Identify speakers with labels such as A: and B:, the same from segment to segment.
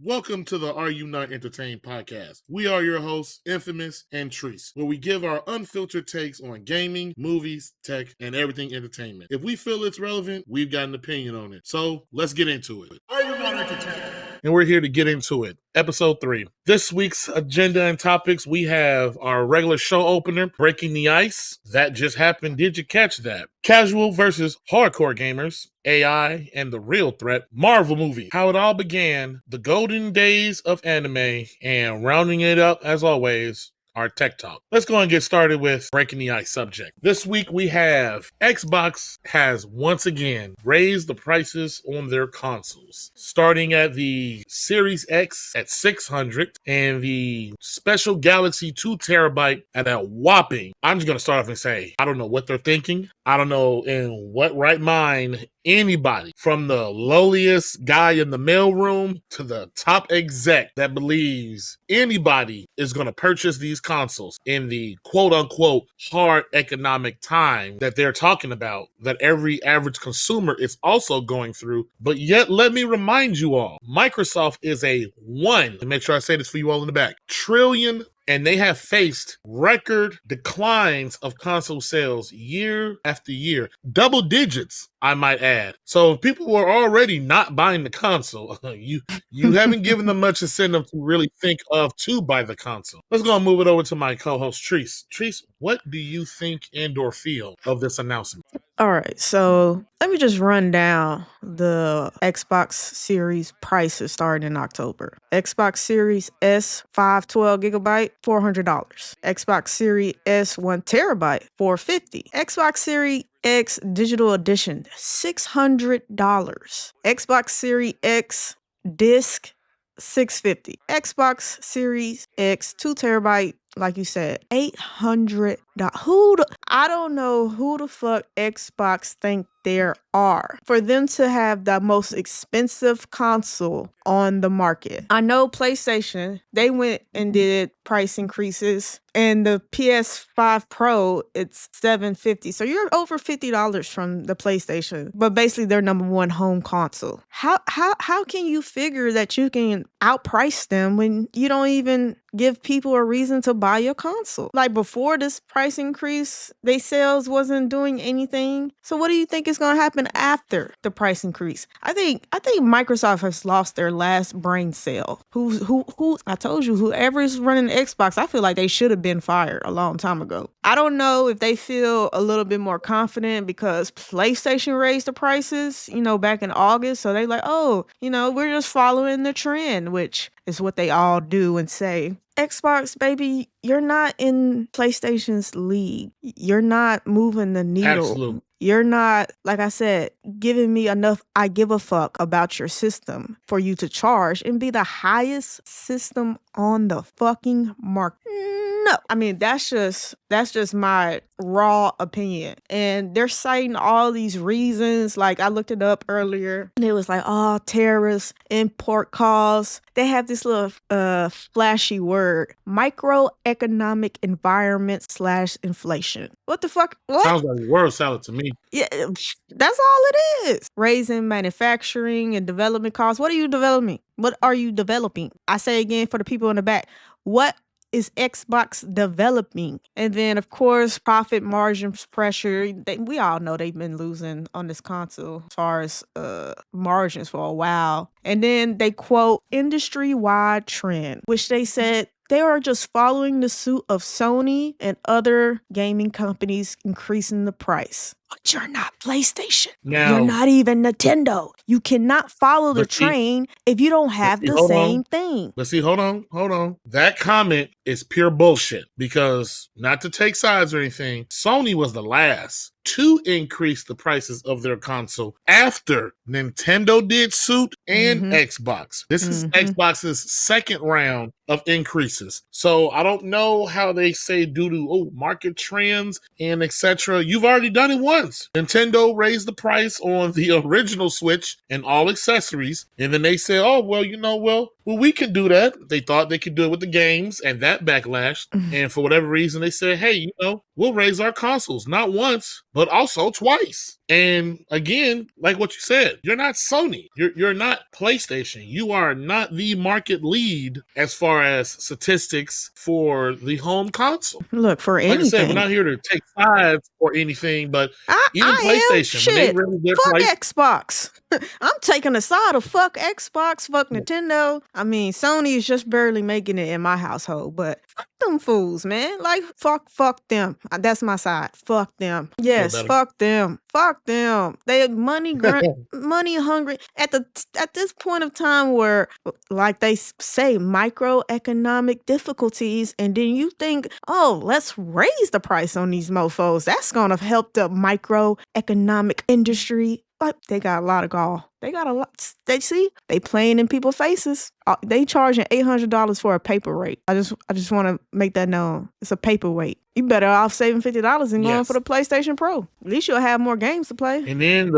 A: Welcome to the Are You Not Entertained podcast. We are your hosts, Infamous and Trice, where we give our unfiltered takes on gaming, movies, tech, and everything entertainment. If we feel it's relevant, we've got an opinion on it. So let's get into it. Are You Not Entertained? And we're here to get into it. Episode 3. This week's agenda and topics, we have our regular show opener, Breaking the Ice. That just happened. Did you catch that? Casual versus hardcore gamers, AI and the real threat, Marvel movie, how it all began, the golden days of anime, and rounding it up, as always, our tech talk. Let's go and get started with Breaking the Ice subject. This week we have Xbox has once again raised the prices on their consoles, starting at the Series X at $600 and the special Galaxy 2 terabyte at a whopping, I'm just going to start off and say, I don't know what they're thinking. I don't know in what right mind anybody, from the lowliest guy in the mailroom to the top exec, that believes anybody is going to purchase these consoles in the quote-unquote hard economic time that they're talking about, that every average consumer is also going through. But yet, let me remind you all, Microsoft is a to make sure I say this for you all in the back, trillion, and they have faced record declines of console sales year after year. Double digits, I might add. So if people were already not buying the console, you haven't given them much incentive to really think of to buy the console. Let's go and move it over to my co-host, Trice. Trice, what do you think and or feel of this announcement?
B: All right, so let me just run down the Xbox Series prices starting in October. Xbox Series S 512 gigabyte, $400. Xbox Series S 1 terabyte, $450. Xbox Series X Digital Edition, $600. Xbox Series X Disc, $650. Xbox Series X 2 terabyte, like you said, $800. I don't know who the fuck Xbox think there are for them to have the most expensive console on the market. I know PlayStation, they went and did price increases, and the PS5 Pro, it's $750. So you're over $50 from the PlayStation, but basically their number one home console. How can you figure that you can outprice them when you don't even give people a reason to buy your console? Like, before this price increase, they sales wasn't doing anything. So what do you think is going to happen after the price increase? I think Microsoft has lost their last brain cell. Who I told you, whoever is running the Xbox, I feel like they should have been fired a long time ago. I don't know if they feel a little bit more confident because PlayStation raised the prices, back in August. So they like, oh, we're just following the trend, which is what they all do and say. Xbox, baby, you're not in PlayStation's league. You're not moving the needle.
A: Absolutely.
B: You're not, like I said, giving me enough I give a fuck about your system for you to charge and be the highest system on the fucking market. No. I mean, that's just my raw opinion. And they're citing all these reasons. Like, I looked it up earlier and it was like, oh, tariffs, import costs. They have this little flashy word, microeconomic environment / inflation. What the fuck? What?
A: Sounds like word salad to me.
B: Yeah, that's all it is. Raising manufacturing and development costs. What are you developing? What are you developing? I say again for the people in the back, what is Xbox developing? And then, of course, profit margins pressure. We all know they've been losing on this console as far as margins for a while. And then they quote industry-wide trend, which they said they are just following the suit of Sony and other gaming companies increasing the price. But you're not PlayStation.
A: Now,
B: you're not even Nintendo. You cannot follow the train if you don't have the same thing.
A: But see, hold on. That comment is pure bullshit, because, not to take sides or anything, Sony was the last to increase the prices of their console after Nintendo did suit and Xbox. This is Xbox's second round of increases. So I don't know how they say due to market trends and etc. You've already done it once. Nintendo raised the price on the original Switch and all accessories, and then they said, oh, well, we can do that. They thought they could do it with the games and that backlash. And for whatever reason, they said, hey, we'll raise our consoles not once, but also twice. And again, like what you said, you're not Sony. You're not PlayStation. You are not the market lead as far as statistics for the home console.
B: Look, for
A: Like I said, we're
B: anything.
A: not here to take sides or anything, but even
B: I am
A: PlayStation, when they
B: shit.
A: raise their
B: Fuck
A: price,
B: Xbox. I'm taking the side of fuck Xbox, fuck Nintendo. I mean, Sony is just barely making it in my household, but fuck them fools, man. Like fuck them. That's my side. Fuck them.
A: feel
B: Yes,
A: better.
B: fuck them. Fuck them. They money hungry at this point of time where, like they say, microeconomic difficulties, and then you think, oh, let's raise the price on these mofos. That's gonna help the microeconomic industry. But they got a lot of gall. They got a lot. They playing in people's faces. They charging $800 for a paperweight. I just want to make that known. It's a paperweight. You better off saving $50 and going for the PlayStation Pro. At least you'll have more games to play.
A: And then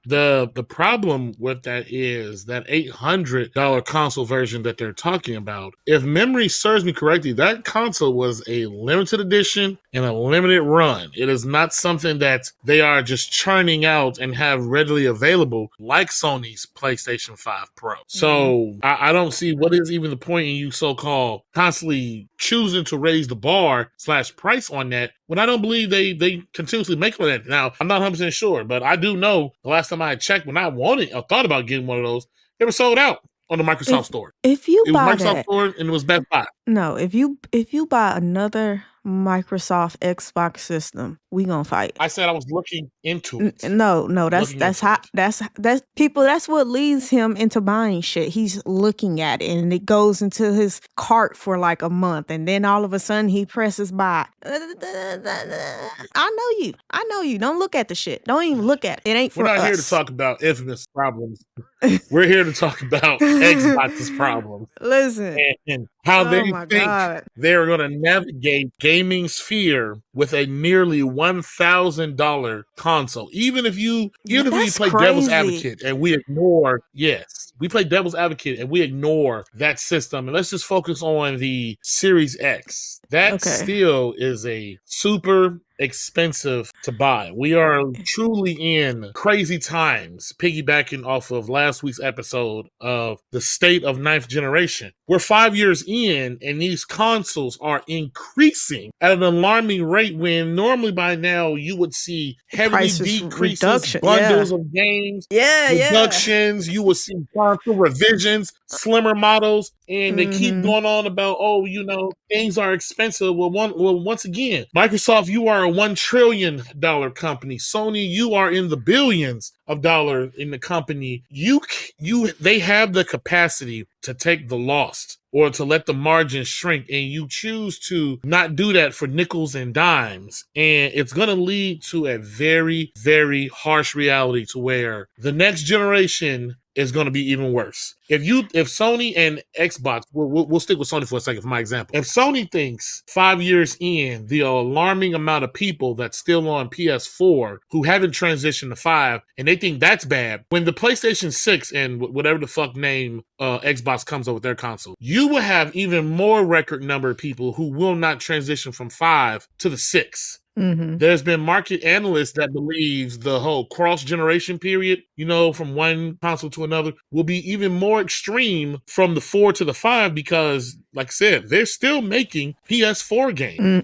A: the problem with that is that $800 console version that they're talking about. If memory serves me correctly, that console was a limited edition and a limited run. It is not something that they are just churning out and have readily available like Sony's PlayStation 5 Pro. So I don't see what is even the point in you so-called constantly choosing to raise the bar / price on that when I don't believe they continuously make on that. Now, I'm not 100% sure, but I do know the last time I checked when I wanted or thought about getting one of those, they were sold out on the Microsoft Store.
B: If you
A: It was
B: buy
A: Microsoft
B: that,
A: Store and it was Best Buy.
B: no, if you buy another Microsoft Xbox system, we gonna fight.
A: I said I was looking into it.
B: No, that's
A: Looking into
B: how
A: it.
B: that's people. That's what leads him into buying shit. He's looking at it, and it goes into his cart for like a month, and then all of a sudden he presses buy. I know you. I know you. Don't look at the shit. Don't even look at it. It ain't for
A: We're not
B: us.
A: here to talk about Infamous problems. We're here to talk about Xbox's problems.
B: Listen.
A: And how
B: Oh
A: they
B: my
A: think
B: God.
A: they're going to navigate gaming sphere with a nearly $1,000 console. Even if we
B: That's
A: play devil's
B: crazy.
A: advocate and we ignore, we play devil's advocate and we ignore that system, and let's just focus on the Series X. That still is a super expensive to buy. We are truly in crazy times, piggybacking off of last week's episode of the state of ninth generation. We're 5 years in, and these consoles are increasing at an alarming rate when normally by now you would see heavily decreases, bundles of games, reductions. You would see console revisions, slimmer models, and they keep going on about, things are expensive. Well, once again, Microsoft, you are a $1 trillion company. Sony, you are in the billions of dollars in the company. They have the capacity to take the loss or to let the margin shrink, and you choose to not do that for nickels and dimes. And it's going to lead to a very, very harsh reality to where the next generation is going to be even worse. If Sony and Xbox, we'll stick with Sony for a second for my example. If Sony thinks 5 years in, the alarming amount of people that's still on PS4 who haven't transitioned to 5, and they think that's bad, when the PlayStation 6 and whatever the fuck name Xbox comes up with their console, you will have even more record number of people who will not transition from 5 to the 6. There's been market analysts that believes the whole cross-generation period, from one console to another, will be even more extreme from the 4 to the 5 because, like I said, they're still making PS4 games.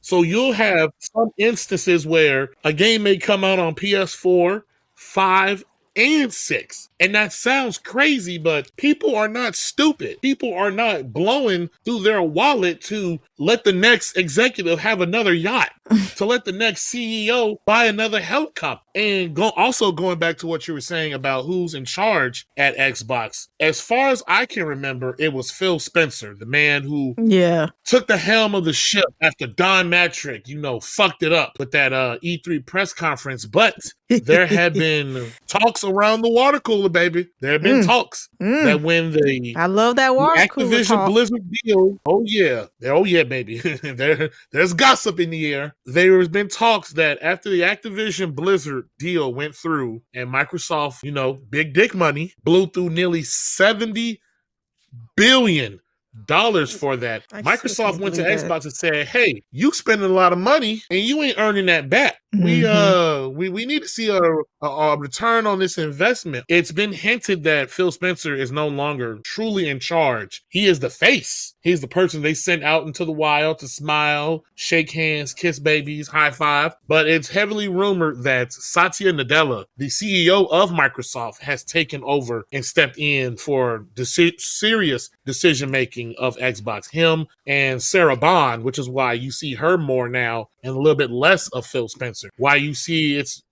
A: So you'll have some instances where a game may come out on PS4, 5, and 6. And that sounds crazy, but people are not stupid. People are not blowing through their wallet to let the next executive have another yacht, to let the next CEO buy another helicopter. And going back to what you were saying about who's in charge at Xbox, as far as I can remember, it was Phil Spencer, the man who took the helm of the ship after Don Matrick, fucked it up with that E3 press conference. But there have been talks around the water cooler, baby. There have been talks that when
B: I love that water
A: Activision
B: cooler
A: Blizzard deal, baby. There's gossip in the air. There's been talks that after the Activision Blizzard deal went through and Microsoft, big dick money, blew through nearly $70 billion dollars for that.
B: I still
A: Microsoft
B: can't
A: went to
B: believe that.
A: Xbox and said, "Hey, you spending a lot of money and you ain't earning that back. We need to see a return on this investment." It's been hinted that Phil Spencer is no longer truly in charge. He is the face. He's the person they sent out into the wild to smile, shake hands, kiss babies, high five. But it's heavily rumored that Satya Nadella, the CEO of Microsoft, has taken over and stepped in for serious decision making of Xbox. Him and Sarah Bond, which is why you see her more now and a little bit less of Phil Spencer. Why you see it's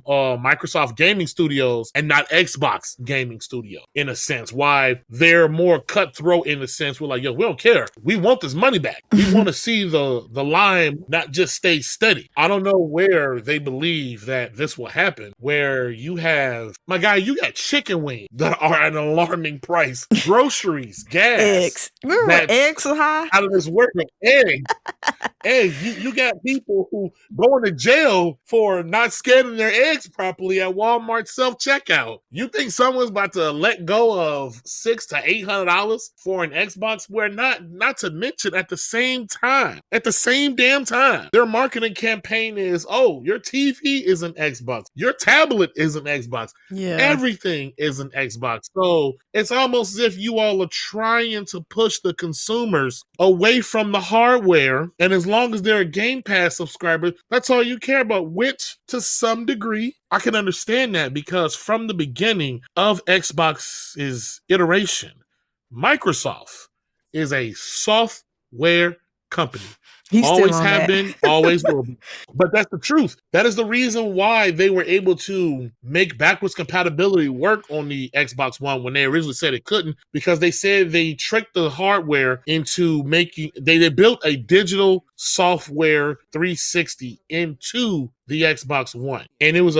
A: Microsoft Gaming Studios and not Xbox Gaming Studio, in a sense. Why they're more cutthroat in a sense. We're like, yo, we don't care. We want this money back. We want to see the line not just stay steady. I don't know where they believe that this will happen, where you have, my guy, you got chicken wings that are at an alarming price, groceries, gas.
B: Eggs. Remember when eggs were high?
A: Out of this work of eggs. Eggs. You got people who going to jail for not scanning their eggs properly at Walmart self-checkout. You think someone's about to let go of $600 to $800 for an Xbox? Where not to mention at the same damn time, their marketing campaign is, oh, your TV is an Xbox, your tablet is an Xbox.
B: Yeah.
A: Everything is an Xbox. So it's almost as if you all are trying to push the consumers away from the hardware. And as long as they're a Game Pass subscriber, that's all you care about, which to some degree, I can understand that, because from the beginning of Xbox's iteration, Microsoft is a software company.
B: He's
A: always
B: still on
A: have
B: that.
A: been, always will be. But that's the truth. That is the reason why they were able to make backwards compatibility work on the Xbox One when they originally said it couldn't, because they said they tricked the hardware into making, they built a digital software 360 into the Xbox One. And it was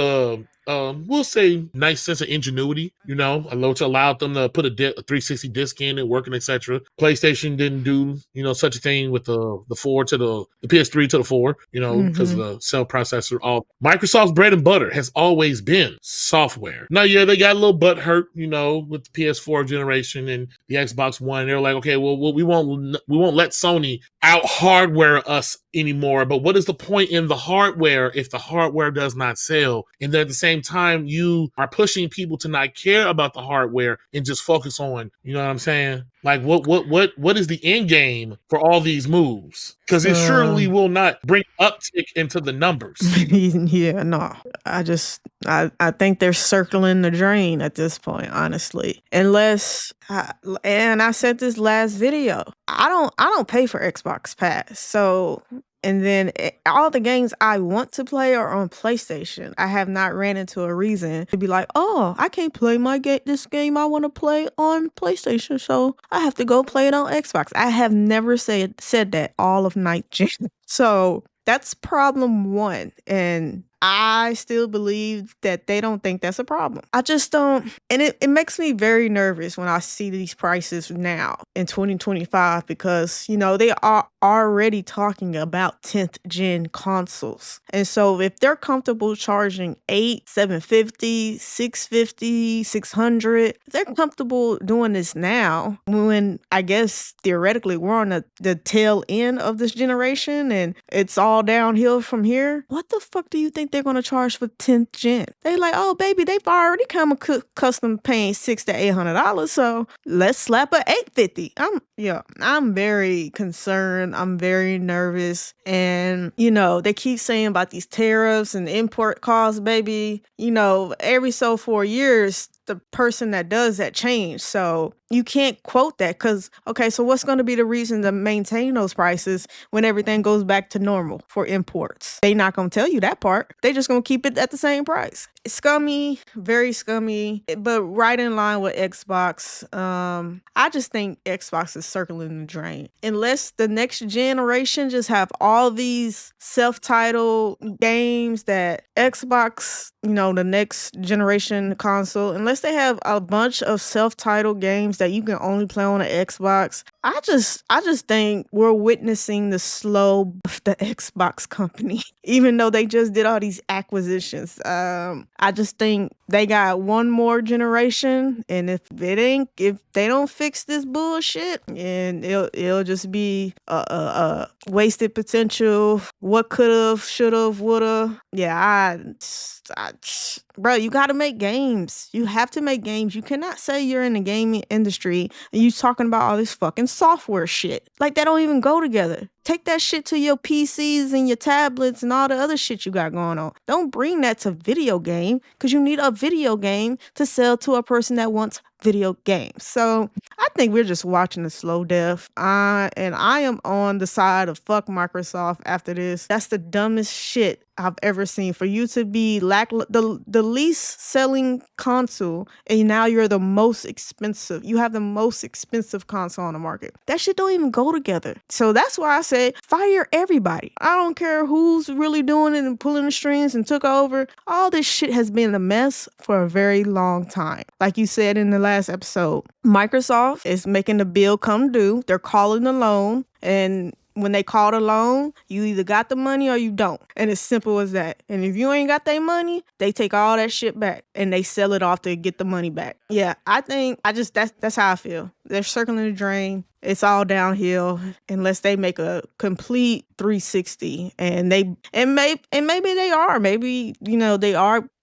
A: we'll say nice sense of ingenuity, which allowed them to put a 360 disc in it, working, etc. PlayStation didn't do, such a thing with the 4 to the PS3 to the 4, because of the cell processor. All Microsoft's bread and butter has always been software. Now, yeah, they got a little butt hurt, with the PS4 generation and the Xbox One. They're like, okay, well, we won't let Sony out hardware us anymore. But what is the point in the hardware if the hardware does not sell? And then at the same time, you are pushing people to not care about the hardware and just focus on, you know what I'm saying? Like, what is the end game for all these moves? Because it surely will not bring uptick into the numbers.
B: Yeah, no. I think they're circling the drain at this point, honestly. Unless, and I said this last video, I don't pay for Xbox Pass, so. And then all the games I want to play are on PlayStation. I have not ran into a reason to be like, oh, I can't play this game I want to play on PlayStation, so I have to go play it on Xbox. I have never said that all of night gen. So that's problem one. And I still believe that they don't think that's a problem. I just don't. And it makes me very nervous when I see these prices now in 2025, because, they are already talking about 10th gen consoles. And so if they're comfortable charging $750, $650, $600, if they're comfortable doing this now, when I guess theoretically we're on the tail end of this generation and it's all downhill from here, what the fuck do you think they're going to charge for 10th gen? They like, oh baby, they've already come custom paying $600 to $800, so let's slap a $850. I'm very concerned. I'm very nervous. And they keep saying about these tariffs and import costs, baby. Every so 4 years the person that does that change. So you can't quote that, because, okay, so what's going to be the reason to maintain those prices when everything goes back to normal for imports? They not going to tell you that part. They just going to keep it at the same price. It's scummy, very scummy, but right in line with Xbox. I just think Xbox is circling the drain. Unless the next generation just have all these self-titled games that Xbox, the next generation console, unless they have a bunch of self-titled games that you can only play on an Xbox, I just think we're witnessing the slow of the Xbox company, even though they just did all these acquisitions. I just think they got one more generation, and if they don't fix this bullshit, and it'll just be a wasted potential. What could have, should have, would have. Yeah, bro, you got to make games. You have to make games. You cannot say you're in the gaming industry and you talking about all this fucking software shit. Like, that don't even go together. Take that shit to your PCs and your tablets and all the other shit you got going on. Don't bring that to video game, because you need a video game to sell to a person that wants video games. So I think we're just watching a slow death. And I am on the side of fuck Microsoft after this. That's the dumbest shit I've ever seen. For you to be the least selling console, and now you're the most expensive. You have the most expensive console on the market. That shit don't even go together. So that's why I said fire everybody. I don't care who's really doing it and pulling the strings and took over. All this shit has been a mess for a very long time. Like you said in the last episode, Microsoft is making the bill come due. They're calling the loan, and when they call the loan, you either got the money or you don't. And it's simple as that. And if you ain't got their money, they take all that shit back and they sell it off to get the money back. Yeah, that's how I feel. They're circling the drain. It's all downhill unless they make a complete 360. And maybe they are. Maybe,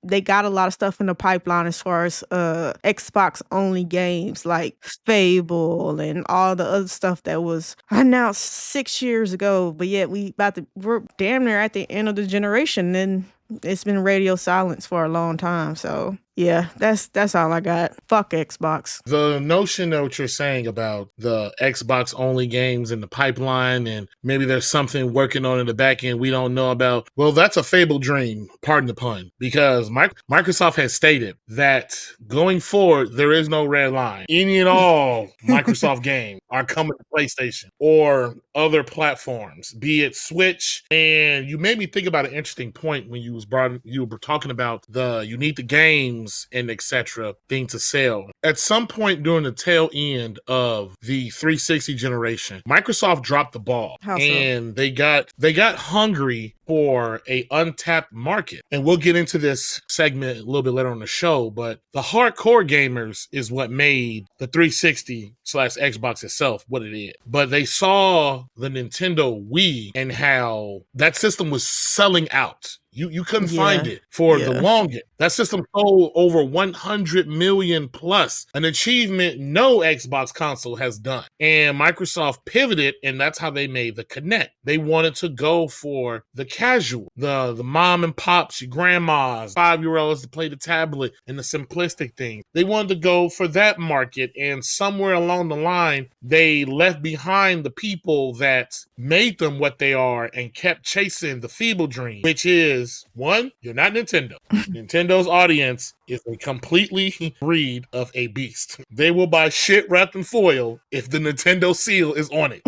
B: they got a lot of stuff in the pipeline as far as Xbox only games like Fable and all the other stuff that was announced 6 years ago. But yet we're damn near at the end of the generation, and it's been radio silence for a long time. So yeah, that's all I got. Fuck Xbox.
A: The notion of what you're saying about the Xbox only games in the pipeline, and maybe there's something working on in the back end we don't know about. Well, that's a fable dream, pardon the pun, because Microsoft has stated that going forward, there is no red line. Any and all Microsoft games are coming to PlayStation or other platforms, be it Switch. And you made me think about an interesting point when you were talking about you need the games and etc. thing to sell. At some point during the tail end of the 360 generation, Microsoft dropped the ball.
B: How so?
A: And they got hungry for a untapped market. And we'll get into this segment a little bit later on the show, but the hardcore gamers is what made the 360/Xbox itself what it is. But they saw the Nintendo Wii and how that system was selling out. You couldn't find it for the longest. That system sold over 100 million plus, an achievement no Xbox console has done. And Microsoft pivoted, and that's how they made the Kinect. They wanted to go for the casual, the mom and pops, your grandmas, 5-year-olds to play the tablet and the simplistic thing. They wanted to go for that market, and somewhere along the line, they left behind the people that made them what they are and kept chasing the feeble dream, which is, one, you're not Nintendo. Nintendo's audience is a completely breed of a beast. They will buy shit wrapped in foil if the Nintendo seal is on it.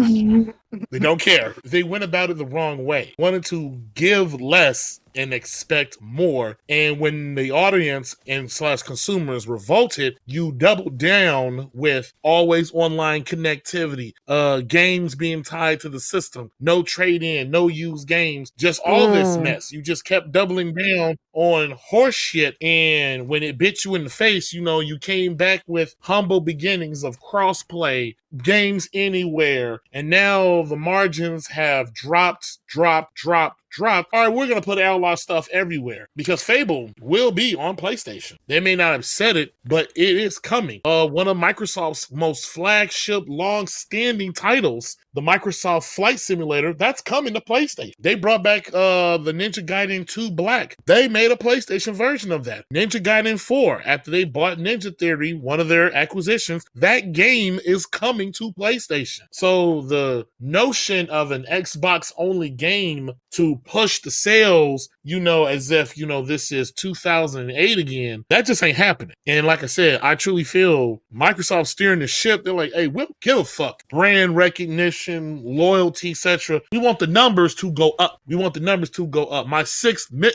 A: They don't care. They went about it the wrong way. Wanted to give less and expect more. And when the audience and / consumers revolted, you doubled down with always online connectivity, games being tied to the system, no trade-in, no used games, just all this mess. You just kept doubling down on horse shit. And when it bit you in the face, you came back with humble beginnings of crossplay, games anywhere, and now the margins have dropped. All right, we're going to put Outlaw stuff everywhere because Fable will be on PlayStation. They may not have said it, but it is coming. One of Microsoft's most flagship, long-standing titles, the Microsoft Flight Simulator, that's coming to PlayStation. They brought back the Ninja Gaiden 2 Black. They made a PlayStation version of that. Ninja Gaiden 4, after they bought Ninja Theory, one of their acquisitions, that game is coming to PlayStation. So the notion of an Xbox-only game to push the sales, as if, this is 2008 again, that just ain't happening. And like I said, I truly feel Microsoft steering the ship. They're like, hey, we don't give a fuck. Brand recognition, loyalty, etc. We want the numbers to go up.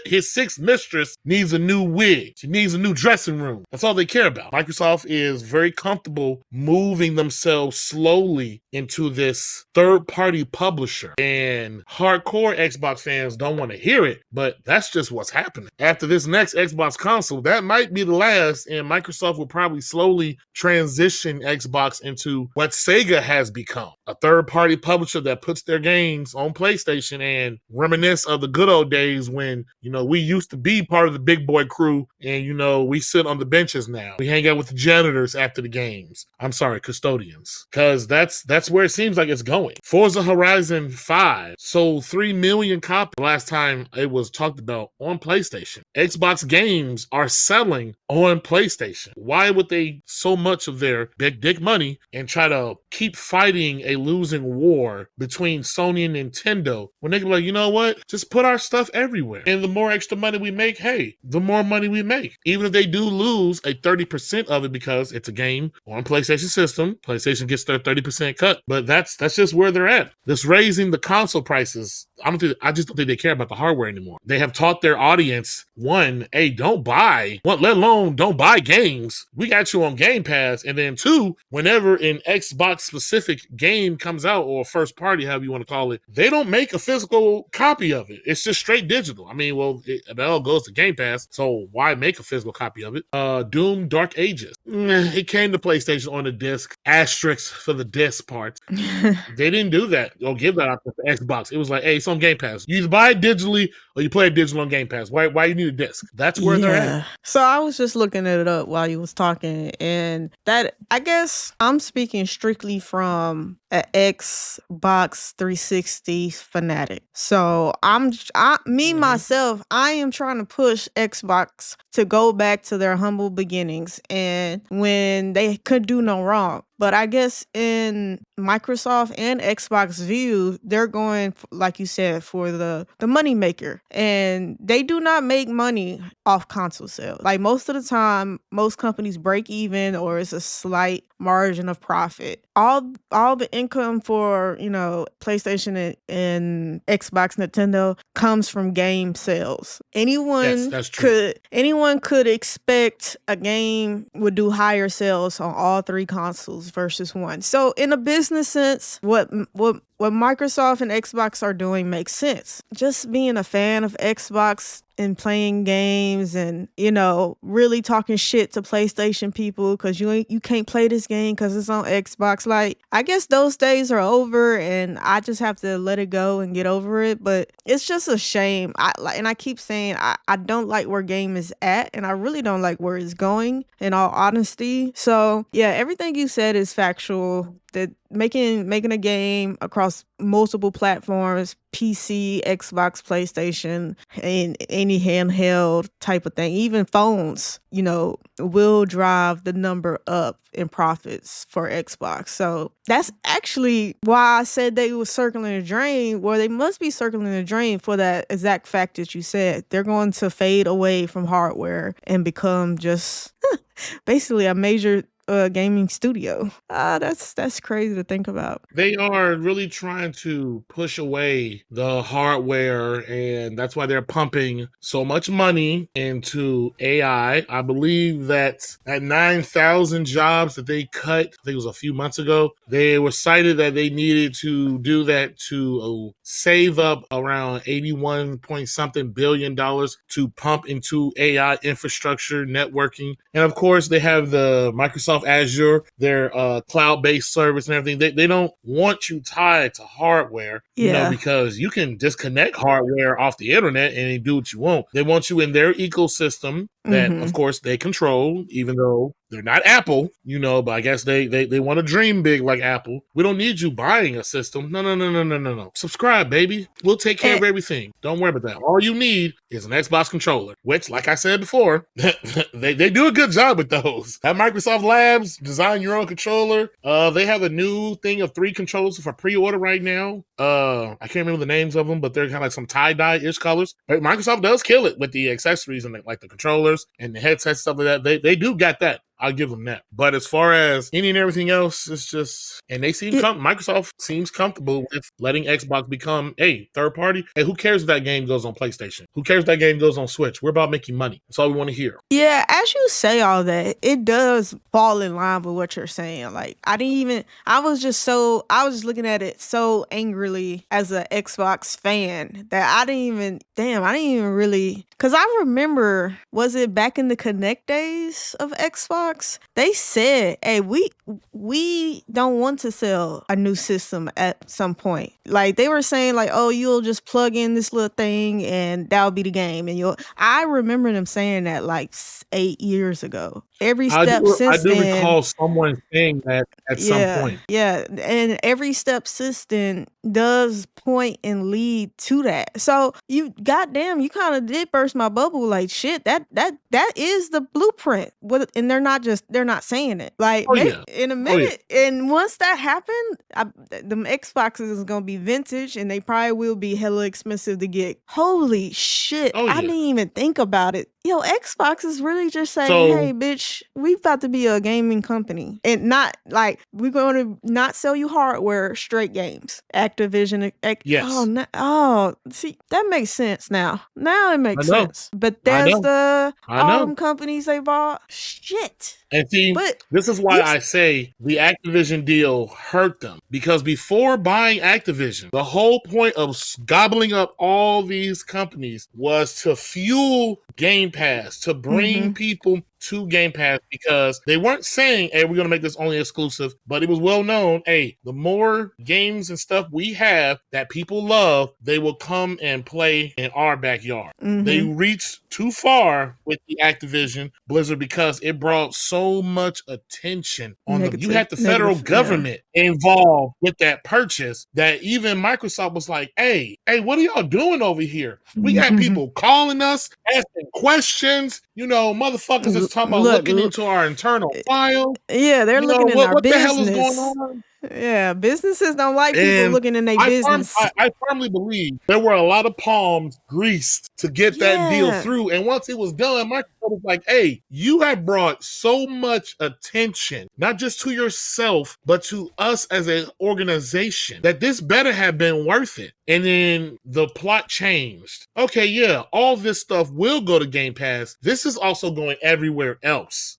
A: His sixth mistress needs a new wig. She needs a new dressing room. That's all they care about. Microsoft is very comfortable moving themselves slowly into this third-party publisher. And hardcore Xbox fans don't want to hear it, but that's just what's happening. After this next Xbox console, that might be the last, and Microsoft will probably slowly transition Xbox into what Sega has become, a third-party publisher that puts their games on PlayStation and reminisce of the good old days when, we used to be part of the big boy crew, and, we sit on the benches now. We hang out with the janitors after the games. I'm sorry, custodians. Because that's where it seems like it's going. Forza Horizon 5 sold 3 million copies last time it was talked about on PlayStation. Xbox games are selling on PlayStation. Why would they so much of their big dick money and try to keep fighting a losing war between Sony and Nintendo when they can be like, you know what? Just put our stuff everywhere. And the more extra money we make, hey, the more money we make. Even if they do lose a 30% of it because it's a game on PlayStation system, PlayStation gets their 30% cut. But that's just where they're at. This raising the console prices, I just don't think they care about the hardware anymore. They have taught their audience, one, hey, don't buy, let alone don't buy games. We got you on Game Pass. And then two, whenever an Xbox specific game comes out, or first party, however you want to call it, they don't make a physical copy of it. It's just straight digital. I mean, well, it all goes to Game Pass, so why make a physical copy of it? Doom Dark Ages. It came to PlayStation on a disc, asterisk for the disc part. They didn't do that or give that out to Xbox. It was like, hey, it's on Game Pass. You either buy it digitally or you play it digital on Game Pass. Why you need a disc? That's where they're at.
B: So I was just looking it up while you was talking, and that, I guess I'm speaking strictly from an Xbox 360 fanatic. So myself, I am trying to push Xbox to go back to their humble beginnings and when they could do no wrong. But I guess in Microsoft and Xbox view, they're going, like you said, for the money maker. And they do not make money off console sales. Like most of the time, most companies break even or it's a slight margin of profit. All the income for, PlayStation and Xbox, Nintendo comes from game sales. Anyone could expect a game would do higher sales on all three consoles versus one. So in a business sense, what Microsoft and Xbox are doing makes sense. Just being a fan of Xbox and playing games and, really talking shit to PlayStation people because you can't play this game because it's on Xbox. Like, I guess those days are over and I just have to let it go and get over it. But it's just a shame. I keep saying I don't like where game is at and I really don't like where it's going, in all honesty. So yeah, everything you said is factual. That making a game across multiple platforms, PC, Xbox, PlayStation, and any handheld type of thing, even phones, will drive the number up in profits for Xbox. So that's actually why I said they were circling the drain, where they must be circling the drain for that exact fact that you said. They're going to fade away from hardware and become just basically a major gaming studio. That's crazy to think about.
A: They are really trying to push away the hardware, and that's why they're pumping so much money into AI. I believe that at 9,000 jobs that they cut, I think it was a few months ago, they were cited that they needed to do that to save up around 81 point something billion dollars to pump into AI infrastructure, networking. And of course, they have the Microsoft Azure, their cloud-based service and everything. They don't want you tied to hardware, because you can disconnect hardware off the internet and do what you want. They want you in their ecosystem that, of course, they control, even though they're not Apple, but I guess they want to dream big like Apple. We don't need you buying a system. No. Subscribe, baby. We'll take care of everything. Don't worry about that. All you need is an Xbox controller, which, like I said before, they do a good job with those. At Microsoft Labs, design your own controller. They have a new thing of 3 controllers for pre-order right now. I can't remember the names of them, but they're kind of like some tie-dye-ish colors. But Microsoft does kill it with the accessories and like the controllers and the headsets, stuff like that. They do got that. I'll give them that. But as far as any and everything else, it's just, and Microsoft seems comfortable with letting Xbox become a third party. And who cares if that game goes on PlayStation? Who cares if that game goes on Switch? We're about making money. That's all we want to hear.
B: Yeah, as you say all that, it does fall in line with what you're saying. Like, I was just looking at it so angrily as an Xbox fan that I didn't even really, because I remember, was it back in the Connect days of Xbox? They said, hey, we don't want to sell a new system at some point. Like, they were saying, like, oh, you'll just plug in this little thing and that'll be the game. And I remember them saying that like 8 years ago. Every step
A: I
B: since
A: do
B: then,
A: recall someone saying that at some point.
B: Yeah, and every step since then does point and lead to that. So you kind of did burst my bubble. Like, shit, that is the blueprint. And they're not saying it. Like, in a minute, and once that happened, the Xboxes is gonna be vintage, and they probably will be hella expensive to get. Holy shit! I didn't even think about it. Yo, Xbox is really just saying, hey, bitch, we about to be a gaming company. And not like, we're going to not sell you hardware, straight games. Activision. Yes. See, that makes sense now. Now it makes sense. Bethesda, all them companies they bought. Shit.
A: And see, this is why I say the Activision deal hurt them. Because before buying Activision, the whole point of gobbling up all these companies was to fuel Game Pass, to bring people to Game Pass, because they weren't saying, hey, we're going to make this only exclusive, but it was well known, hey, the more games and stuff we have that people love, they will come and play in our backyard. They reached too far with the Activision Blizzard because it brought so much attention on them. You had the federal government involved with that purchase that even Microsoft was like, hey, what are y'all doing over here? We got people calling us, asking questions, motherfuckers is talking about looking into our internal file.
B: Yeah, they're looking in our business.
A: What the hell is going on?
B: Yeah, businesses don't like people looking in their business.
A: I firmly believe there were a lot of palms greased to get that deal through. And once it was done, Microsoft was like, hey, you have brought so much attention, not just to yourself, but to us as an organization, that this better have been worth it. And then the plot changed. Okay, yeah, all this stuff will go to Game Pass. This is also going everywhere else.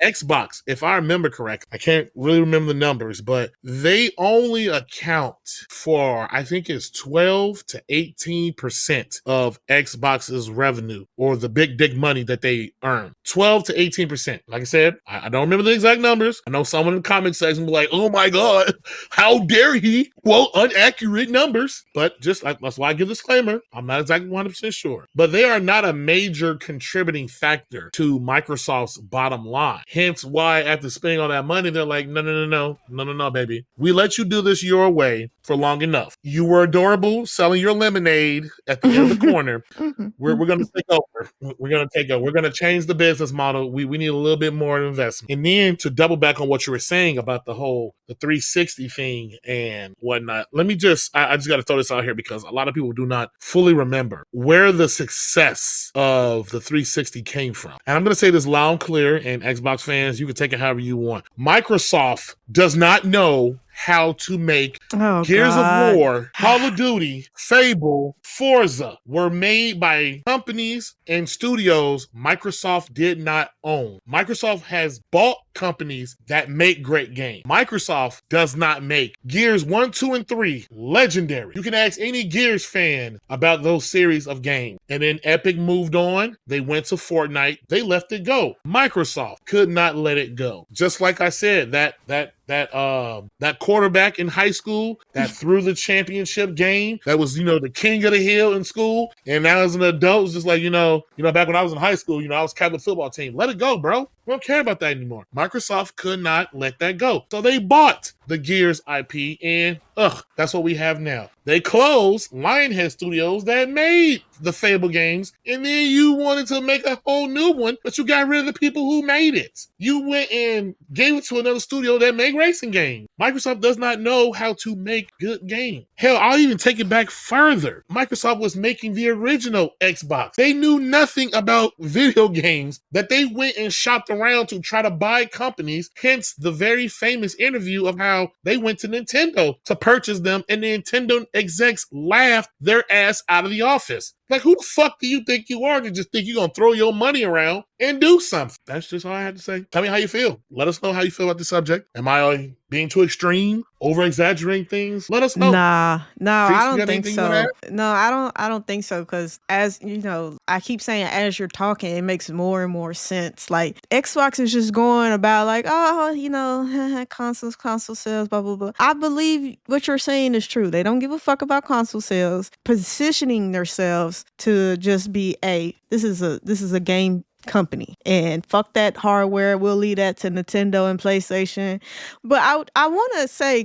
A: Xbox, if I remember correct, I can't really remember the numbers, but they only account for, I think it's 12 to 18% of Xbox's revenue, or the big dick money that they earn. 12 to 18%. Like I said, I don't remember the exact numbers. I know someone in the comment section will be like, oh my God, how dare he quote inaccurate numbers? But that's why I give a disclaimer. I'm not exactly 100% sure. But they are not a major contributing factor to Microsoft's bottom line. Hence why, after spending all that money, they're like, no, baby. We let you do this your way for long enough. You were adorable selling your lemonade at the end of the corner. We're going to take over. We're going to take over. We're going to change the business model. We need a little bit more investment. And then to double back on what you were saying about the 360 thing and whatnot, I just got to throw this out here because a lot of people do not fully remember where the success of the 360 came from. And I'm going to say this loud and clear, and Xbox fans, you can take it however you want. Microsoft does not know how to make Gears of War, Call of Duty, Fable, Forza were made by companies and studios Microsoft did not own. Microsoft has bought companies that make great games. Microsoft does not make. Gears 1, 2, and 3, legendary. You can ask any Gears fan about those series of games. And then Epic moved on. They went to Fortnite. They let it go. Microsoft could not let it go. Just like I said, that quarterback in high school that threw the championship game, that was, the king of the hill in school, and now as an adult, it's just like, back when I was in high school, I was captain of the football team. Let it go, bro. We don't care about that anymore. Microsoft could not let that go. So they bought the Gears IP, and that's what we have now. They closed Lionhead Studios that made the Fable games, and then you wanted to make a whole new one, but you got rid of the people who made it. You went and gave it to another studio that make racing games. Microsoft does not know how to make good games. Hell, I'll even take it back further. Microsoft was making the original Xbox. They knew nothing about video games, that they went and shopped around to try to buy companies, hence the very famous interview of how they went to Nintendo to purchase them, and the Nintendo execs laughed their ass out of the office. Like, who the fuck do you think you are to just think you're going to throw your money around and do something? That's just all I had to say. Tell me how you feel. Let us know how you feel about the subject. Am I being too extreme, over-exaggerating things? Let us know.
B: Nah, no,
A: Trees,
B: I
A: you
B: don't
A: got
B: think
A: anything you want to
B: so.
A: add?
B: No, I don't think so. Because as you know, I keep saying as you're talking, it makes more and more sense. Like Xbox is just going about like, oh, console sales, blah blah blah. I believe what you're saying is true. They don't give a fuck about console sales, positioning themselves to just be this is a game company, and fuck that hardware, we'll leave that to Nintendo and PlayStation. But I want to say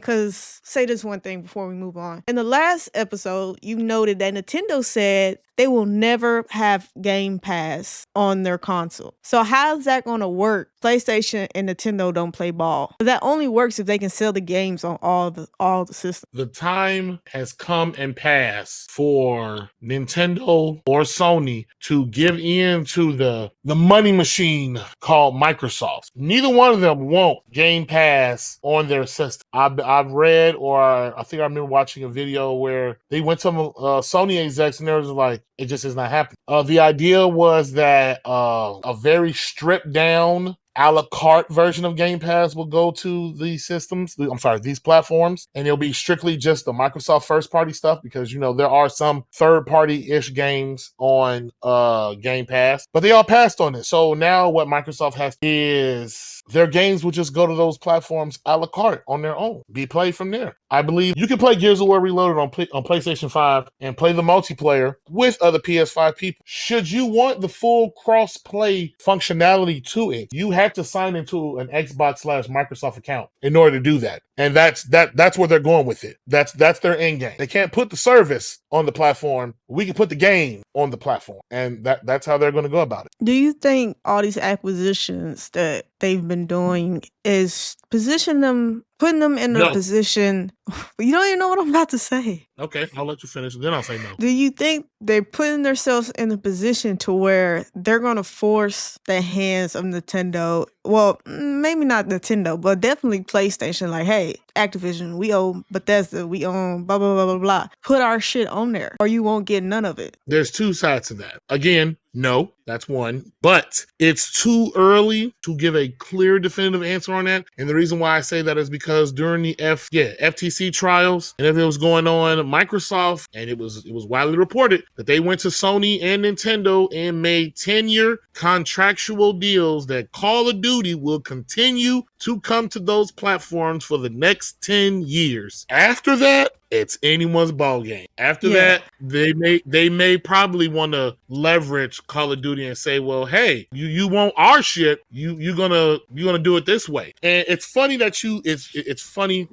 B: this one thing before we move on. In the last episode, you noted that Nintendo said they will never have Game Pass on their console. So how's that going to work? PlayStation and Nintendo don't play ball. That only works if they can sell the games on all the systems.
A: The time has come and passed for Nintendo or Sony to give in to the money machine called Microsoft. Neither one of them want Game Pass on their system. I've read, or I think I remember watching a video where they went to Sony execs and they were like, it just is not happening. The idea was that a very stripped down a la carte version of Game Pass will go to these platforms, and it'll be strictly just the Microsoft first party stuff, because there are some third party ish games on Game Pass, but they all passed on it. So now what Microsoft has is their games will just go to those platforms a la carte on their own, be played from there. I believe you can play Gears of War Reloaded on PlayStation 5 and play the multiplayer with other PS5 people. Should you want the full cross-play functionality to it, you have to sign into an Xbox/Microsoft account in order to do that. And that's where they're going with it. That's their end game. They can't put the service on the platform. We can put the game on the platform. And that's how they're going to go about it.
B: Do you think all these acquisitions that they've been doing is putting them in a position? You don't even know what I'm about to say.
A: Okay, I'll let you finish, then I'll say no.
B: Do you think they're putting themselves in a position to where they're going to force the hands of Nintendo? Well, maybe not Nintendo, but definitely PlayStation. Like, hey, Activision, we own Bethesda, we own blah, blah, blah, blah, blah. Put our shit on there or you won't get none of it.
A: There's two sides to that. Again, no, that's one. But it's too early to give a clear, definitive answer on that. And the reason why I say that is because during the FTC trials and everything was going on, Microsoft, and it was widely reported that they went to Sony and Nintendo and made 10-year contractual deals that Call of Duty will continue to come to those platforms for the next 10 years. After that, it's anyone's ball game. After that, they may probably want to leverage Call of Duty and say, well, hey, you want our shit, you're gonna do it this way. And it's funny that it's funny.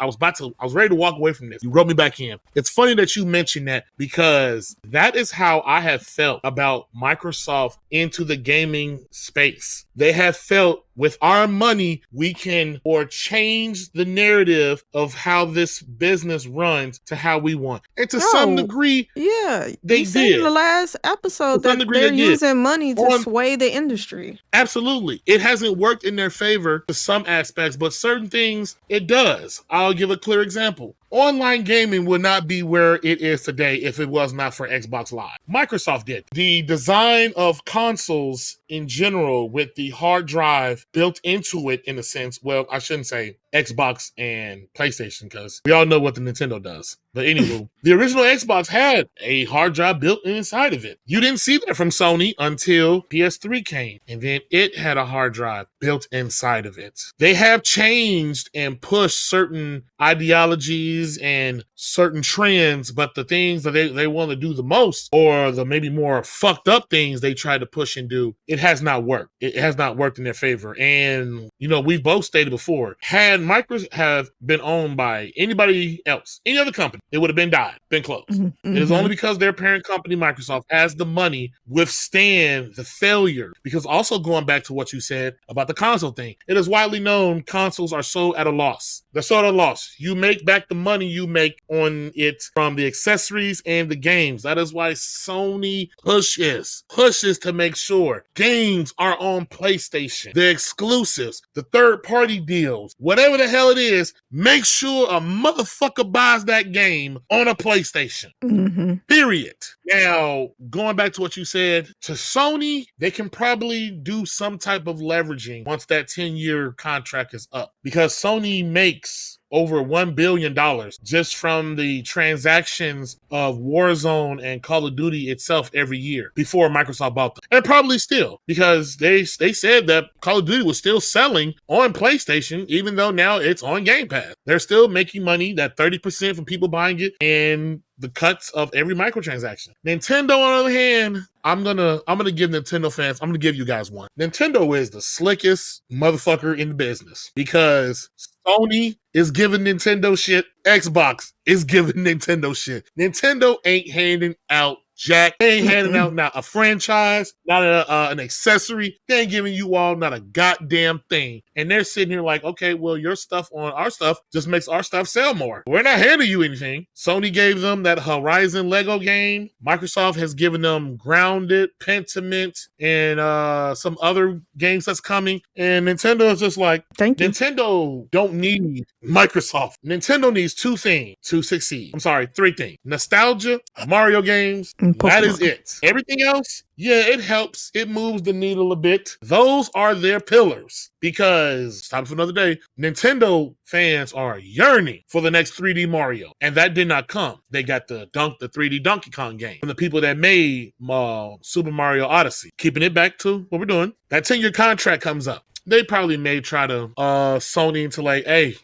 A: I was ready to walk away from this. You wrote me back in. It's funny that you mentioned that, because that is how I have felt about Microsoft into the gaming space. They have felt, with our money, we can change the narrative of how this business runs to how we want. And to some degree,
B: they said in the last episode that they're using money to sway the industry.
A: Absolutely. It hasn't worked in their favor to some aspects, but certain things it does. I'll give a clear example. Online gaming would not be where it is today if it was not for Xbox Live. Microsoft did. The design of consoles in general, with the hard drive built into it, in a sense, well, I shouldn't say Xbox and PlayStation, because we all know what the Nintendo does. But anyway, the original Xbox had a hard drive built inside of it. You didn't see that from Sony until PS3 came, and then it had a hard drive built inside of it. They have changed and pushed certain ideologies and certain trends, but the things that they want to do the most, or the maybe more fucked up things they try to push and do, it has not worked. It has not worked in their favor. And, we've both stated before, had Microsoft have been owned by anybody else, any other company, it would have been closed.
B: Mm-hmm.
A: It is only because their parent company, Microsoft, has the money withstand the failure. Because also going back to what you said about the console thing, it is widely known consoles are sold at a loss. They're sold at a loss. You make back the money you make on it from the accessories and the games. That is why Sony pushes to make sure games are on PlayStation. The exclusives, the third-party deals, whatever the hell it is, make sure a motherfucker buys that game on a PlayStation.
B: Mm-hmm.
A: Period. Now, going back to what you said, to Sony, they can probably do some type of leveraging once that 10-year contract is up. Because Sony makes over $1 billion just from the transactions of Warzone and Call of Duty itself every year before Microsoft bought them. And probably still, because they said that Call of Duty was still selling on PlayStation, even though now it's on Game Pass. They're still making money, that 30% from people buying it, and the cuts of every microtransaction. Nintendo, on the other hand, I'm gonna give Nintendo fans, I'm gonna give you guys one. Nintendo is the slickest motherfucker in the business because Sony is giving Nintendo shit. Xbox is giving Nintendo shit. Nintendo ain't handing out jack. They ain't handing out not a franchise, not an accessory. They ain't giving you all not a goddamn thing. And they're sitting here like, okay, well, your stuff on our stuff just makes our stuff sell more. We're not handing you anything. Sony gave them that Horizon Lego game. Microsoft has given them Grounded, Pentiment, and some other games that's coming. And Nintendo is just like,
B: Thank you.
A: Nintendo don't need Microsoft. Nintendo needs two things to succeed. I'm sorry, three things. Nostalgia, Mario games, that is it. Everything else, yeah, it helps. It moves the needle a bit. Those are their pillars because, it's time for another day, Nintendo fans are yearning for the next 3D Mario. And that did not come. They got the 3D Donkey Kong game from the people that made Super Mario Odyssey. Keeping it back to what we're doing. That 10-year contract comes up. They probably may try to Sony into like, hey,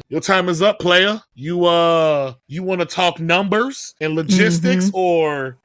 A: your time is up, player. You want to talk numbers and logistics, or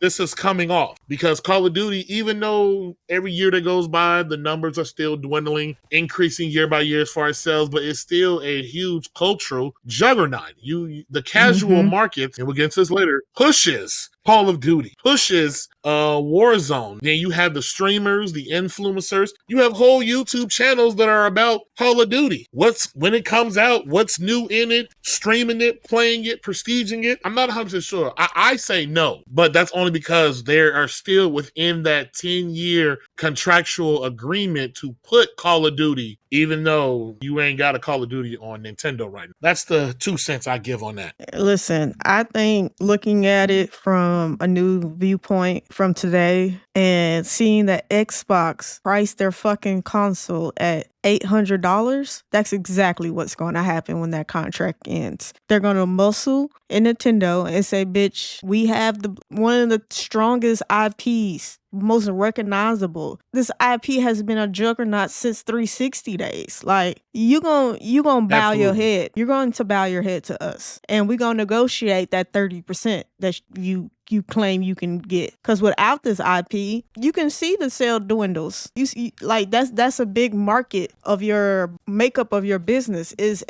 A: this is coming off? Because Call of Duty, even though every year that goes by, the numbers are still dwindling, increasing year by year as far as sales, but it's still a huge cultural juggernaut. The casual market, and we'll get into this later, pushes Call of Duty, pushes Warzone. Then you have the streamers, the influencers. You have whole YouTube channels that are about Call of Duty. When it comes out, what's new in it, streaming it, playing it, prestiging it. I'm not 100% sure. I say no, but that's only because they are still within that 10-year contractual agreement to put Call of Duty, even though you ain't got a Call of Duty on Nintendo right now. That's the 2 cents I give on that.
B: Listen, I think looking at it from a new viewpoint from today and seeing that Xbox priced their fucking console at $800, that's exactly what's going to happen when that contract ends. They're going to muscle in Nintendo and say, bitch, we have one of the strongest IPs, most recognizable. This IP has been a juggernaut since 360 days. Like, you gonna bow your head. You're going to bow your head to us. And we're going to negotiate that 30% that you claim you can get. Because without this IP, you can see the sale dwindles. You like that's a big market of your makeup of your business is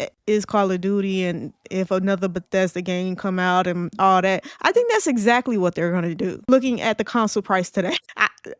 B: Call of Duty, and if another Bethesda game come out and all that. I think that's exactly what they're going to do. Looking at the console price today,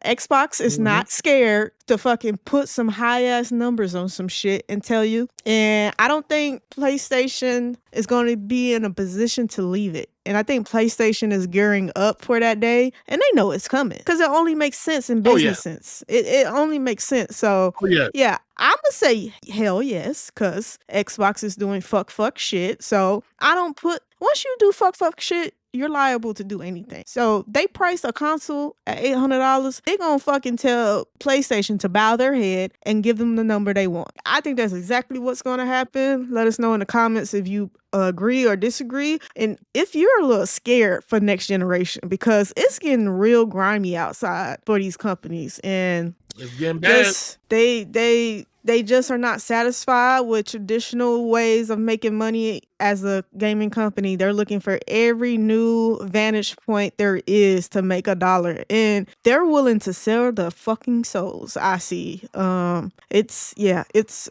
B: Xbox is not scared to fucking put some high ass numbers on some shit and tell you. And I don't think PlayStation is going to be in a position to leave it. And I think PlayStation is gearing up for that day, and they know it's coming because it only makes sense in business sense. It only makes sense. So yeah, I'm gonna say hell yes, because Xbox is doing fuck shit. So once you do fuck shit, you're liable to do anything. So they price a console at $800. They gonna fucking tell PlayStation to bow their head and give them the number they want. I think that's exactly what's gonna happen. Let us know in the comments if you agree or disagree, and if you're a little scared for next generation, because it's getting real grimy outside for these companies, and
A: it's getting bad.
B: They just are not satisfied with traditional ways of making money as a gaming company, they're looking for every new vantage point there is to make $1, and they're willing to sell the fucking souls. I see. It's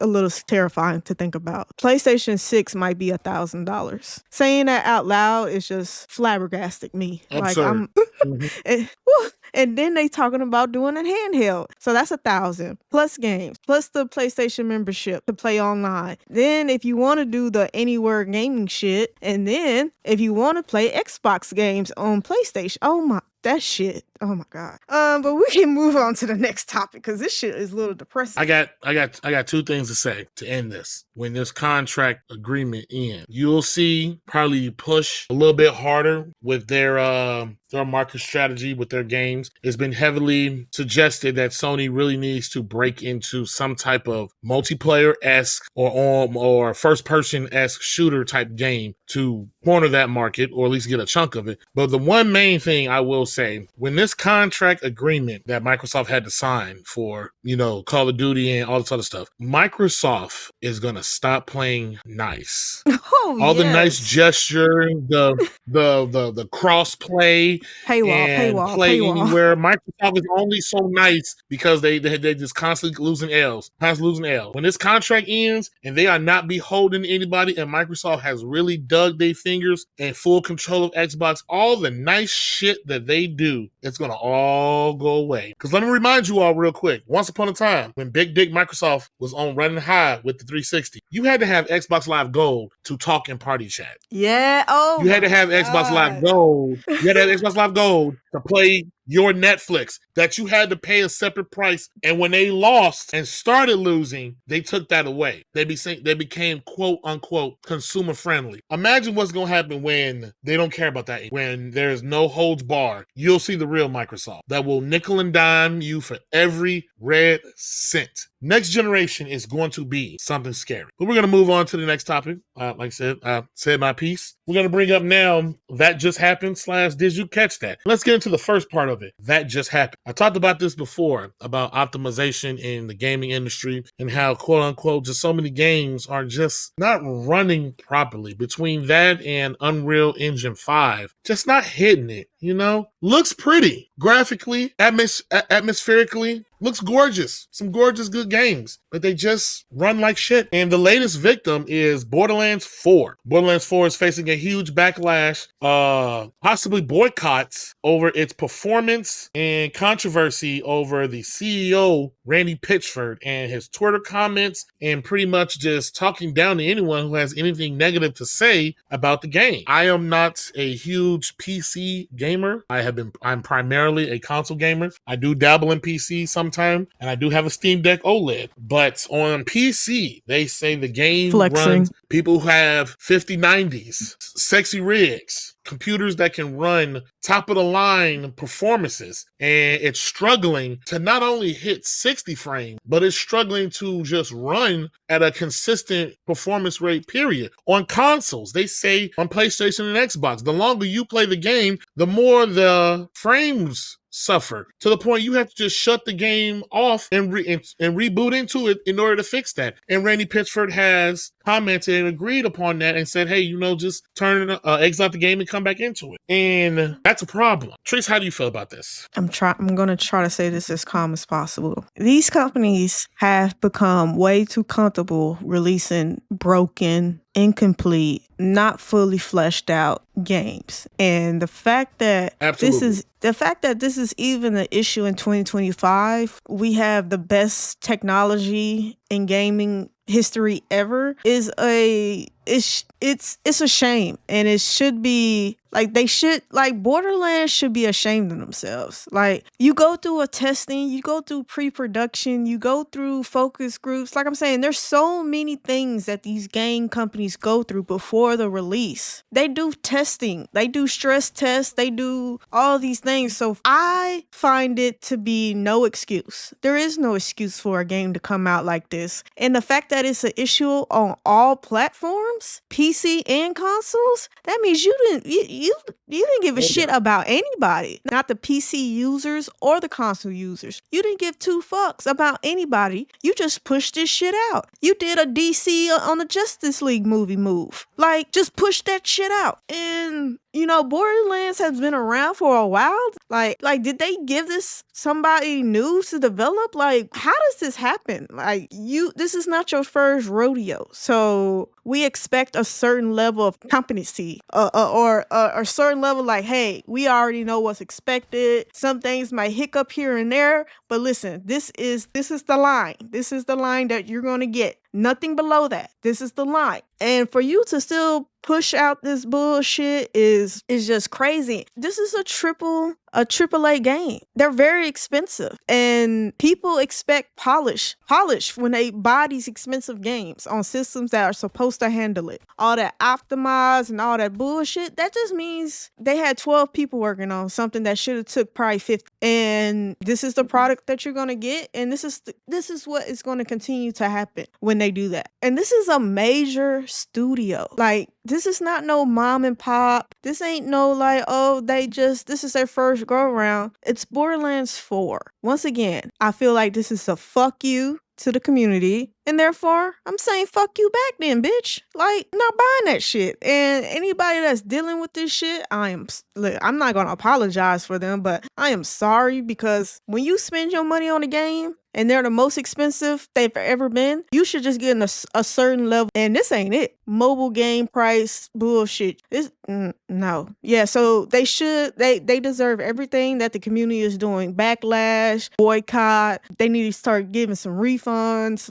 B: a little terrifying to think about. PlayStation 6 might be $1,000. Saying that out loud is just flabbergasted me. Like
A: Absurd.
B: and then they talking about doing a handheld. So that's 1,000 plus games, plus the PlayStation membership to play online. Then if you want to do the anywhere gaming shit, and then if you want to play Xbox games on PlayStation, that shit. Oh my god. But we can move on to the next topic because this shit is a little depressing.
A: I got two things to say to end this. When this contract agreement ends, you'll see probably push a little bit harder with their market strategy with their games. It's been heavily suggested that Sony really needs to break into some type of multiplayer-esque or first-person-esque shooter type game to corner that market, or at least get a chunk of it. But the one main thing I will say, when this contract agreement that Microsoft had to sign for, Call of Duty and all this other stuff, Microsoft is going to stop playing nice.
B: Oh,
A: The nice gesture, the cross play and play anywhere. Microsoft is only so nice because they just constantly losing L's. When this contract ends and they are not beholden to anybody, and Microsoft has really dug their fingers and full control of Xbox, all the nice shit that they do, it's gonna all go away. Because let me remind you all real quick, once upon a time when Big Dick Microsoft was on running high with the 360, you had to have Xbox Live Gold to talk in party chat.
B: Yeah.
A: You had to have Xbox Live Gold. You had to have Xbox Live Gold to play your Netflix, that you had to pay a separate price. And when they lost and started losing, they took that away. They became quote unquote consumer friendly. Imagine what's going to happen when they don't care about that. When there's no holds bar, you'll see the real Microsoft that will nickel and dime you for every red cent. Next generation is going to be something scary. But we're going to move on to the next topic. Like I said, I said my piece. We're going to bring up now That Just Happened / Did You Catch That? Let's get into the first part of it. That just happened. I talked about this before, about optimization in the gaming industry and how, quote unquote, just so many games are just not running properly. Between that and Unreal Engine 5, just not hitting it, Looks pretty. Graphically, atmospherically, looks gorgeous. Some gorgeous, good games, but they just run like shit. And the latest victim is Borderlands 4. Borderlands 4 is facing a huge backlash, possibly boycotts over its performance and controversy over the CEO, Randy Pitchford, and his Twitter comments, and pretty much just talking down to anyone who has anything negative to say about the game. I am not a huge PC gamer. I'm primarily a console gamer. I do dabble in PC sometimes, and I do have a Steam Deck OLED. But on PC, they say the game runs people who have 5090s, sexy rigs, computers that can run top-of-the-line performances, and it's struggling to not only hit 60 frames, but it's struggling to just run at a consistent performance rate, period. On consoles, they say on PlayStation and Xbox, the longer you play the game, the more the frames suffer, to the point you have to just shut the game off and reboot into it in order to fix that. And Randy Pitchford has commented and agreed upon that and said, hey, just turn exit out the game and come back into it. And that's a problem. Trice, how do you feel about this?
B: I'm going to try to say this as calm as possible. These companies have become way too comfortable releasing broken, incomplete, not fully fleshed out games. And the fact that this is even an issue in 2025, we have the best technology in gaming history ever, is it's a shame. And it should be Borderlands should be ashamed of themselves. Like, you go through a testing, you go through pre-production, you go through focus groups. Like I'm saying, there's so many things that these game companies go through before the release. They do testing, they do stress tests, they do all these things. So I find it to be no excuse. There is no excuse for a game to come out like this. And the fact that it's an issue on all platforms, platforms, PC and consoles, that means you didn't give a shit about anybody, not the PC users or the console users. You didn't give two fucks about anybody. You just pushed this shit out. You did a DC on the Justice League movie move. Like, just push that shit out. And Borderlands has been around for a while. Like, did they give this somebody new to develop? Like, how does this happen? Like, this is not your first rodeo. So we expect a certain level of competency, or a certain level, like, hey, we already know what's expected. Some things might hiccup here and there, but listen, this is the line. This is the line that you're gonna get. Nothing below that. This is the line. And for you to still push out this bullshit is just crazy. This is a AAA game. They're very expensive, and people expect polish when they buy these expensive games on systems that are supposed to handle it. All that optimize and all that bullshit, that just means they had 12 people working on something that should have took probably 50. And this is the product that you're gonna get, and this is what is going to continue to happen when they do that. And this is a major studio. Like, this is not no mom and pop. This ain't no like, oh, this is their first go around. It's Borderlands 4. Once again, I feel like this is a fuck you to the community, and therefore I'm saying fuck you back then, bitch. Like, not buying that shit. And anybody that's dealing with this shit, I'm not gonna apologize for them, but I am sorry, because when you spend your money on a game and they're the most expensive they've ever been, you should just get in a certain level, and this ain't it. Mobile game price bullshit. No. Yeah, so they deserve everything that the community is doing. Backlash, boycott, they need to start giving some refunds.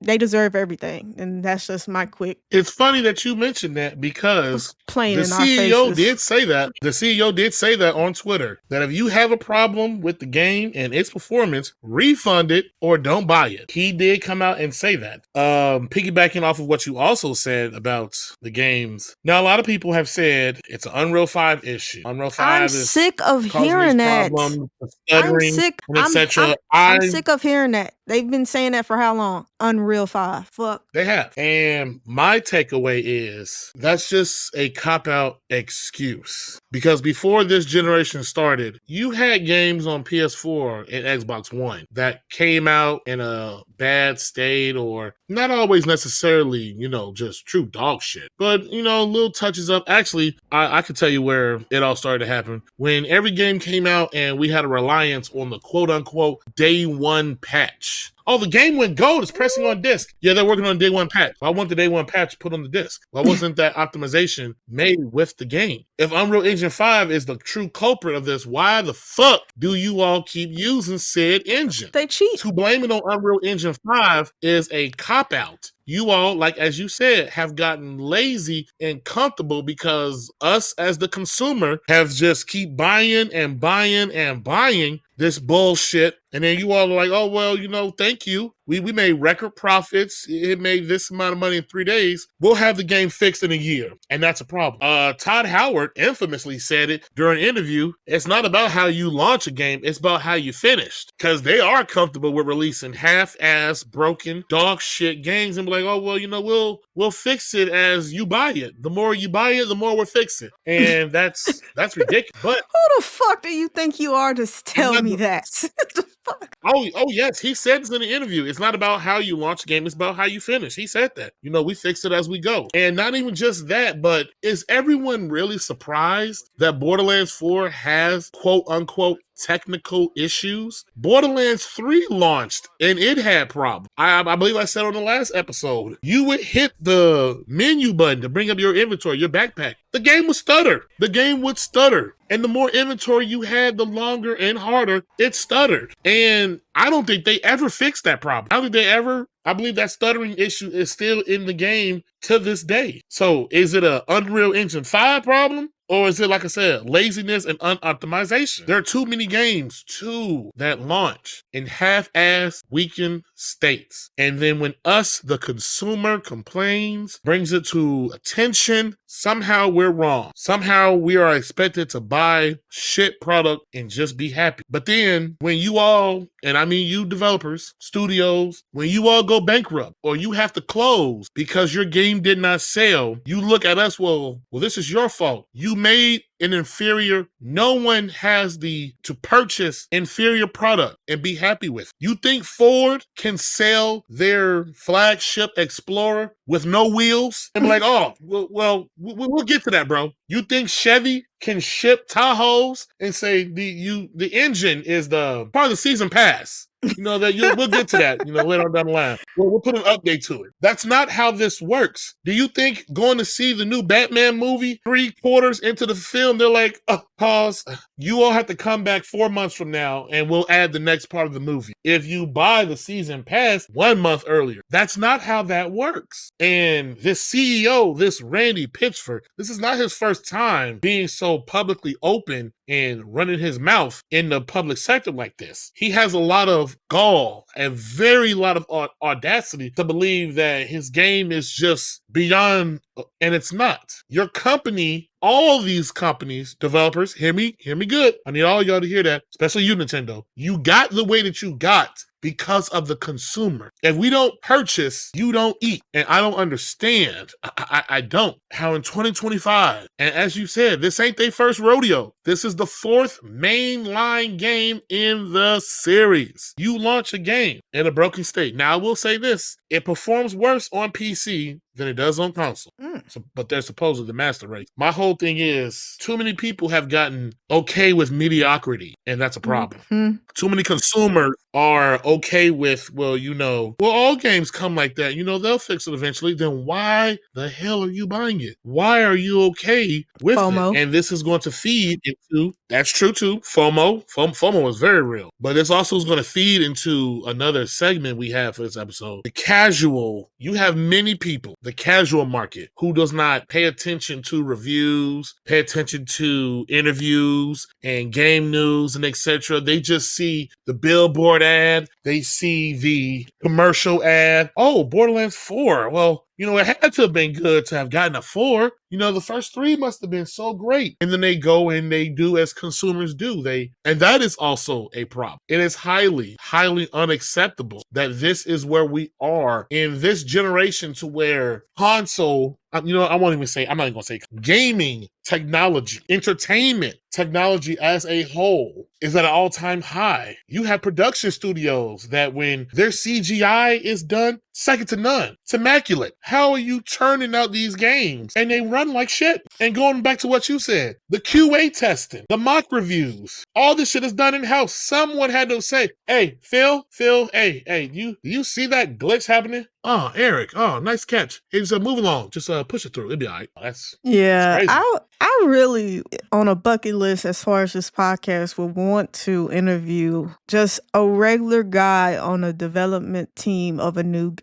B: They deserve everything, and that's just my quick.
A: It's funny that you mentioned that, because
B: Playing
A: the
B: in our
A: CEO
B: faces.
A: did say that. The CEO did say that on Twitter, that if you have a problem with the game and its performance, refund it or don't buy it. He did come out and say that. Piggybacking off of what you also said about the games. Now, a lot of people have said it's an Unreal 5 issue. Unreal 5
B: I'm
A: is
B: sick of
A: causing
B: hearing
A: these
B: that.
A: problems,
B: I'm
A: stuttering,
B: sick.
A: and
B: I'm
A: etc.
B: sick of hearing that. They've been saying that for how long? Unreal 5. Fuck.
A: They have. And my takeaway is that's just a cop-out excuse. Because before this generation started, you had games on PS4 and Xbox One that came out in a bad state, or not always necessarily, just true dog shit. But, little touches up. Actually, I could tell you where it all started to happen. When every game came out and we had a reliance on the quote-unquote day one patch. Oh, the game went gold. It's pressing on disk. Yeah, they're working on day one patch. Why wasn't the day one patch put on the disk? Why wasn't that optimization made with the game? If Unreal Engine 5 is the true culprit of this, why the fuck do you all keep using said engine?
B: They cheat.
A: To blame it on Unreal Engine 5 is a cop-out. You all, like as you said, have gotten lazy and comfortable because us as the consumer have just keep buying and buying and buying this bullshit. And then you all are like, oh, well, thank you. We made record profits. It made this amount of money in 3 days. We'll have the game fixed in a year. And that's a problem. Todd Howard infamously said it during an interview. It's not about how you launch a game. It's about how you finished. Because they are comfortable with releasing half-ass, broken, dog shit games and be like, oh, well, we'll fix it as you buy it. The more you buy it, the more we'll fix it. And that's ridiculous. But
B: who the fuck do you think you are to tell me that? The fuck?
A: Oh, yes. He said this in the interview. It's not about how you launch a game. It's about how you finish. He said that. We fix it as we go. And not even just that, but is everyone really surprised that Borderlands 4 has quote unquote technical issues? Borderlands 3 launched and it had problems. I believe I said on the last episode, you would hit the menu button to bring up your inventory, your backpack. The game would stutter. The game would stutter. And the more inventory you had, the longer and harder it stuttered. And I don't think they ever fixed that problem. I believe that stuttering issue is still in the game to this day. So is it an Unreal Engine 5 problem? Or is it, like I said, laziness and unoptimization? There are too many games, too, that launch in half-ass, weakened states. And then when us, the consumer, complains, brings it to attention, Somehow we're wrong. Somehow we are expected to buy shit product and just be happy. But then when you all, and I mean you developers, studios, when you all go bankrupt or you have to close because your game did not sell, you look at us, well, this is your fault. You made an inferior, no one has to purchase inferior product and be happy with. You think Ford can sell their flagship Explorer with no wheels and be like, oh, well, we'll get to that, bro. You think Chevy can ship Tahoes and say the engine is the part of the season pass? You know that we'll get to that. You know later on down the line. We'll put an update to it. That's not how this works. Do you think going to see the new Batman movie 3/4 into the film, they're like, pause. You all have to come back 4 months from now, and we'll add the next part of the movie. If you buy the season pass 1 month earlier, that's not how that works. And this CEO, this Randy Pitchford, this is not his first time being so publicly open and running his mouth in the public sector like this. He has a lot of gall and very lot of audacity to believe that his game is just beyond, and it's not. Your company, all these companies, developers, hear me good. I need all y'all to hear that, especially you, Nintendo. You got the way that you got because of the consumer. If we don't purchase, you don't eat. And I don't understand. I don't. How in 2025, and as you said, this ain't their first rodeo. This is the 4th mainline game in the series. You launch a game in a broken state. Now, I will say this. It performs worse on PC than it does on console. So, but they're supposedly the master race. My whole thing is too many people have gotten okay with mediocrity, and that's a problem. Too many consumers are okay with, all games come like that. They'll fix it eventually. Then why the hell are you buying it? Why are you okay with
B: FOMO.
A: it? And this is going to feed into, that's true too, FOMO. FOMO is very real. But this also is going to feed into another segment we have for this episode. The casual, you have many people, the casual market, who does not pay attention to reviews, pay attention to interviews and game news and etc. They just see the billboard ad, they see the commercial ad. Oh, Borderlands 4. Well, it had to have been good to have gotten a 4. The first 3 must have been so great. And then they go and they do as consumers do. And that is also a problem. It is highly, highly unacceptable that this is where we are in this generation, to where console, I'm not even going to say gaming technology, entertainment technology as a whole is at an all-time high. You have production studios that when their CGI is done, second to none. It's immaculate. How are you churning out these games and they run like shit? And going back to what you said, the QA testing, the mock reviews, all this shit is done in-house. Someone had to say, hey, Phil, hey, you see that glitch happening? Oh, Eric, nice catch. Hey, just move along. Just push it through. It'll be all right. That's crazy.
B: I really, on a bucket list as far as this podcast, would want to interview just a regular guy on a development team of a new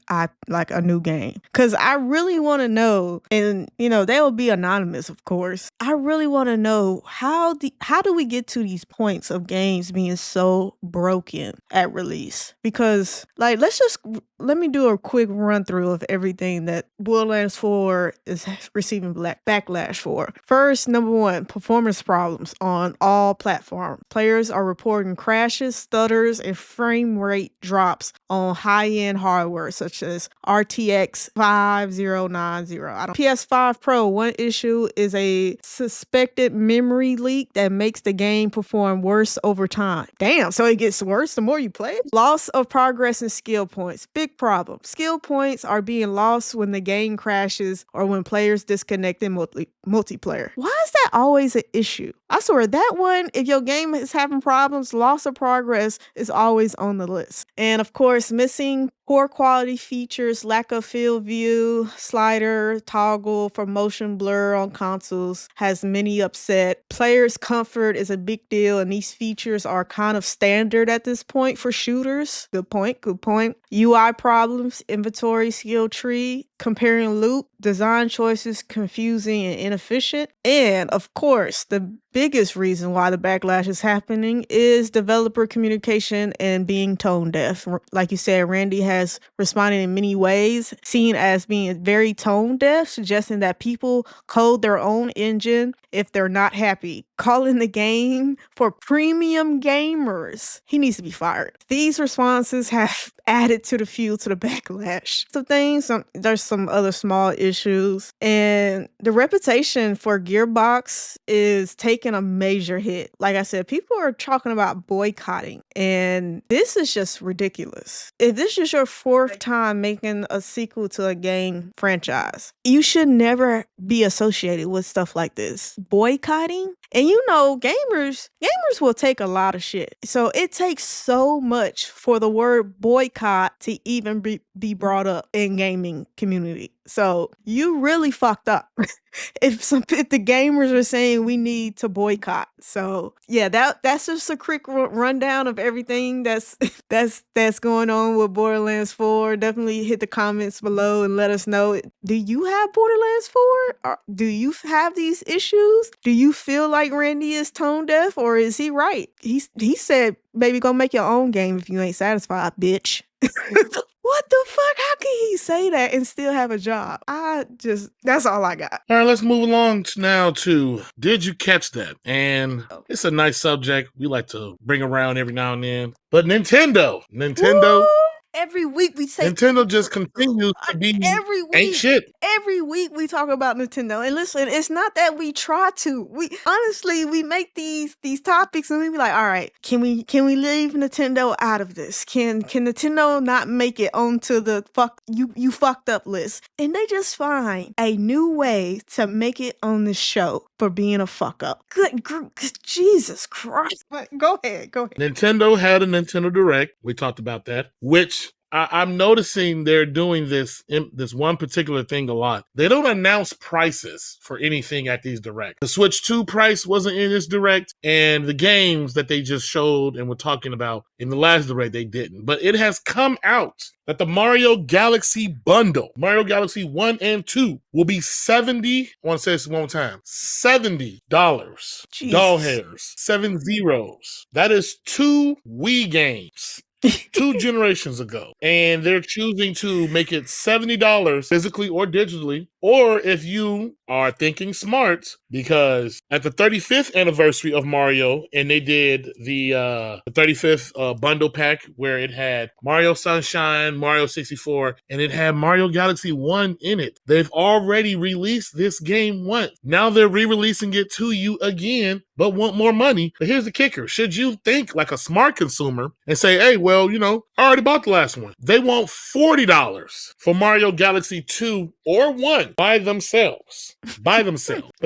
B: game. Because I really want to know, and they will be anonymous, of course. I really want to know how do we get to these points of games being so broken at release? Because let me do a quick run through of everything that Borderlands 4 is receiving backlash for. First, number 1, performance problems on all platforms. Players are reporting crashes, stutters, and frame rate drops on high-end hardware such as RTX 5090. PS5 Pro, one issue is a suspected memory leak that makes the game perform worse over time. Damn, so it gets worse the more you play it? Loss of progress and skill points. Big problem. Skill points are being lost when the game crashes or when players disconnect in multiplayer. Why is that always an issue? I swear that one, if your game is having problems, loss of progress is always on the list. And of course, missing poor quality features, lack of field view, slider, toggle for motion blur on consoles has many upset. Players' comfort is a big deal, and these features are kind of standard at this point for shooters. Good point. UI problems, inventory skill tree, comparing loot, design choices confusing and inefficient. And of course, the biggest reason why the backlash is happening is developer communication and being tone deaf. Like you said, Randy has responded in many ways, seen as being very tone deaf, suggesting that people code their own engine if they're not happy, calling the game for premium gamers. He needs to be fired. These responses have added to the fuel to the backlash. There's some other small issues, and the reputation for Gearbox is taking a major hit. Like I said, people are talking about boycotting, and this is just ridiculous. If this is your fourth time making a sequel to a game franchise, you should never be associated with stuff like this. Boycotting? And gamers will take a lot of shit. So it takes so much for the word boycott to even be brought up in gaming community. So you really fucked up if the gamers are saying we need to boycott. So yeah, that's just a quick rundown of everything that's going on with Borderlands 4. Definitely hit the comments below and let us know. Do you have Borderlands 4? Or do you have these issues? Do you feel like Randy is tone deaf, or is he right? He said, "Baby, go make your own game if you ain't satisfied, bitch." What the fuck? How can he say that and still have a job? That's all I got.
A: All right, let's move along now to Did You Catch That? And it's a nice subject we like to bring around every now and then. But Nintendo.
B: Woo! Every week we say
A: Nintendo just continues to be ain't shit.
B: Every week we talk about Nintendo. And listen, it's not that we try to. We honestly make these topics and we be like, all right, can we leave Nintendo out of this? Can Nintendo not make it onto the you fucked up list? And they just find a new way to make it on the show for being a fuck up. Good Jesus Christ. Go ahead.
A: Nintendo had a Nintendo Direct. We talked about that, which I'm noticing they're doing this one particular thing a lot. They don't announce prices for anything at these Direct. The Switch 2 price wasn't in this Direct, and the games that they just showed and were talking about in the last Direct, they didn't. But it has come out that the Mario Galaxy bundle, Mario Galaxy 1 and 2, will be $70. I want to say this one more time. $70.
B: Jesus.
A: Doll hairs. 7 zeros. That is 2 Wii games. 2 generations ago. And they're choosing to make it $70 physically or digitally. Or if you are thinking smart, because at the 35th anniversary of Mario, and they did the 35th bundle pack where it had Mario Sunshine, Mario 64, and it had Mario Galaxy 1 in it. They've already released this game once. Now they're re-releasing it to you again, but want more money. But here's the kicker. Should you think like a smart consumer and say, hey, well, I already bought the last one. They want $40 for Mario Galaxy 2 or 1 by themselves. But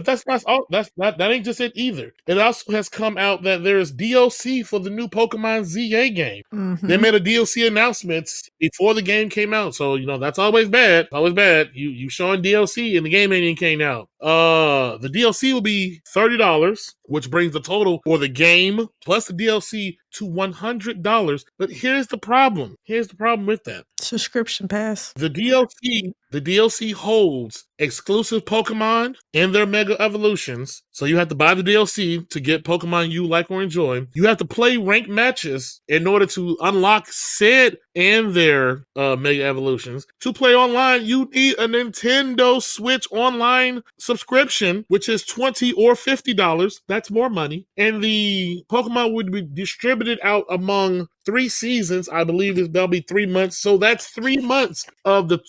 A: that's not all. That ain't just it either. It also has come out that there's DLC for the new Pokemon ZA game.
B: Mm-hmm.
A: They made a DLC announcement before the game came out. So, that's always bad. Always bad. You showing DLC and the game ain't even came out. The DLC will be $30, which brings the total for the game plus the DLC to $100. But here's the problem. With that.
B: Subscription pass.
A: The DLC holds exclusive Pokemon and their Mega Evolutions. So you have to buy the DLC to get Pokemon you like or enjoy. You have to play ranked matches in order to unlock said and their Mega Evolutions. To play online, you need a Nintendo Switch Online subscription, which is $20 or $50. That's more money. And the Pokemon would be distributed out among 3 seasons. I believe that'll be 3 months. So that's 3 months of the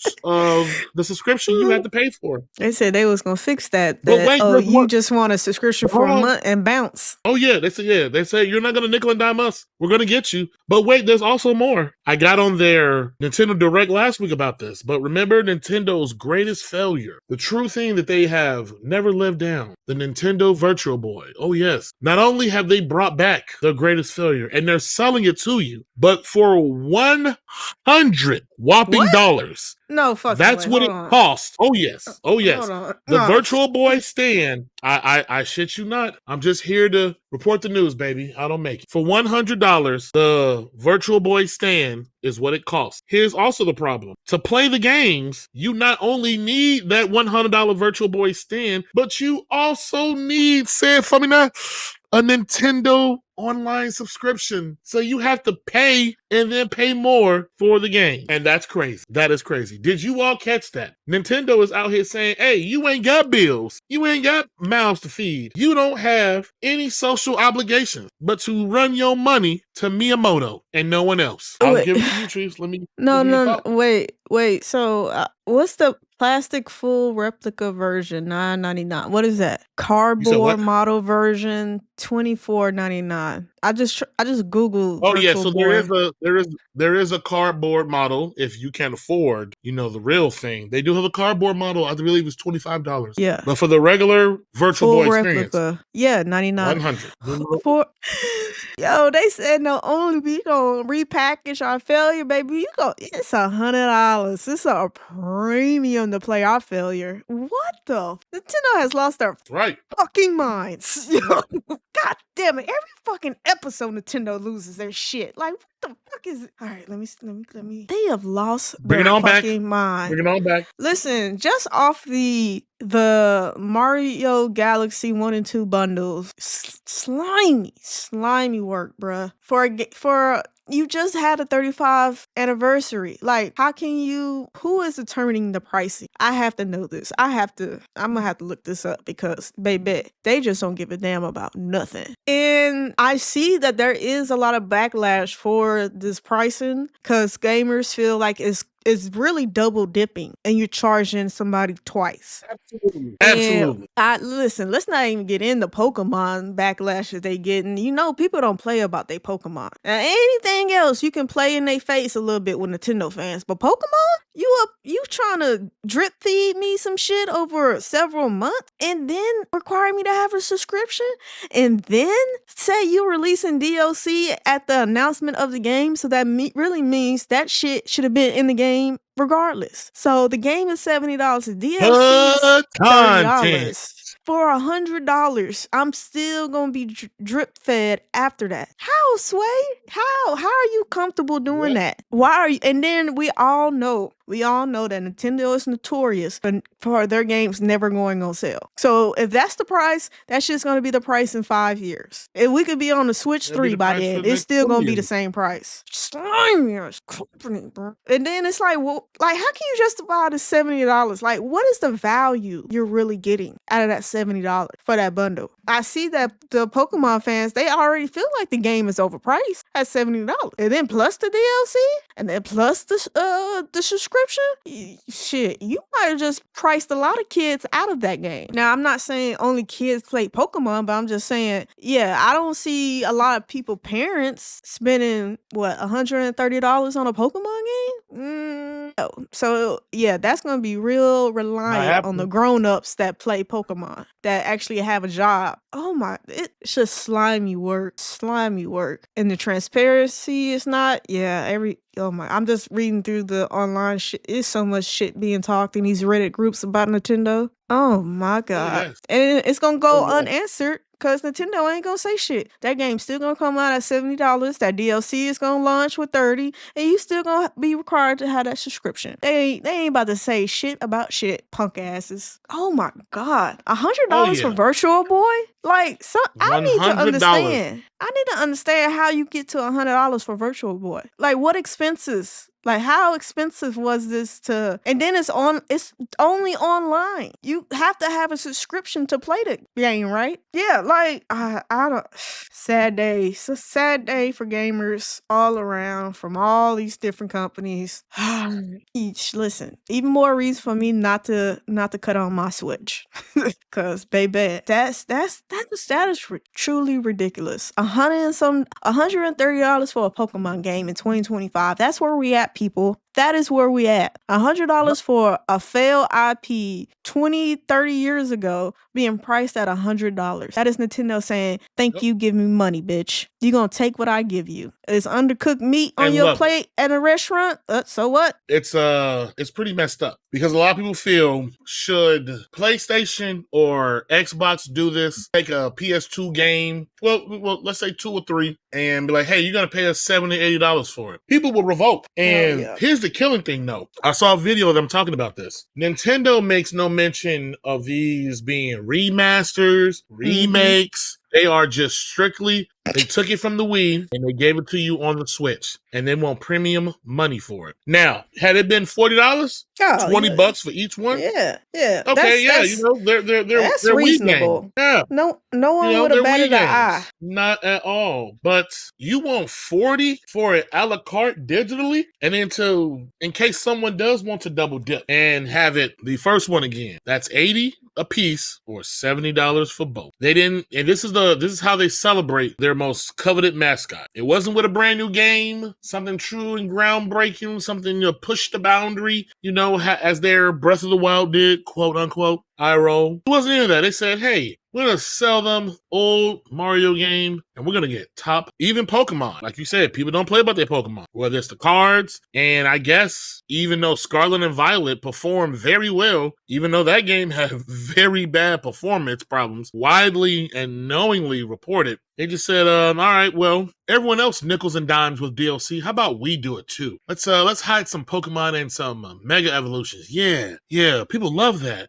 A: subscription you had to pay for.
B: They said they was gonna fix that.
A: But wait,
B: you just want a subscription for a month and bounce.
A: Oh yeah, they say you're not gonna nickel and dime us. We're gonna get you. But wait, there's also more. I got on their Nintendo Direct last week about this, but remember Nintendo's greatest failure, the true thing that they have never lived down, the Nintendo Virtual Boy. Oh yes. Not only have they brought back their greatest failure, and they're selling it to you. you, but for 100 whopping
B: What?
A: dollars.
B: No fucking
A: That's
B: way.
A: what
B: Hold
A: it
B: on.
A: costs. Oh yes. Oh
B: Hold
A: yes.
B: on.
A: The
B: No.
A: Virtual Boy stand, I shit you not. I'm just here to report the news, baby. I don't make it. For $100, the Virtual Boy stand is what it costs. Here's also the problem. To play the games, you not only need that $100 Virtual Boy stand, but you also need, say it for me now, a Nintendo online subscription. So you have to pay and then pay more for the game. And that's crazy. That is crazy. Did you all catch that? Nintendo is out here saying, hey, you ain't got bills. You ain't got mouths to feed. You don't have any social obligations but to run your money to Miyamoto and no one else. I'll
B: Wait.
A: give it to you, Trees. Let me
B: No,
A: give you your
B: no,
A: thought.
B: wait. So, what's the plastic full replica version? $9.99. What is that?
A: You said
B: Cardboard
A: what?
B: model version $24.99. I just googled
A: Oh yeah,
B: Virtual
A: so
B: Boy.
A: there is a cardboard model if you can afford, the real thing. They do have a cardboard model. I believe it's $25.
B: Yeah,
A: But for the regular Virtual
B: full
A: Boy experience,
B: replica. Yeah, 99.
A: 100.
B: For yo, they said no, only we gonna repackage our failure, baby. It's $100. It's a premium to play our failure. What the? Nintendo has lost their
A: Right.
B: fucking minds. God damn it! Every fucking episode, Nintendo loses their shit. Like, what the fuck is it? All right, let me. They have lost
A: Bring it
B: their
A: on back.
B: fucking mind.
A: Bring it on back.
B: Listen, just off the Mario Galaxy 1 and 2 bundles, slimy work, bruh. For you just had a 35th anniversary. Like, who is determining the pricing? I have to know this. I'm gonna have to look this up because, baby, they just don't give a damn about nothing. And I see that there is a lot of backlash for this pricing because gamers feel like it's really double dipping and you're charging somebody twice.
A: Absolutely.
B: And
A: Absolutely.
B: listen, let's not even get into Pokemon backlash that they getting. People don't play about their Pokemon. Now, anything else you can play in their face a little bit with Nintendo fans, but Pokemon, you trying to drip feed me some shit over several months and then require me to have a subscription and then say you releasing DLC at the announcement of the game, so that really means that shit should have been in the game regardless. So the game is $70, the DLC is
A: Content.
B: $30. For $100, I'm still gonna be drip fed after that. How, Sway? How are you comfortable doing that? Why are you? And then we all know that Nintendo is notorious for their games never going on sale. So if that's the price, that's just gonna be the price in 5 years. If we could be on the Switch 3 by then, it's still gonna be the same price. Slimy company, bro. And then it's like, well, like, how can you justify the $70? Like, what is the value you're really getting out of that $70 for that bundle? I see that the Pokemon fans, they already feel like the game is overpriced at $70. And then plus the DLC, and then plus the subscription. Shit, you might have just priced a lot of kids out of that game. Now, I'm not saying only kids play Pokemon, but I'm just saying, yeah, I don't see a lot of parents spending $130 on a Pokemon game. No. So yeah, that's gonna be real reliant on the grown-ups that play Pokemon, that actually have a job. Oh my, it's just slimy work, and the transparency is not. Yeah, oh my, I'm just reading through the online shit. It's so much shit being talked in these Reddit groups about Nintendo. Oh my god.
A: yes.
B: And it's gonna go
A: yes.
B: unanswered because Nintendo ain't gonna say shit. That game's still gonna come out at $70. That DLC is gonna launch with $30, and you still gonna be required to have that subscription. They ain't about to say shit about shit, punk asses. Oh my god, $100 for Virtual Boy? Like, so I need to understand. I need to understand how you get to $100 for Virtual Boy. Like, what expenses? Like, how expensive was this to? And then it's only online. You have to have a subscription to play the game, right? Yeah, like, I don't. Sad day. It's a sad day for gamers all around from all these different companies. Listen, even more reason for me not to cut on my Switch. Cause baby, that is truly ridiculous. $130 for a Pokemon game in 2025. That's where we at, people. That is where we at. $100 for a failed IP 20, 30 years ago being priced at $100. That is Nintendo saying, thank you, give me money, bitch. You gonna take what I give you. It's undercooked meat on
A: And
B: your
A: love it.
B: plate at a restaurant? So what?
A: It's pretty messed up because a lot of people feel, should PlayStation or Xbox do this, take a PS2 game, well, let's say 2 or 3, and be like, hey, you're gonna pay us $70, $80 for it. People will revolt. And here's the killing thing though. I saw a video of them talking about this. Nintendo makes no mention of these being remasters, remakes. They are just strictly, they took it from the Wii and they gave it to you on the Switch, and they want premium money for it. Now, had it been $40, $20 for each one?
B: Yeah.
A: Okay,
B: That's
A: they're Wii
B: reasonable.
A: games. Yeah.
B: No one would
A: they're
B: have batted
A: Wii
B: an eye.
A: games. Not at all. But you want $40 for it a la carte digitally, and then in case someone does want to double dip and have it the first one again, that's $80 a piece or $70 for both. They didn't, and this is how they celebrate their most coveted mascot. It wasn't with a brand new game, something true and groundbreaking, something to push the boundary, as their Breath of the Wild did, quote unquote. I roll. It wasn't any of that. They said, hey, we're going to sell them old Mario game, and we're going to get top, even Pokemon. Like you said, people don't play about their Pokemon, whether it's the cards. And I guess even though Scarlet and Violet performed very well, even though that game had very bad performance problems, widely and knowingly reported, they just said, all right, well, everyone else nickels and dimes with DLC. How about we do it too? Let's hide some Pokemon and some Mega Evolutions. Yeah, people love that.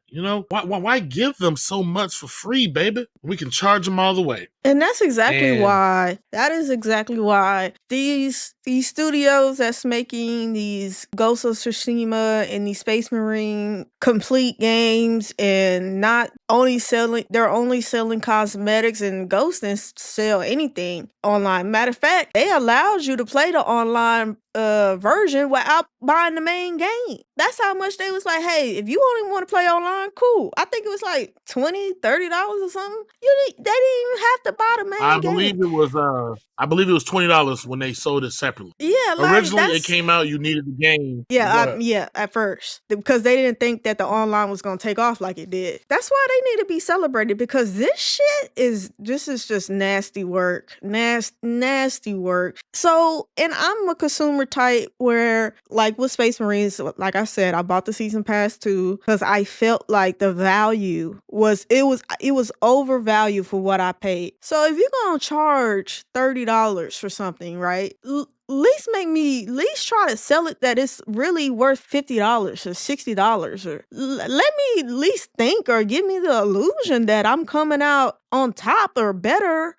A: Why give them so much for free, baby? We can charge them all the way.
B: And that's exactly why. That is exactly why these studios that's making these Ghost of Tsushima and these Space Marine complete games and not only selling, they're only selling cosmetics, and Ghost didn't sell anything online. Matter of fact, they allowed you to play the online version without buying the main game. That's how much they was like, hey, if you only want to play online, cool. I think it was like $20, $30 or something. They didn't even have to buy the main game.
A: I believe it was $20 when they sold it separately.
B: Yeah,
A: originally it came out, you needed the game.
B: Yeah, at first, because they didn't think that the online was gonna take off like it did. That's why they need to be celebrated, because this shit is just nasty work, nasty work. So, and I'm a consumer type where, like with Space Marines, like I said, I bought the season pass too because I felt like the value was overvalued for what I paid. So if you're gonna charge $30 for something, right? At least try to sell it that it's really worth $50 or $60, or let me at least think, or give me the illusion that I'm coming out on top or better.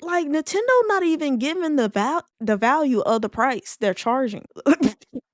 B: Like Nintendo not even giving the value of the price they're charging.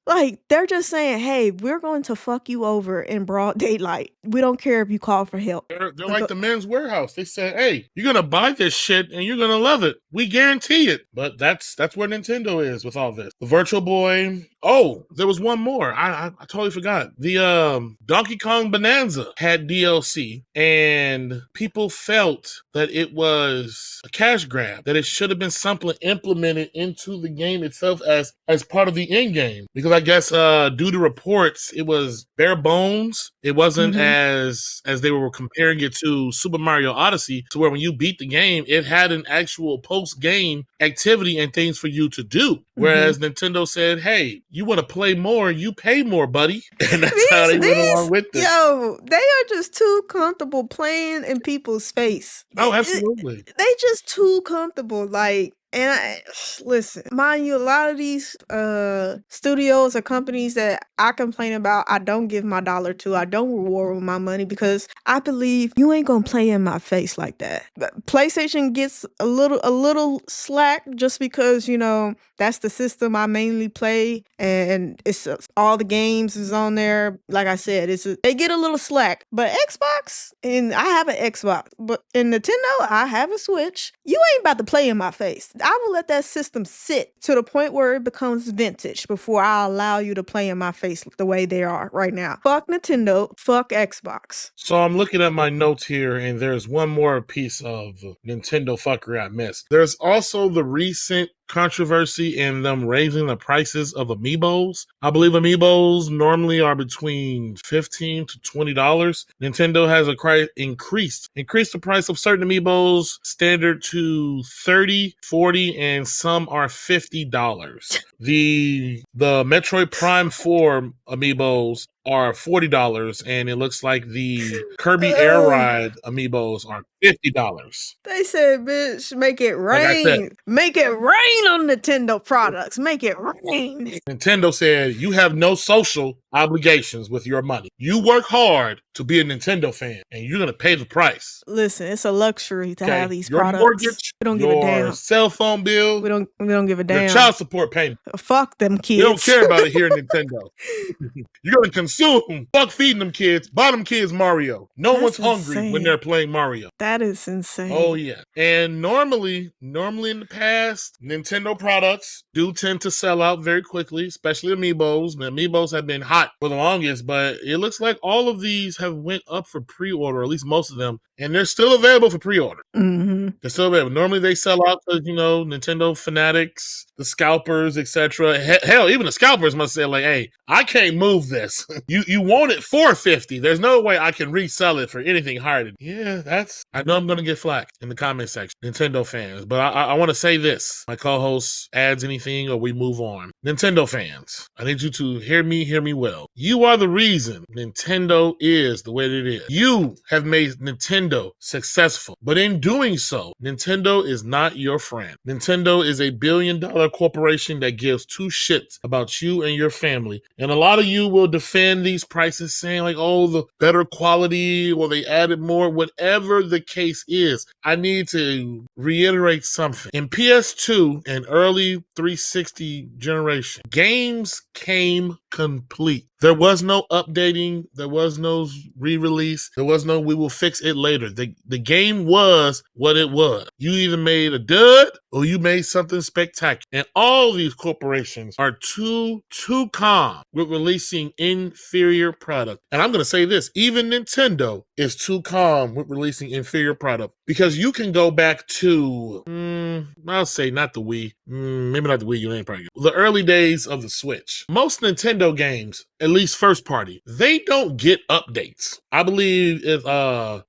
B: Like, they're just saying, hey, we're going to fuck you over in broad daylight. We don't care if you call for help.
A: They're like the Men's Warehouse. They said, hey, you're going to buy this shit and you're going to love it. We guarantee it. But that's where Nintendo is with all this. The Virtual Boy. Oh, there was one more. I totally forgot. The Donkey Kong Bonanza had DLC, and people felt that it was a cash grab, that it should have been something implemented into the game itself as part of the end game. Because I guess due to reports, it was bare bones. It wasn't as they were comparing it to Super Mario Odyssey, to where when you beat the game, it had an actual post-game activity and things for you to do. Whereas Nintendo said, hey, you want to play more, you pay more, buddy. And that's how they went along with it.
B: Yo, they are just too comfortable playing in people's face.
A: Oh, absolutely.
B: They just too comfortable. Like, and listen, mind you, a lot of these studios or companies that I complain about, I don't give my dollar to, I don't reward with my money, because I believe you ain't gonna play in my face like that. But PlayStation gets a little slack just because, that's the system I mainly play, and it's all the games is on there. Like I said, they get a little slack. But Xbox, and I have an Xbox, but in Nintendo, I have a Switch. You ain't about to play in my face. I will let that system sit to the point where it becomes vintage before I allow you to play in my face the way they are right now. Fuck Nintendo, fuck Xbox.
A: So I'm looking at my notes here, and there's one more piece of Nintendo fuckery I missed. There's also the recent controversy in them raising the prices of amiibos. I believe amiibos normally are between $15 to $20. Nintendo has increased the price of certain amiibos standard to $30, $40, and some are $50. The Metroid Prime 4 amiibos are $40, and it looks like the Kirby Air Ride amiibos are $50.
B: They said, bitch, make it
A: Like I said,
B: rain. Make it rain on Nintendo products. Make it rain.
A: Nintendo said you have no social obligations with your money. You work hard to be a Nintendo fan, and you're gonna pay the price.
B: Listen, it's a luxury to have these
A: your
B: products.
A: mortgage,
B: We don't give a
A: your
B: damn.
A: cell phone bill,
B: We don't give a damn.
A: your child support payment.
B: Fuck them kids.
A: We don't care about it here in Nintendo. You're gonna consume. Fuck feeding them kids. Buy them kids Mario. No
B: That's
A: one's hungry
B: insane.
A: when they're playing Mario.
B: That is insane.
A: Oh yeah. And normally in the past, Nintendo products do tend to sell out very quickly, especially amiibos. The amiibos have been hot for the longest, but it looks like all of these have went up for pre-order, at least most of them, and they're still available for pre-order.
B: Mm-hmm.
A: They're still available. Normally they sell out to, Nintendo fanatics, the scalpers, etc. Hell, even the scalpers must say, like, hey, I can't move this. you want it for $50. There's no way I can resell it for anything higher than. Yeah, I know I'm gonna get flack in the comment section, Nintendo fans. But I want to say this. My co-host adds anything or we move on. Nintendo fans, I need you to hear me well. You are the reason Nintendo is the way that it is. You have made Nintendo successful. But in doing so, Nintendo is not your friend. Nintendo is a billion-dollar corporation that gives two shits about you and your family. And a lot of you will defend these prices saying like, oh, the better quality or they added more, whatever the case is. I need to reiterate something. In PS2 and early 360 generation, games came complete. There was no updating. There was no re-release. There was no we will fix it later. The game was what it was. You either made a dud or you made something spectacular. And all these corporations are too calm with releasing inferior product. And I'm going to say this, even Nintendo is too calm with releasing inferior product because you can go back to, I'll say not the Wii, maybe not the Wii, you ain't probably the early days of the Switch. Most Nintendo games, at least first party, they don't get updates. I believe if the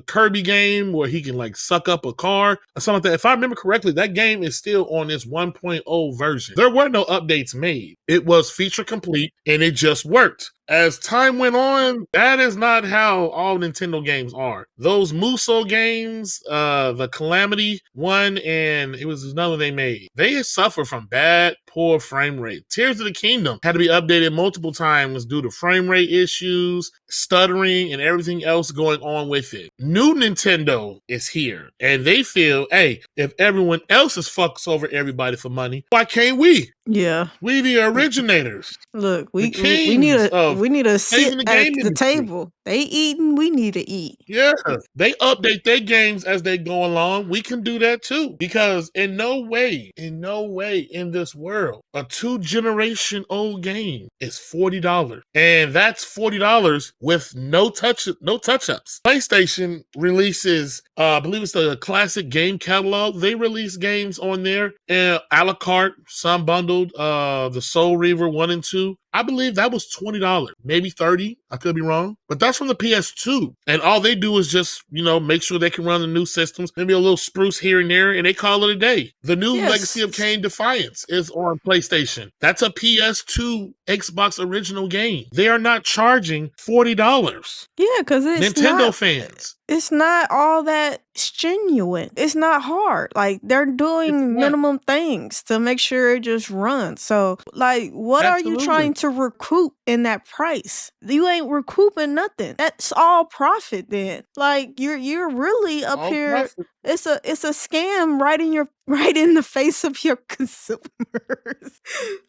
A: Kirby game where he can like suck up a car or something like that. If I remember correctly, that game is still on its 1.0 version. There were no updates made. It was feature complete and it just worked. As time went on, that is not how all Nintendo games are. Those Muso games, the Calamity one, and it was another they made. They suffer from bad, poor frame rate. Tears of the Kingdom had to be updated multiple times due to frame rate issues, stuttering, and everything else going on with it. New Nintendo is here, and they feel, hey, if everyone else is fucks over everybody for money, why can't we?
B: Yeah.
A: We the originators.
B: Look, we need to sit
A: the
B: at
A: game
B: the
A: industry.
B: Table. They eating, we need to eat.
A: Yeah, they update their games as they go along. We can do that too. Because in no way in this world, a 2-generation old game is $40. And that's $40 with no touch-ups. PlayStation releases, I believe it's the classic game catalog. They release games on there, a la carte, some bundled, the Soul Reaver 1 and 2. I believe that was $20, maybe $30. I could be wrong, but that's from the PS2. And all they do is just, make sure they can run the new systems, maybe a little spruce here and there, and they call it a day. The new Legacy of Kain Defiance is on PlayStation. That's a PS2 Xbox original game. They are not charging $40.
B: Yeah, because it's
A: Nintendo fans.
B: It's not all that strenuous. It's not hard. Like, they're doing minimum things to make sure it just runs. So, like, what are you trying to recoup in that price? You ain't recouping nothing. That's all profit then. Like, you're really up all here. Profit. It's a scam right in your right in the face of your consumers.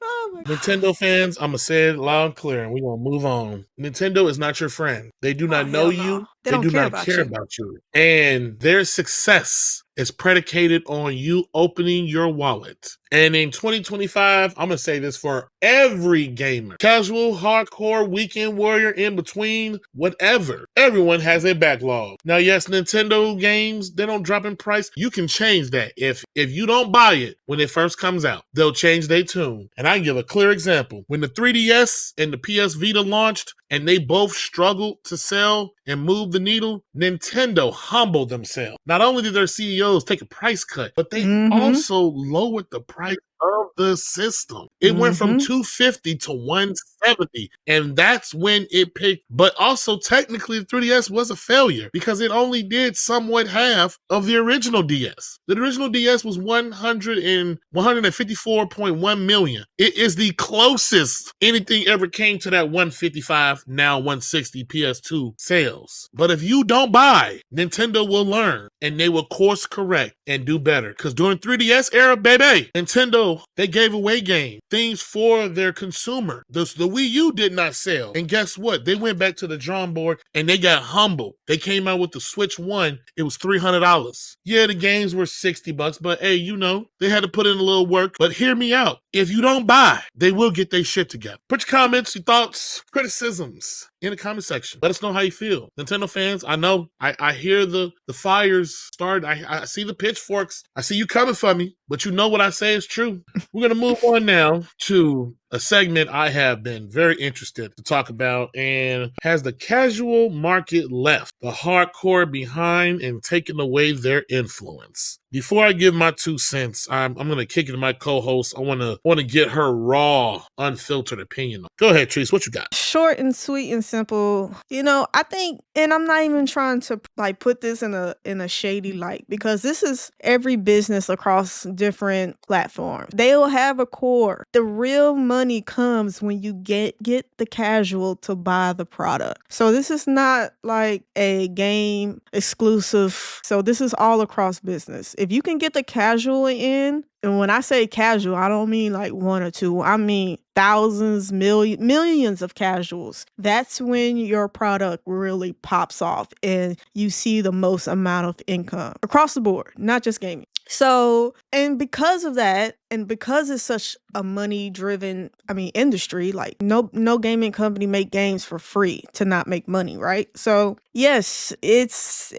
B: Oh my God.
A: Nintendo fans, I'm going to say it loud and clear, and we're going to move on. Nintendo is not your friend. They do
B: Oh,
A: not know
B: hell no.
A: you.
B: They
A: They
B: don't
A: do
B: care
A: not
B: about
A: care
B: you.
A: about you. And their success is predicated on you opening your wallet. And in 2025, I'm going to say this for every gamer, casual, hardcore, weekend warrior, in between, whatever. Everyone has a backlog. Now, yes, Nintendo games, they don't drop in price. You can change that. If you don't buy it when it first comes out, they'll change their tune. And I can give a clear example. When the 3DS and the PS Vita launched and they both struggled to sell and move the needle, Nintendo humbled themselves. Not only did their CEOs take a price cut, but they also lowered the price of the system. It went from $250 to $170, and that's when it picked. But also, technically, the 3DS was a failure because it only did somewhat half of the original DS. The original DS was 154.1 million. It is the closest anything ever came to that 155, now 160 PS2 sales. But if you don't buy, Nintendo will learn and they will course correct and do better. Because during 3DS era, baby, Nintendo, they gave away games, things for their consumer. The Wii U did not sell. And guess what? They went back to the drawing board and they got humbled. They came out with the Switch 1. It was $300. Yeah, the games were $60, but hey, you know, they had to put in a little work. But hear me out. If you don't buy, they will get their shit together. Put your comments, your thoughts, criticisms in the comment section. Let us know how you feel. Nintendo fans, I know, I hear the fires start. I see the pitchforks. I see you coming for me, but you know what I say is true. We're going to move on now to a segment I have been very interested to talk about. And has the casual market left the hardcore behind and taken away their influence? Before I give my 2 cents, I'm going to kick it to my co-host. I want to get her raw, unfiltered opinion. Go ahead, Trice. What you got?
B: Short and sweet and simple. You know, I think, and I'm not even trying to like put this in a shady light, because this is every business across different platforms. They'll have a core. The real money comes when you get the casual to buy the product. So this is not like a game exclusive. So this is all across business. If you can get the casual in, and when I say casual, I don't mean like one or two. I mean thousands, millions of casuals. That's when your product really pops off and you see the most amount of income across the board, not just gaming. So, and because of that, and because it's such a money driven, industry, like no gaming company make games for free to not make money, right? So yes, it's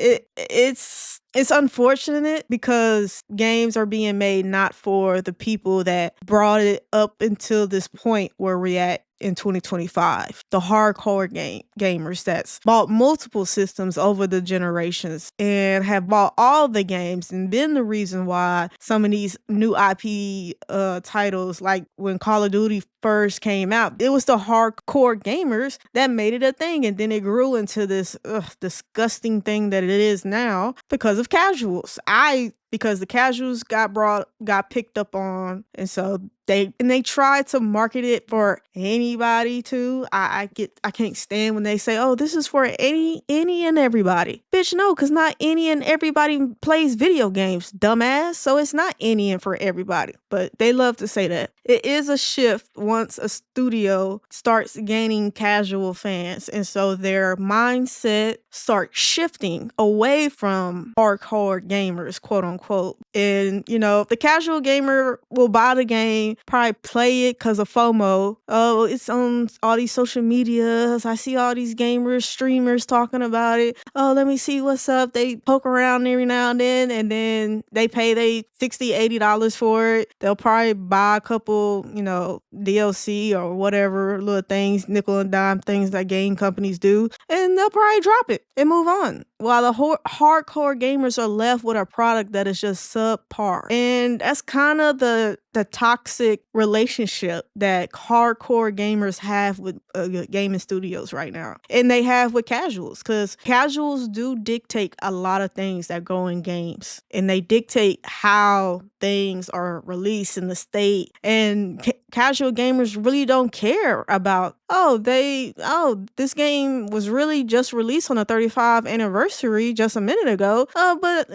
B: unfortunate because games are being made not for the people that brought it up until this point where we're at in 2025. The hardcore gamers that's bought multiple systems over the generations and have bought all the games and been the reason why some of these new IP titles, like when Call of Duty first came out, it was the hardcore gamers that made it a thing, and then it grew into this disgusting thing that it is now because of casuals. Because the casuals got picked up on, and so they tried to market it for anybody too. I can't stand when they say, "Oh, this is for any and everybody." Bitch, no, because not any and everybody plays video games, dumbass. So it's not any and for everybody. But they love to say that. It is a shift once a studio starts gaining casual fans, and so their mindset starts shifting away from hardcore gamers, quote unquote. And you know, the casual gamer will buy the game, probably play it because of FOMO. Oh, it's on all these social medias. I see all these gamers, streamers talking about it. Oh, let me see what's up. They poke around every now and then they pay they $60, $80 for it. They'll probably buy a couple, DLC or whatever little things, nickel and dime things that game companies do, and they'll probably drop it and move on. While the hardcore gamers are left with a product that is just subpar. And that's kind of the toxic relationship that hardcore gamers have with gaming studios right now. And they have with casuals, because casuals do dictate a lot of things that go in games. And they dictate how things are released in the state. And casual gamers really don't care about, this game was really just released on the 35th anniversary just a minute ago. But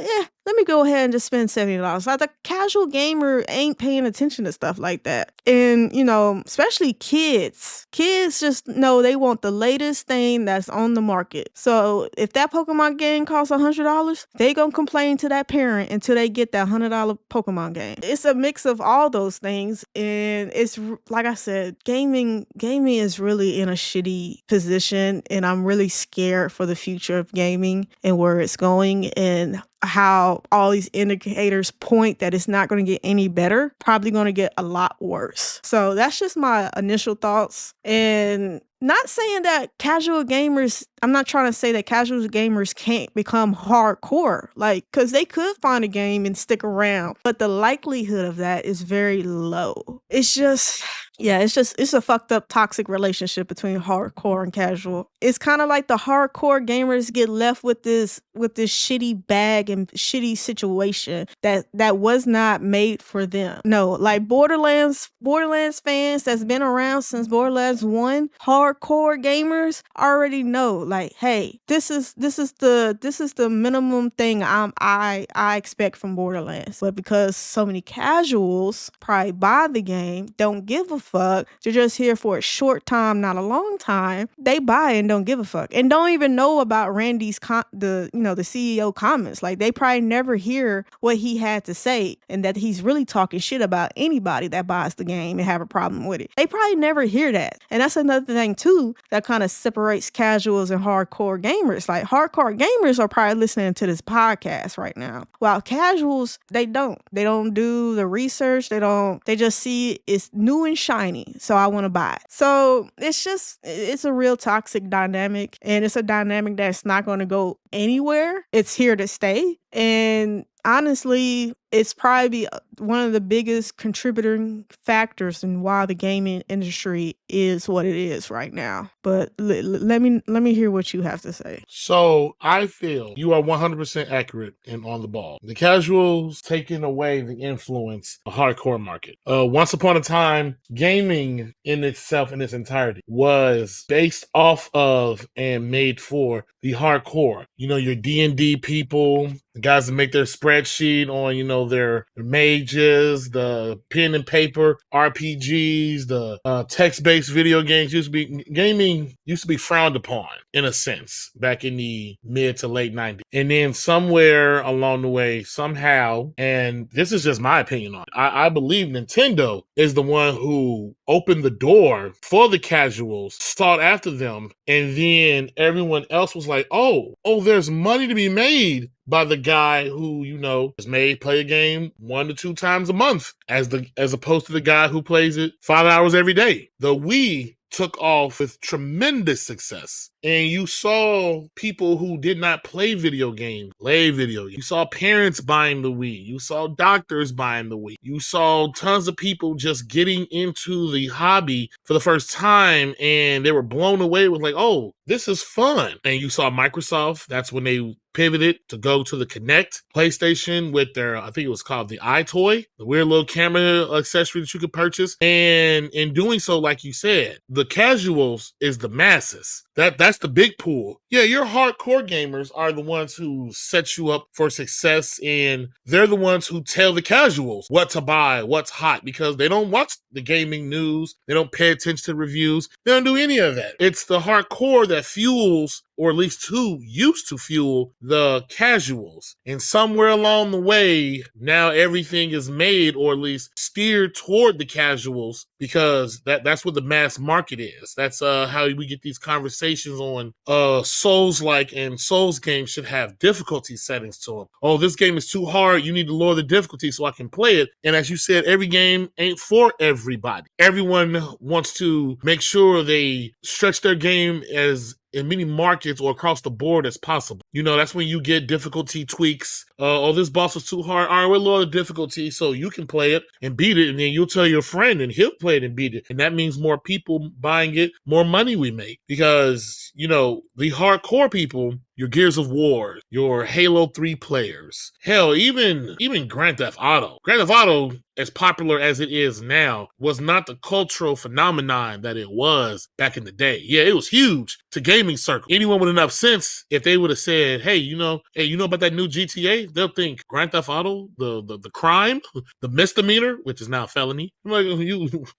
B: let me go ahead and just spend $70. Like the casual gamer ain't paying attention to stuff like that. And, especially kids. Kids just know they want the latest thing that's on the market. So if that Pokemon game costs $100, they gonna complain to that parent until they get that $100 Pokemon game. It's a mix of all those things. And it's, like I said, gaming is really in a shitty position. And I'm really scared for the future of gaming and where it's going, and how all these indicators point that it's not going to get any better, probably going to get a lot worse. So that's just my initial thoughts. And not saying that casual gamers, I'm not trying to say that casual gamers can't become hardcore, like, because they could find a game and stick around, but the likelihood of that is very low. It's just, it's a fucked up toxic relationship between hardcore and casual. It's kind of like the hardcore gamers get left with this shitty bag and shitty situation that was not made for them. No, like Borderlands fans that's been around since Borderlands 1, hardcore gamers already know, like, hey, this is the minimum thing I expect from Borderlands. But because so many casuals probably buy the game, don't give a fuck, they're just here for a short time, not a long time, they buy it and don't give a fuck, and don't even know about Randy's the CEO comments. Like, they probably never hear what he had to say, and that he's really talking shit about anybody that buys the game and have a problem with it. They probably never hear that. And that's another thing too that kind of separates casuals and hardcore gamers. Like, hardcore gamers are probably listening to this podcast right now, while casuals, they don't do the research. They just see it's new and shiny, so I want to buy it. So it's a real toxic dynamic, and it's a dynamic that's not going to go anywhere. It's here to stay. And honestly, it's probably one of the biggest contributing factors in why the gaming industry is what it is right now. But let me hear what you have to say.
A: So I feel you are 100% accurate and on the ball. The casuals taking away the influence of the hardcore market. Once upon a time, gaming in itself, in its entirety, was based off of and made for the hardcore. Your D&D people, the guys that make their spreadsheet on, their mages, the pen and paper RPGs, the text-based video games. Gaming used to be frowned upon in a sense back in the mid to late 90s. And then somewhere along the way, somehow, and this is just my opinion on it, I believe Nintendo is the one who opened the door for the casuals, sought after them, and then everyone else was like, oh, there's money to be made by the guy who, is made play a game 1 to 2 times a month as opposed to the guy who plays it 5 hours every day. The Wii took off with tremendous success. And you saw people who did not play video games play video games. You saw parents buying the Wii. You saw doctors buying the Wii. You saw tons of people just getting into the hobby for the first time, and they were blown away with like, oh, this is fun. And you saw Microsoft, that's when they pivoted to go to the Kinect. PlayStation with their, I think it was called the iToy, the weird little camera accessory that you could purchase. And in doing so, like you said, the casuals is the masses. That's the big pool. Yeah, your hardcore gamers are the ones who set you up for success, and they're the ones who tell the casuals what to buy, what's hot, because they don't watch the gaming news. They don't pay attention to reviews. They don't do any of that. It's the hardcore that fuels, or at least who used to fuel, the casuals. And somewhere along the way, now everything is made, or at least steered toward the casuals, because that's what the mass market is. That's how we get these conversations on Souls-like, and Souls games should have difficulty settings to them. Oh, this game is too hard. You need to lower the difficulty so I can play it. And as you said, every game ain't for everybody. Everyone wants to make sure they stretch their game as in many markets or across the board as possible. That's when you get difficulty tweaks. This boss is too hard. All right, we'll lower the difficulty so you can play it and beat it, and then you'll tell your friend and he'll play it and beat it. And that means more people buying it, more money we make. Because, the hardcore people, your Gears of War, your Halo 3 players. Hell, even Grand Theft Auto. Grand Theft Auto, as popular as it is now, was not the cultural phenomenon that it was back in the day. Yeah, it was huge to gaming circles. Anyone with enough sense, if they would have said, hey, you know about that new GTA? They'll think Grand Theft Auto, the crime, the misdemeanor, which is now a felony. I'm like,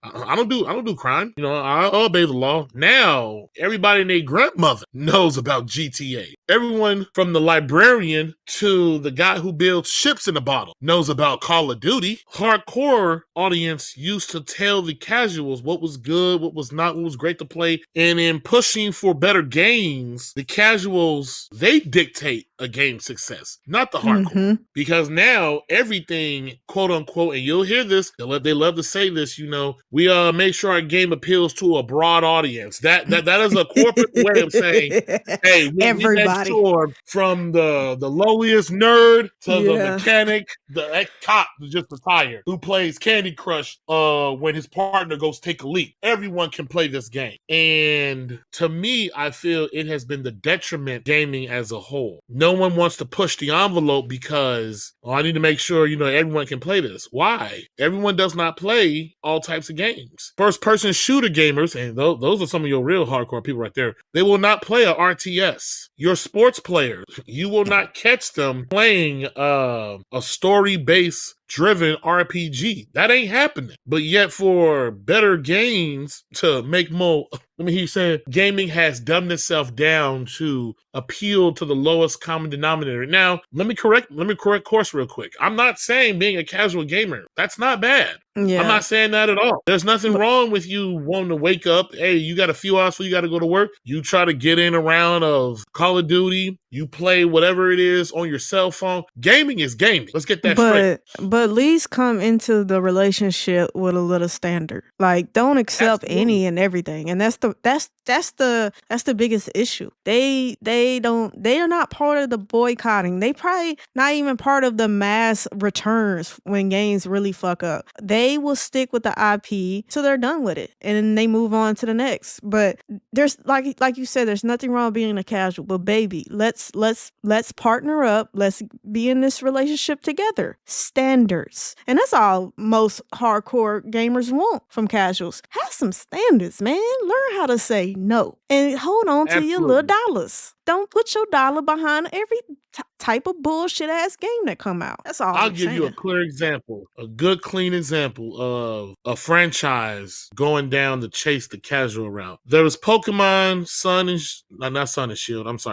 A: I don't do crime. You know, I obey the law. Now, everybody and their grandmother knows about GTA. Everyone from the librarian to the guy who builds ships in a bottle knows about Call of Duty. Hardcore audience used to tell the casuals what was good, what was not, what was great to play. And in pushing for better games, the casuals, they dictate a game's success, not the hardcore. Because now everything, quote unquote, and you'll hear this, they love to say this, you know, we make sure our game appeals to a broad audience. That is a corporate way of saying, hey, we make sure from the lowliest nerd to the mechanic, the ex-cop who's just retired, who plays Candy Crush when his partner goes take a leak. Everyone can play this game. And to me, I feel it has been the detriment gaming as a whole. No one wants to push the envelope because, I need to make sure, you know, everyone can play this. Why? Everyone does not play all types of games. First-person shooter gamers, and those are some of your real hardcore people right there, they will not play a RTS. Your sports players, you will not catch them playing a story-based driven RPG. That ain't happening. But yet for better games to make more, he's saying gaming has dumbed itself down to appeal to the lowest common denominator. Now, let me correct course real quick. I'm not saying being a casual gamer, that's not bad. Yeah. I'm not saying that at all. There's nothing wrong with you wanting to wake up. Hey, you got a few hours before you got to go to work. You try to get in a round of Call of Duty. You play whatever it is on your cell phone. Gaming is gaming. Let's get that straight.
B: But at least come into the relationship with a little standard. Like, don't accept any and everything. And that's the biggest issue. They're not part of the boycotting. They probably not even part of the mass returns when games really fuck up. They will stick with the IP till they're done with it, and then they move on to the next. But there's like you said, there's nothing wrong with being a casual. But baby, let's partner up. Let's be in this relationship together. Standards, and that's all most hardcore gamers want from casuals. Have some standards, man. Learn how to say no and hold on to your little dollars. Don't put your dollar behind every type of bullshit ass game that come out. That's all.
A: I'll give you a clear example, a good clean example of a franchise going down to chase the casual route. There was Pokemon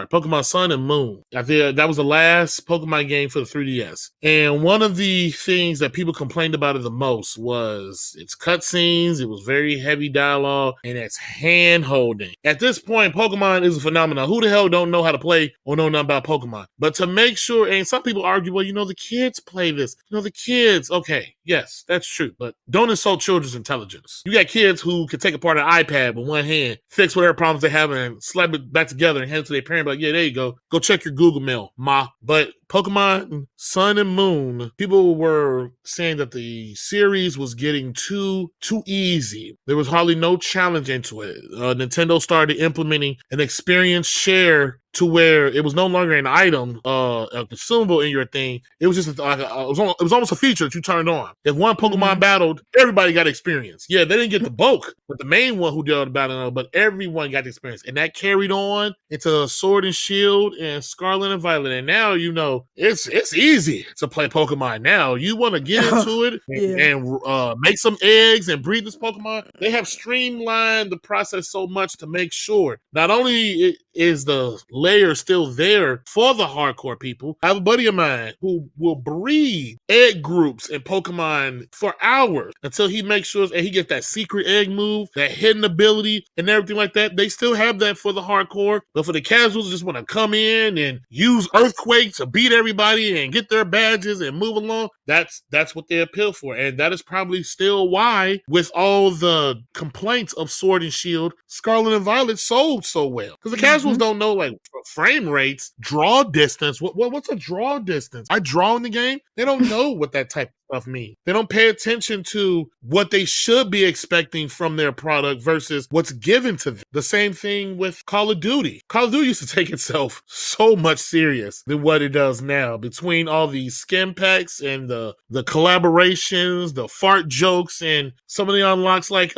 A: Pokemon Sun and Moon. I think that was the last Pokemon game for the 3DS. And one of the things that people complained about it the most was its cutscenes. It was very heavy dialogue and its hand holding. At this point, Pokemon is a phenomenon. Who the hell don't know how to play or know nothing about Pokemon? But to make sure, and some people argue, well, you know, the kids play this. You know, the kids, okay, yes, that's true. But don't insult children's intelligence. You got kids who can take apart an iPad with one hand, fix whatever problems they have, and slap it back together and hand it to their parent. Like, yeah, there you go. Go check your Google Mail, ma. But Pokemon Sun and Moon, people were saying that the series was getting too easy. There was hardly no challenge into it. Nintendo started implementing an experience share to where it was no longer an item, a consumable in your thing. It was just it was almost a feature that you turned on. If one Pokemon battled, everybody got experience. Yeah, they didn't get the bulk, but the main one who did the battle, but everyone got the experience, and that carried on into Sword and Shield and Scarlet and Violet. And now you know it's easy to play Pokemon. Now you want to get into it and make some eggs and breed this Pokemon. They have streamlined the process so much to make sure not only is the layer still there for the hardcore people. I have a buddy of mine who will breed egg groups in Pokemon for hours until he makes sure and he gets that secret egg move, that hidden ability and everything like that. They still have that for the hardcore, but for the casuals who just want to come in and use Earthquake to beat everybody and get their badges and move along, that's what they appeal for. And that is probably still why, with all the complaints of Sword and Shield, Scarlet and Violet sold so well. Because the casuals don't know, like, frame rates, draw distance. What's a draw distance? I draw in the game. They don't know what that type of stuff mean. They don't pay attention to what they should be expecting from their product versus what's given to them. The same thing with Call of Duty. Call of Duty used to take itself so much serious than what it does now. Between all these skin packs and the collaborations, the fart jokes, and some of the unlocks like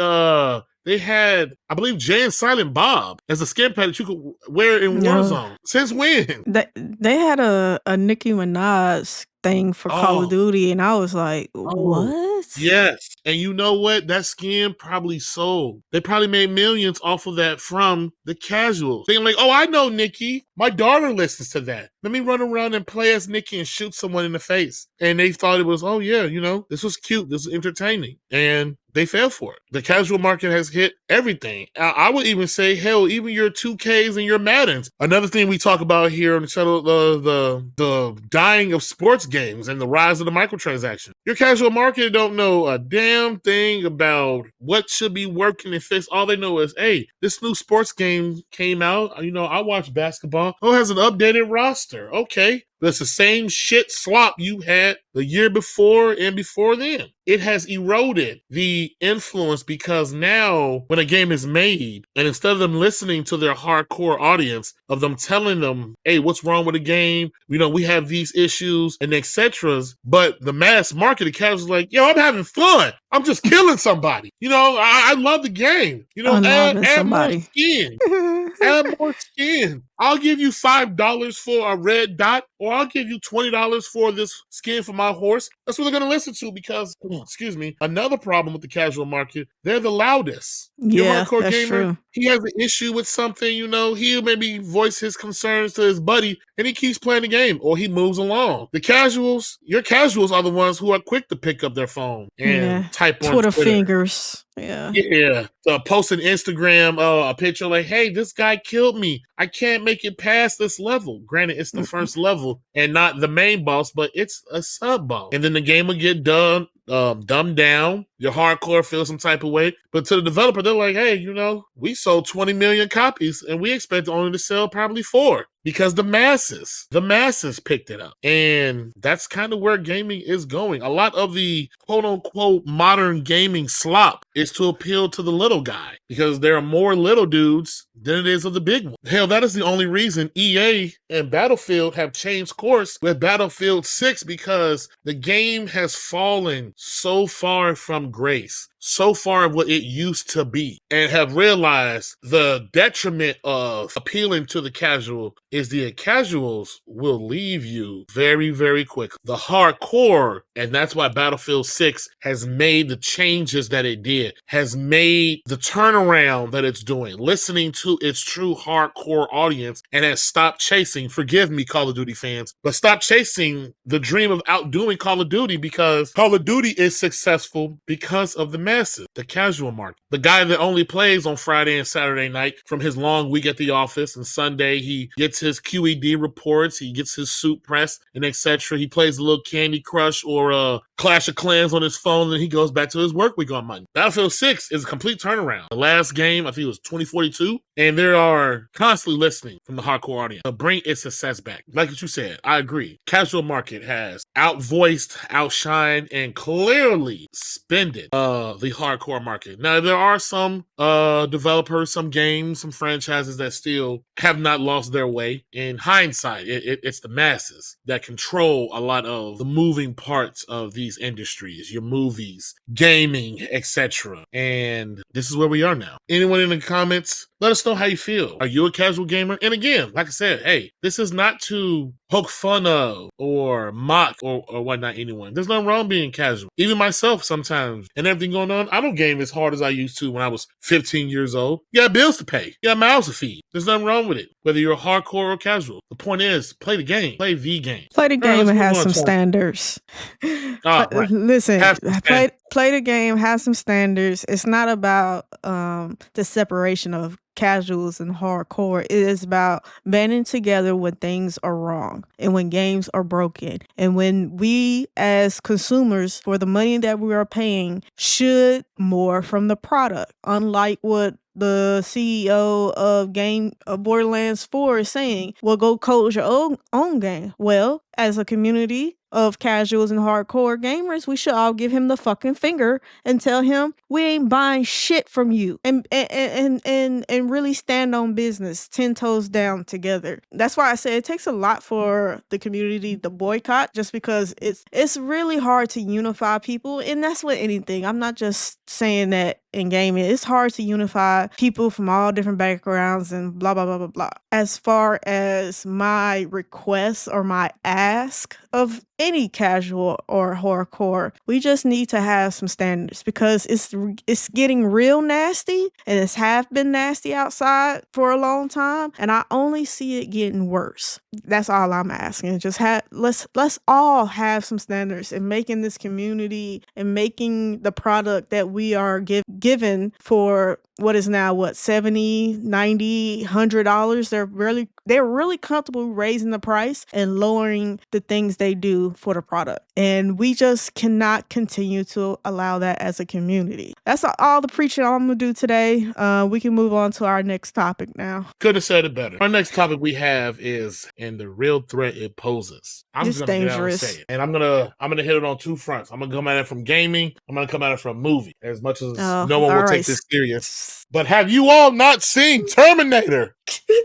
A: they had, I believe, Jay and Silent Bob as a skin pack that you could wear in Warzone. Since when?
B: They had a Nicki Minaj thing for Call of Duty, and I was like, what?
A: Yes. And you know what? That skin probably sold. They probably made millions off of that from the casuals. Thinking like, oh, I know Nicki. My daughter listens to that. Let me run around and play as Nicki and shoot someone in the face. And they thought it was, oh yeah, this was cute. This was entertaining. And they fell for it. The casual market has hit everything. I would even say, hell, even your 2Ks and your Maddens. Another thing we talk about here on the channel, the dying of sports games and the rise of the microtransaction. Your casual market don't know a damn thing about what should be working and fixed. All they know is, hey, this new sports game came out. I watch basketball. Oh, it has an updated roster. Okay. That's the same shit slop you had the year before and before then. It has eroded the influence because now when a game is made, and instead of them listening to their hardcore audience, of them telling them, hey, what's wrong with the game? We have these issues and etc. But the mass market, the casuals like, yo, I'm having fun. I'm just killing somebody. I love the game. Add more skin. Add more skin. I'll give you $5 for a red dot, or I'll give you $20 for this skin for my horse. That's what they're going to listen to because, excuse me, another problem with the casual market, they're the loudest. Your hardcore
B: that's
A: gamer,
B: true.
A: he has an issue with something, he'll maybe voice his concerns to his buddy and he keeps playing the game or he moves along. The casuals, your casuals are the ones who are quick to pick up their phone and type on
B: Twitter fingers.
A: Yeah. Post an Instagram a picture like, hey, this guy killed me. I can't make it past this level. Granted, it's the first level and not the main boss, but it's a sub boss. And then the game will get dumbed down. Your hardcore feels some type of way. But to the developer, they're like, hey, we sold 20 million copies and we expect only to sell probably 4. Because the masses picked it up. And that's kind of where gaming is going. A lot of the quote unquote modern gaming slop is to appeal to the little guy because there are more little dudes than it is of the big one. Hell, that is the only reason EA and Battlefield have changed course with Battlefield 6 because the game has fallen so far from grace, so far of what it used to be, and have realized the detriment of appealing to the casual is the casuals will leave you very, very quick. The hardcore, and that's why Battlefield 6 has made the changes that it did, has made the turnaround that it's doing, listening to its true hardcore audience, and has stopped chasing, forgive me, Call of Duty fans, but stop chasing the dream of outdoing Call of Duty because Call of Duty is successful because of the masses, the casual market. The guy that only plays on Friday and Saturday night from his long week at the office, and Sunday he gets his QED reports, he gets his suit pressed, and etc. He plays a little Candy Crush or Clash of Clans on his phone, and he goes back to his work week on Monday. Battlefield 6 is a complete turnaround. The last game, I think it was 2042, and they are constantly listening from the hardcore audience to bring its success back. Like what you said, I agree. Casual market has outvoiced, outshined, and clearly spended the hardcore market. Now, there are some developers, some games, some franchises that still have not lost their way. In hindsight, it's the masses that control a lot of the moving parts of these industries, your movies, gaming, etc. And this is where we are now. Anyone in the comments, let us know how you feel. Are you a casual gamer? And again, like I said, hey, this is not to poke fun of or mock or whatnot anyone. There's nothing wrong being casual. Even myself sometimes and everything going on, I don't game as hard as I used to when I was 15 years old. You got bills to pay. You got mouths to feed. There's nothing wrong with it, whether you're hardcore or casual. The point is, play the game. Play the game.
B: Play the game and have some standards.
A: Right.
B: Listen, play the game, have some standards. It's not about the separation of casuals and hardcore. It is about banding together when things are wrong and when games are broken and when we as consumers, for the money that we are paying, should more from the product, unlike what the CEO of Borderlands 4 is saying, well, go code your own game. Well, as a community of casuals and hardcore gamers, we should all give him the fucking finger and tell him we ain't buying shit from you, and really stand on business 10 toes down together. That's why I say it takes a lot for the community to boycott, just because it's really hard to unify people, and that's with anything. I'm not just saying that in gaming. It's hard to unify people from all different backgrounds and blah blah blah blah blah. As far as my request or my ask of any casual or horrorcore, we just need to have some standards, because it's getting real nasty, and it's have been nasty outside for a long time, and I only see it getting worse. That's all I'm asking. Just let's all have some standards in making this community and making the product that we are given for what is now what, $70, $90, $100. They're really comfortable raising the price and lowering the things they do for the product, and we just cannot continue to allow that as a community. That's all the preaching I'm gonna do today. We can move on to our next topic now.
A: Could have said it better. Our next topic we have is and the real threat it poses. I'm
B: It's
A: just gonna get out and say
B: dangerous.
A: it, and I'm gonna hit it on two fronts. I'm gonna come at it from gaming. I'm gonna come at it from movie. As much as
B: Oh,
A: no one
B: all
A: will take
B: right.
A: this serious, but have you all not seen Terminator?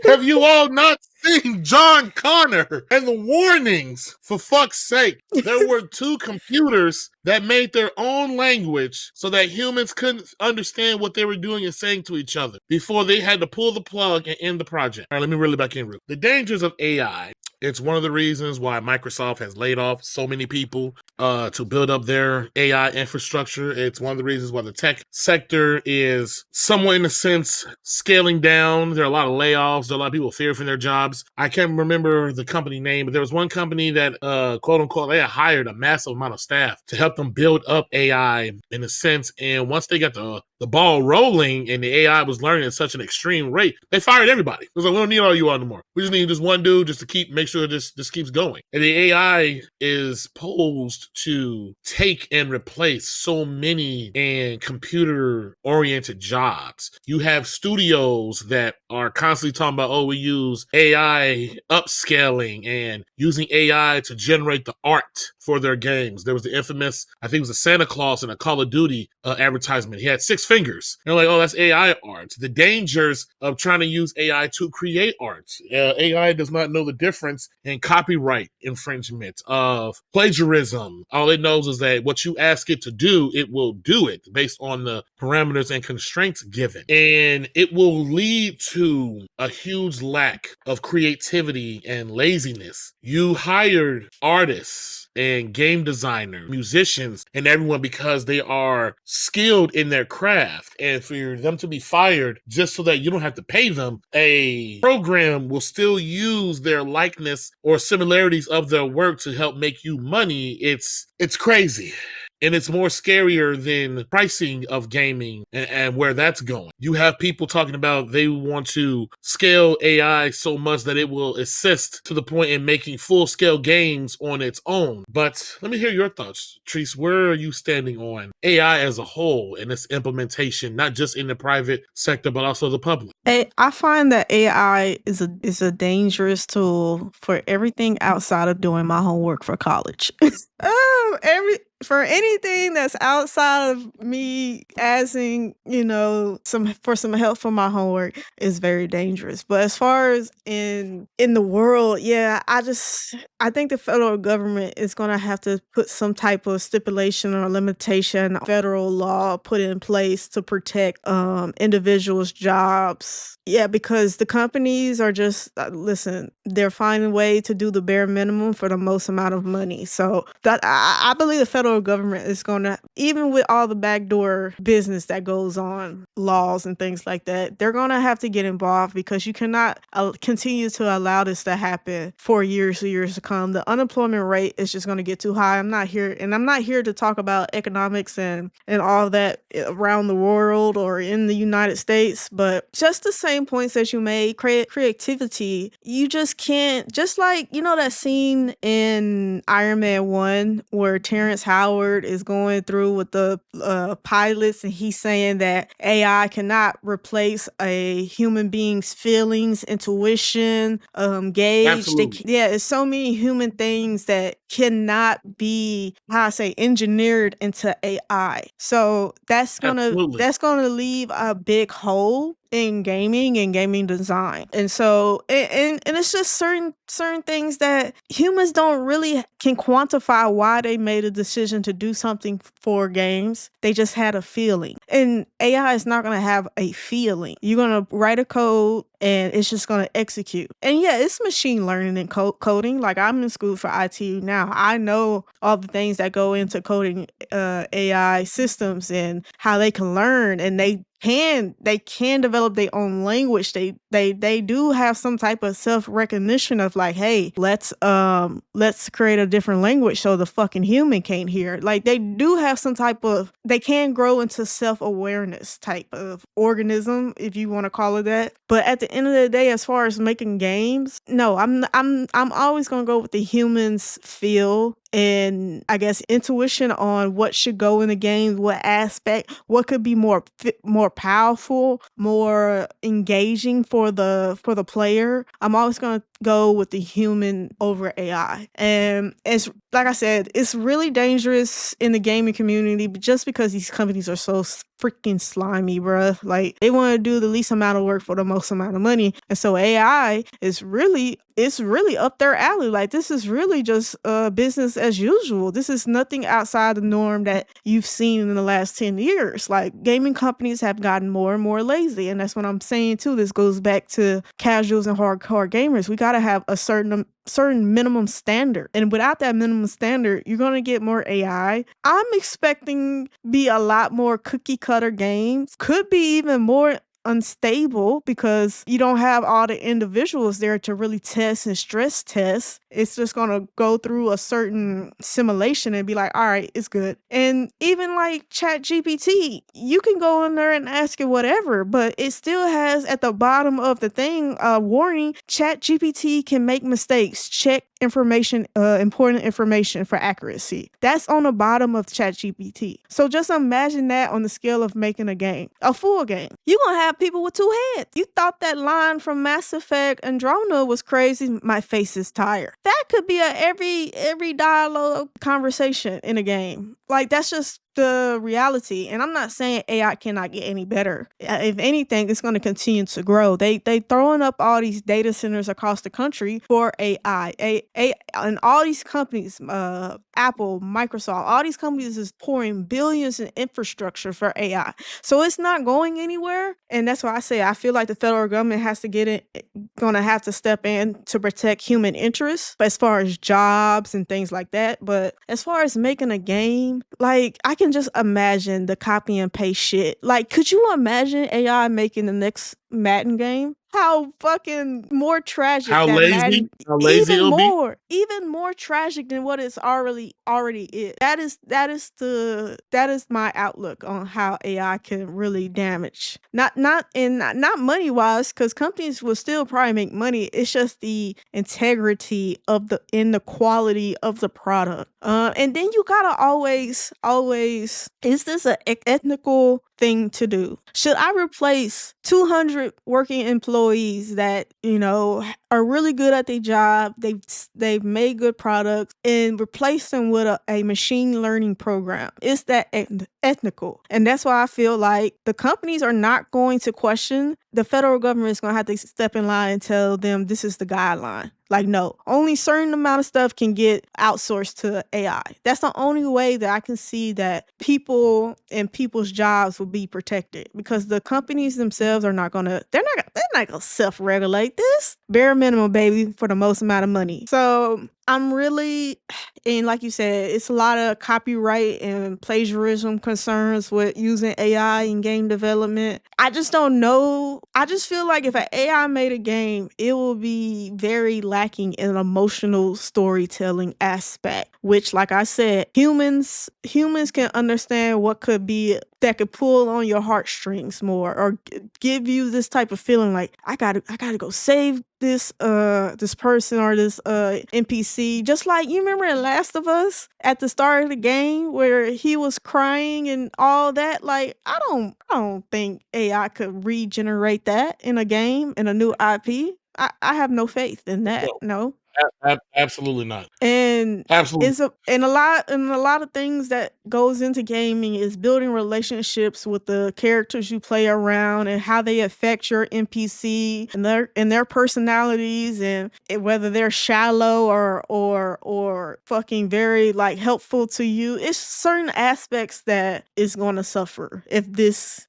A: Have you all not seen John Connor and the warnings? For fuck's sake, there were two computers that made their own language so that humans couldn't understand what they were doing and saying to each other before they had to pull the plug and end the project. All right, let me reel it back in. The dangers of AI. It's one of the reasons why Microsoft has laid off so many people to build up their AI infrastructure. It's one of the reasons why the tech sector is somewhat, in a sense, scaling down. There are a lot of layoffs. There are a lot of people fearing their jobs. I can't remember the company name, but there was one company that, quote unquote, they had hired a massive amount of staff to help them build up AI in a sense. And once they got the ball rolling and the AI was learning at such an extreme rate, they fired everybody. It was like, we don't need all you anymore. We just need this one dude just to make sure this keeps going. And the AI is posed to take and replace so many and computer-oriented jobs. You have studios that are constantly talking about, oh, we use AI upscaling and using AI to generate the art for their games. There was the infamous, I think it was a Santa Claus in a Call of Duty advertisement. He had 6 fingers. And they're like, oh, that's AI art. The dangers of trying to use AI to create art. AI does not know the difference in copyright infringement, of plagiarism. All it knows is that what you ask it to do, it will do it based on the parameters and constraints given. And it will lead to a huge lack of creativity and laziness. You hired artists and game designers, musicians, and everyone because they are skilled in their craft. And for them to be fired just so that you don't have to pay them, a program will still use their likeness or similarities of their work to help make you money. It's crazy. And it's more scarier than pricing of gaming and where that's going. You have people talking about they want to scale AI so much that it will assist to the point in making full-scale games on its own. But let me hear your thoughts, Trice. Where are you standing on AI as a whole and its implementation, not just in the private sector, but also the public?
B: I find that AI is a dangerous tool for everything outside of doing my homework for college. For anything that's outside of me asking, some help for my homework is very dangerous. But as far as in the world, yeah, I think the federal government is gonna have to put some type of stipulation or limitation, federal law put in place to protect individuals' jobs. Yeah, because the companies are just listen, they're finding a way to do the bare minimum for the most amount of money. So that I believe the federal government is gonna, even with all the backdoor business that goes on, laws and things like that, they're gonna have to get involved, because you cannot continue to allow this to happen for years to come. The unemployment rate is just gonna get too high. I'm not here to talk about economics and all that around the world or in the United States, but just the same points that you made, creativity, you just can't, just like, that scene in Iron Man 1 where Terrence Howard is going through with the pilots, and he's saying that AI cannot replace a human being's feelings, intuition, gauge.
A: Absolutely.
B: It's so many human things that cannot be, how I say, engineered into AI. So
A: Absolutely.
B: that's gonna leave a big hole in gaming and gaming design. And so and it's just certain things that humans don't really can quantify why they made a decision to do something for games. They just had a feeling. And AI is not going to have a feeling. You're going to write a code and it's just going to execute. And yeah, it's machine learning and coding. Like, I'm in school for IT now. I know all the things that go into coding AI systems and how they can learn, and they can develop their own language. They do have some type of self-recognition of like, hey, let's create a different language so the fucking human can't hear. Like, they do have some type of, they can grow into self-awareness type of organism, if you want to call it that. But at the end of the day, as far as making games, no, I'm always gonna go with the humans feel and, I guess, intuition on what should go in the game, what aspect, what could be more powerful, more engaging for the player. I'm always going to go with the human over AI. And it's, like I said, it's really dangerous in the gaming community just because these companies are so freaking slimy, bruh. Like, they want to do the least amount of work for the most amount of money. And so AI is really, it's really up their alley. Like, this is really just business as usual. This is nothing outside the norm that you've seen in the last 10 years. Like, gaming companies have gotten more and more lazy. And that's what I'm saying too. This goes back to casuals and hardcore gamers. We got to have a certain minimum standard. And without that minimum standard, you're going to get more AI. I'm expecting be a lot more cookie cutter games. Could be even more unstable because you don't have all the individuals there to really test and stress test. It's just going to go through a certain simulation and be like, all right, it's good. And even like Chat GPT, you can go in there and ask it whatever, but it still has at the bottom of the thing a warning: Chat GPT can make mistakes. Check information, important information for accuracy. That's on the bottom of Chat GPT. So just imagine that on the scale of making a game, a full game. You're going to have people with two heads. You thought that line from Mass Effect Andromeda was crazy. My face is tired. That could be a every dialogue conversation in a game. Like, that's just the reality. And I'm not saying AI cannot get any better. If anything, it's going to continue to grow. They throwing up all these data centers across the country for AI. And all these companies, Apple, Microsoft, all these companies is pouring billions in infrastructure for AI. So it's not going anywhere. And that's why I say I feel like the federal government has to get it, gonna have to step in to protect human interests as far as jobs and things like that. But as far as making a game, like, I can just imagine the copy and paste shit. Like, could you imagine AI making the next Madden game? How fucking more tragic
A: How
B: that
A: lazy?
B: Madden,
A: How lazy it'll be?
B: even more tragic than what it's already is. That is my outlook on how AI can really damage. Not money wise, because companies will still probably make money. It's just the integrity of the quality of the product. And then you gotta always, is this an ethnical thing to do? Should I replace 200 working employees that, are really good at their job, they've made good products, and replace them with a machine learning program? Is that ethnical? And that's why I feel like the companies are not going to question. The federal government is going to have to step in line and tell them this is the guideline. Like, no, only certain amount of stuff can get outsourced to AI. That's the only way that I can see that people and people's jobs will be protected, because the companies themselves are not gonna, they're not gonna self-regulate this. Bare minimum, baby, for the most amount of money. So I'm really, and like you said, it's a lot of copyright and plagiarism concerns with using AI in game development. I just don't know. I just feel like if an AI made a game, it will be very lacking in an emotional storytelling aspect, which, like I said, humans can understand what could be that could pull on your heartstrings more, or give you this type of feeling like, I gotta go save this person or this NPC. Just like, you remember in Last of Us at the start of the game where he was crying and all that. Like, I don't think AI could regenerate that in a game, in a new IP. I have no faith in that.
A: So,
B: No.
A: Absolutely not.
B: And
A: Absolutely.
B: it's a lot of things that goes into gaming is building relationships with the characters you play around and how they affect your NPC and their personalities and whether they're shallow or fucking very like helpful to you. It's certain aspects that is going to suffer if this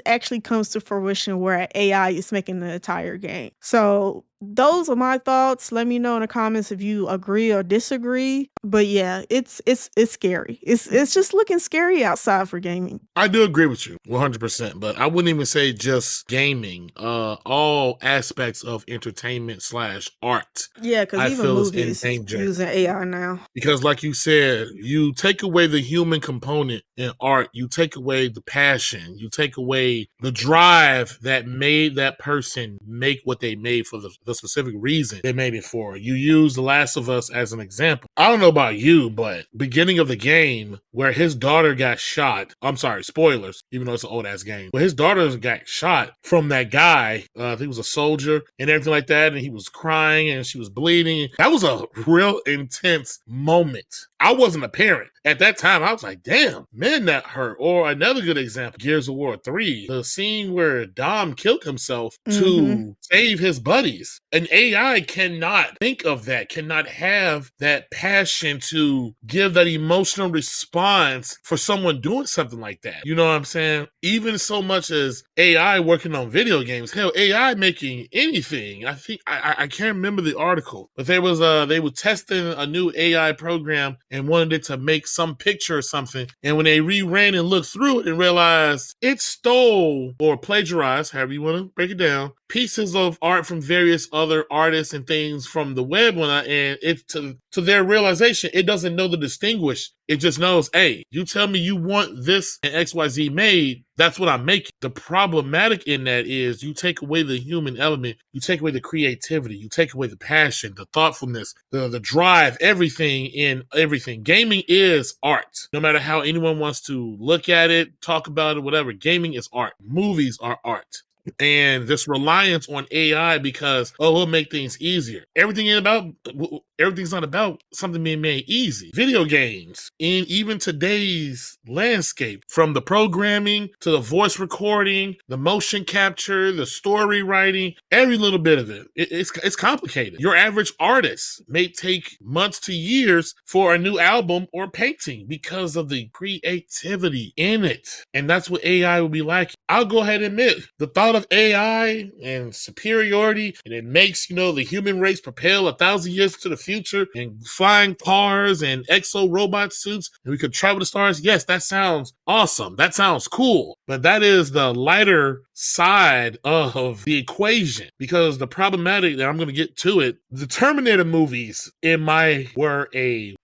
B: actually comes to fruition where AI is making the entire game. So those are my thoughts. Let me know in the comments if you agree or disagree. But yeah, it's scary. It's just looking scary outside for gaming.
A: I do agree with you 100%, but I wouldn't even say just gaming. All aspects of entertainment slash art,
B: Yeah, because
A: I
B: even
A: feel is in
B: movies is
A: danger.
B: using AI now.
A: Because like you said, you take away the human component in art, you take away the passion, you take away the drive that made that person make what they made for the specific reason they made it for. You use The Last of Us as an example. I don't know about you, but beginning of the game where his daughter got shot, I'm sorry, spoilers, even though it's an old ass game, but his daughter got shot from that guy, I think he was a soldier and everything like that, and he was crying and she was bleeding. That was a real intense moment. I wasn't a parent. At that time, I was like, damn, man, that hurt. Or another good example, Gears of War 3, the scene where Dom killed himself to save his buddies. An AI cannot think of that, cannot have that passion to give that emotional response for someone doing something like that. You know what I'm saying? Even so much as AI working on video games, hell, AI making anything. I think I can't remember the article, but they were testing a new AI program and wanted it to make some picture or something. And when they reran and looked through it and realized it stole or plagiarized, however you want to break it down, pieces of art from various other artists and things from the web, and it to their realization, it doesn't know to distinguish. It just knows, hey, you tell me you want this and XYZ made, that's what I'm making. The problematic in that is you take away the human element, you take away the creativity, you take away the passion, the thoughtfulness, the drive, everything in everything. Gaming is art. No matter how anyone wants to look at it, talk about it, whatever, gaming is art. Movies are art. And this reliance on AI because we'll make things easier. Everything's not about something being made easy. Video games in even today's landscape, from the programming to the voice recording, the motion capture, the story writing, every little bit of it's complicated. Your average artist may take months to years for a new album or painting because of the creativity in it. And that's what AI will be lacking. I'll go ahead and admit the thought of AI and superiority, and it makes, the human race propel 1,000 years to the future and flying cars and exo robot suits, and we could travel to stars. Yes, that sounds awesome. That sounds cool. But that is the lighter side of the equation, because the problematic that I'm going to get to it, the Terminator movies were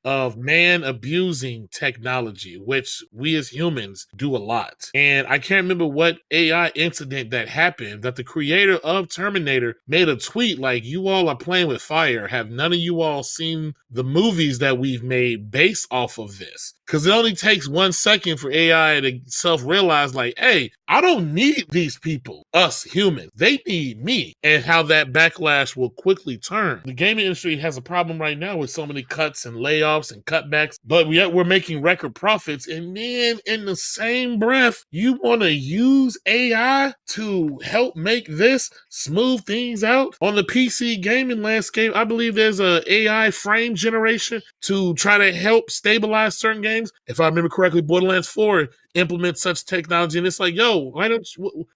A: of man abusing technology, which we as humans do a lot. And I can't remember what AI incident that happened that the creator of Terminator made a tweet like, you all are playing with fire. Have none of you all seen the movies that we've made based off of this? Because it only takes 1 second for AI to self-realize like, hey, I don't need these people, us humans. They need me. And how that backlash will quickly turn. The gaming industry has a problem right now with so many cuts and layoffs and cutbacks, but yet we're making record profits. And then in the same breath, you want to use AI to help make this smooth things out? On the PC gaming landscape, I believe there's a AI frame generation to try to help stabilize certain games. If I remember correctly, Borderlands 4 implements such technology, and it's like, yo, why don't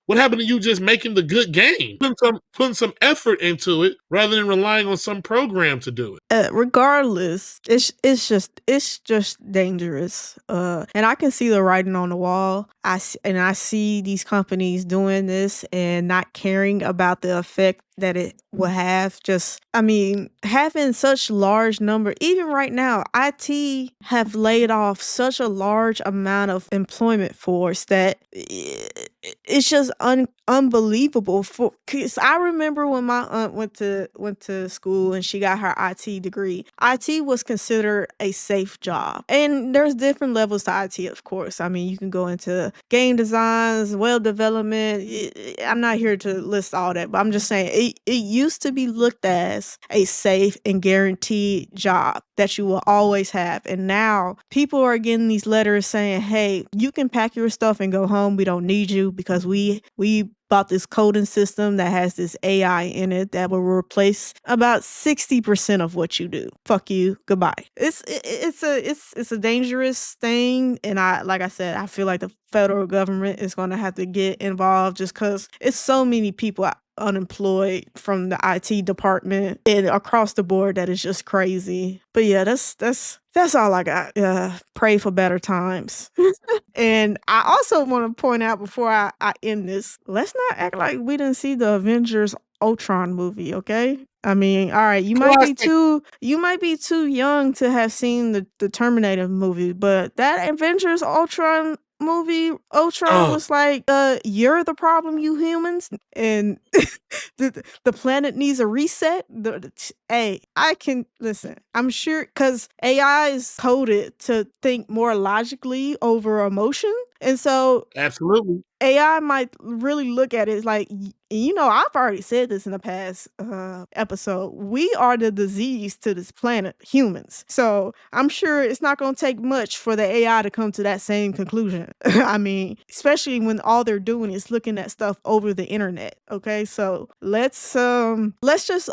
A: what happened to you just making the good game? Putting some effort into it rather than relying on some program to do it.
B: Regardless, it's just dangerous. And I can see the writing on the wall. I see these companies doing this and not caring about the effect that it will have. Having such large number, even right now, IT have laid off such a large amount of employment force that it's just unbelievable. Cause I remember when my aunt went to school and she got her IT degree. IT was considered a safe job, and there's different levels to IT, of course. I mean, you can go into game designs, web development. I'm not here to list all that, but I'm just saying it used to be looked as a safe and guaranteed job that you will always have, and now people are getting these letters saying, "Hey, you can pack your stuff and go home. We don't need you because we bought this coding system that has this AI in it that will replace about 60% of what you do. Fuck you. Goodbye." It's a dangerous thing, and like I said, I feel like the federal government is going to have to get involved just cuz it's so many people unemployed from the IT department and across the board that is just crazy. But yeah, that's all I got. Pray for better times. And I also want to point out before I end this, let's not act like we didn't see the Avengers Ultron movie, okay? I mean, all right,
A: Classic.
B: you might be too young to have seen the Terminator movie, but that Avengers Ultron movie, Ultron
A: Oh,
B: was like, you're the problem, you humans, and the planet needs a reset. Hey, I can listen. I'm sure because AI is coded to think more logically over emotion, and so
A: absolutely.
B: AI might really look at it like, I've already said this in the past episode. We are the disease to this planet, humans. So I'm sure it's not going to take much for the AI to come to that same conclusion. I mean, especially when all they're doing is looking at stuff over the internet. Okay, so let's just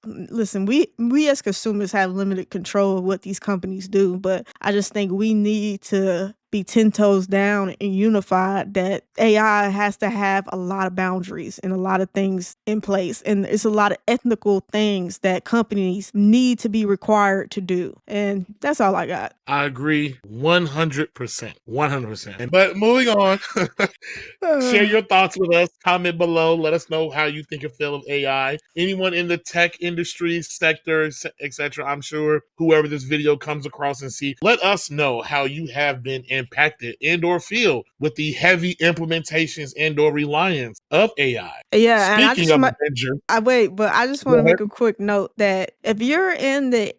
B: listen. We as consumers have limited control of what these companies do, but I just think we need to be 10 toes down and unified that AI has to have a lot of boundaries and a lot of things in place. And it's a lot of ethical things that companies need to be required to do. And that's all I got.
A: I agree 100%. 100%. But moving on, share
B: Uh,
A: your thoughts with us. Comment below. Let us know how you think and feel of AI. Anyone in the tech industry, sector, etc. I'm sure whoever this video comes across and see, let us know how you have been impacted and or feel with the heavy implementations and or reliance of AI.
B: yeah, and
A: Speaking of Avenger,
B: I wait, but I just want
A: go
B: to
A: ahead.
B: make a quick note that if you're in the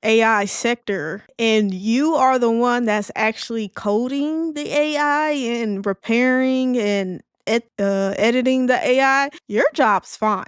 B: AI sector and you are the one that's actually coding the AI and repairing and editing the AI, your job's fine.